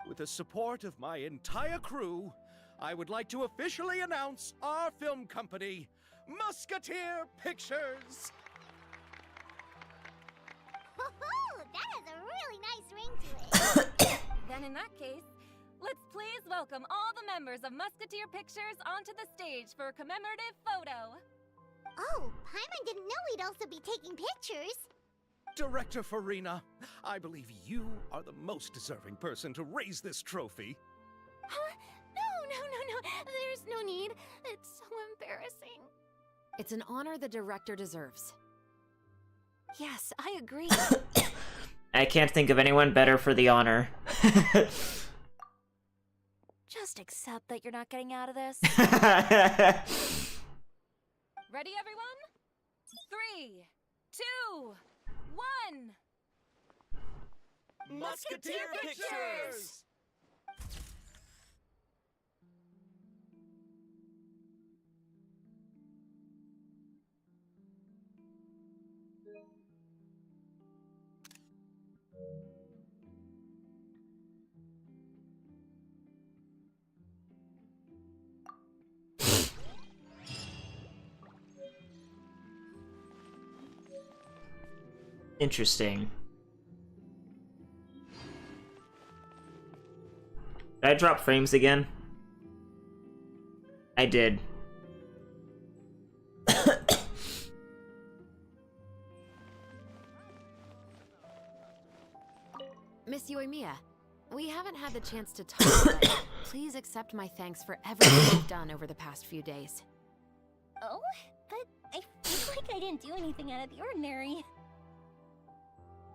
With the support of my entire crew, I would like to officially announce our film company, Musketeer Pictures. Woohoo! That has a really nice ring to it. Then in that case, let's please welcome all the members of Musketeer Pictures onto the stage for a commemorative photo. Oh, Paimon didn't know we'd also be taking pictures. Director Farina, I believe you are the most deserving person to raise this trophy. Huh? No. There's no need. It's so embarrassing. It's an honor the director deserves. Yes, I agree. I can't think of anyone better for the honor. Just accept that you're not getting out of this. Ready, everyone? 3, 2, 1. Musketeer Pictures! Interesting. Did I drop frames again? I did. Mia. We haven't had the chance to talk, but please accept my thanks for everything you've done over the past few days. Oh, but I feel like I didn't do anything out of the ordinary.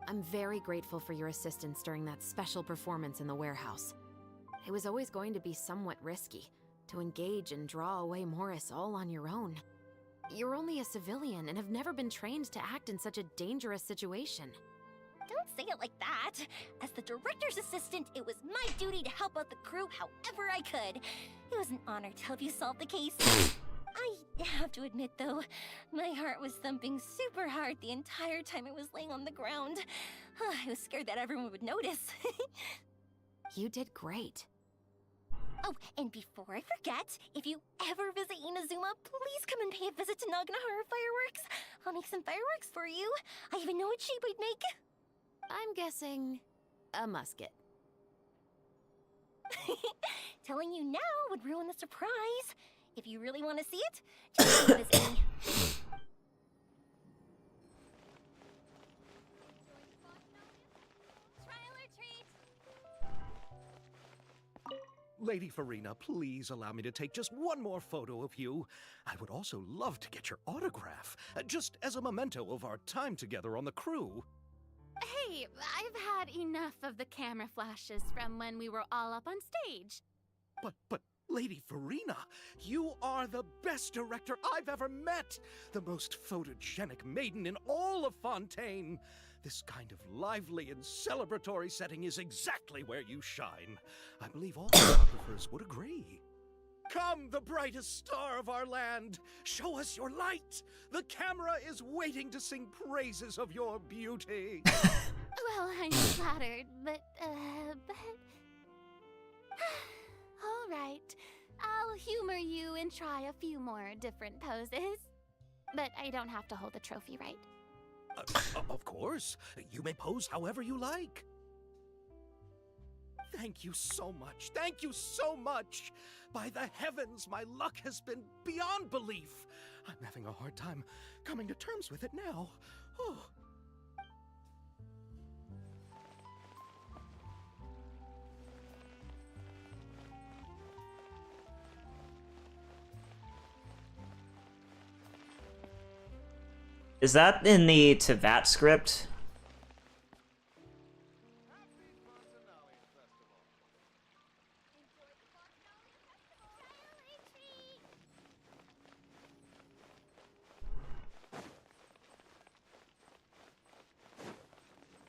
I'm very grateful for your assistance during that special performance in the warehouse. It was always going to be somewhat risky, to engage and draw away Morris all on your own. You're only a civilian and have never been trained to act in such a dangerous situation. Don't say it like that. As the director's assistant, it was my duty to help out the crew however I could. It was an honor to help you solve the case. I have to admit, though, my heart was thumping super hard the entire time I was laying on the ground. I was scared that everyone would notice. You did great. Oh, and before I forget, if you ever visit Inazuma, please come and pay a visit to Naganohara Fireworks. I'll make some fireworks for you. I even know what shape we'd make. I'm guessing a musket. Telling you now would ruin the surprise. If you really want to see it, just come visit me. Lady Farina, please allow me to take just one more photo of you. I would also love to get your autograph, just as a memento of our time together on the crew. Hey, I've had enough of the camera flashes from when we were all up on stage. But, Lady Farina, you are the best director I've ever met! The most photogenic maiden in all of Fontaine! This kind of lively and celebratory setting is exactly where you shine. I believe all photographers would agree. Come, the brightest star of our land! Show us your light! The camera is waiting to sing praises of your beauty! Well, I'm flattered, but... All right. I'll humor you and try a few more different poses. But I don't have to hold the trophy, right? Of course. You may pose however you like. Thank you so much. Thank you so much. By the heavens, my luck has been beyond belief. I'm having a hard time coming to terms with it now. Oh. Is that in the Tevat script?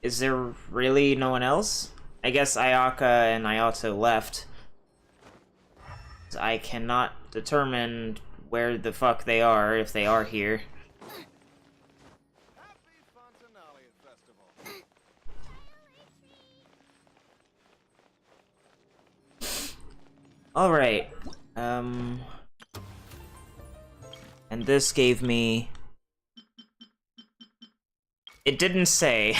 Is there really no one else? I guess Ayaka and Ayato left. I cannot determine where the fuck they are, if they are here. Alright, and this gave me... It didn't say.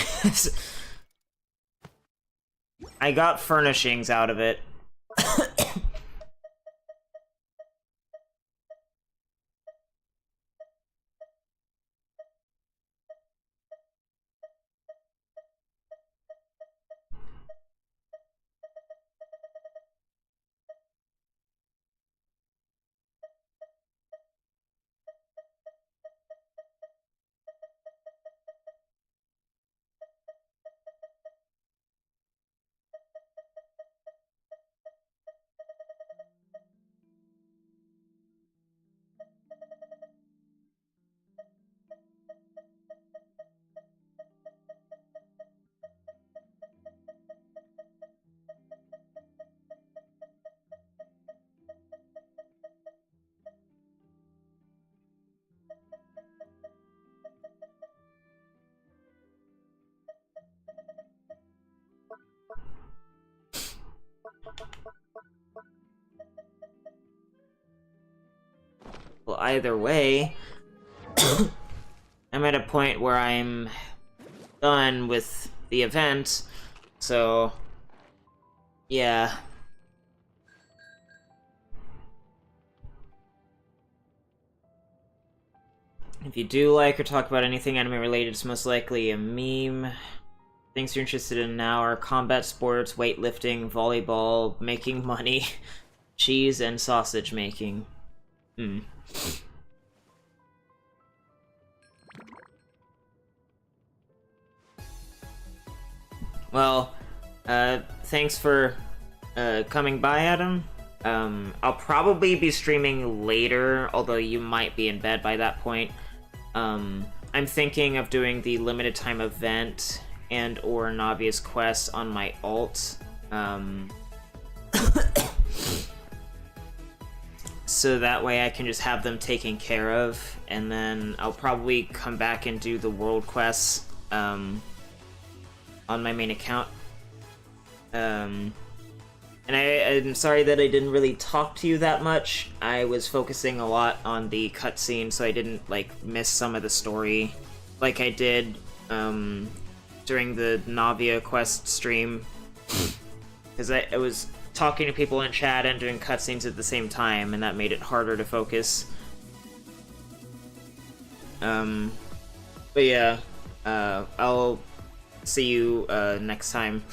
I got furnishings out of it. Well, either way, I'm at a point where I'm done with the event, so yeah. If you do like or talk about anything anime related, it's most likely a meme. Things you're interested in now are combat sports, weightlifting, volleyball, making money, cheese, and sausage making. Hmm. Well, thanks for coming by, Adam. I'll probably be streaming later, although you might be in bed by that point. I'm thinking of doing the limited time event and or Navia's quest on my alt. So that way I can just have them taken care of, and then I'll probably come back and do the world quests on my main account. And I'm sorry that I didn't really talk to you that much. I was focusing a lot on the cutscene, so I didn't like miss some of the story like I did during the Navia quest stream. Because I was talking to people in chat and doing cutscenes at the same time, and that made it harder to focus. But yeah, I'll see you next time.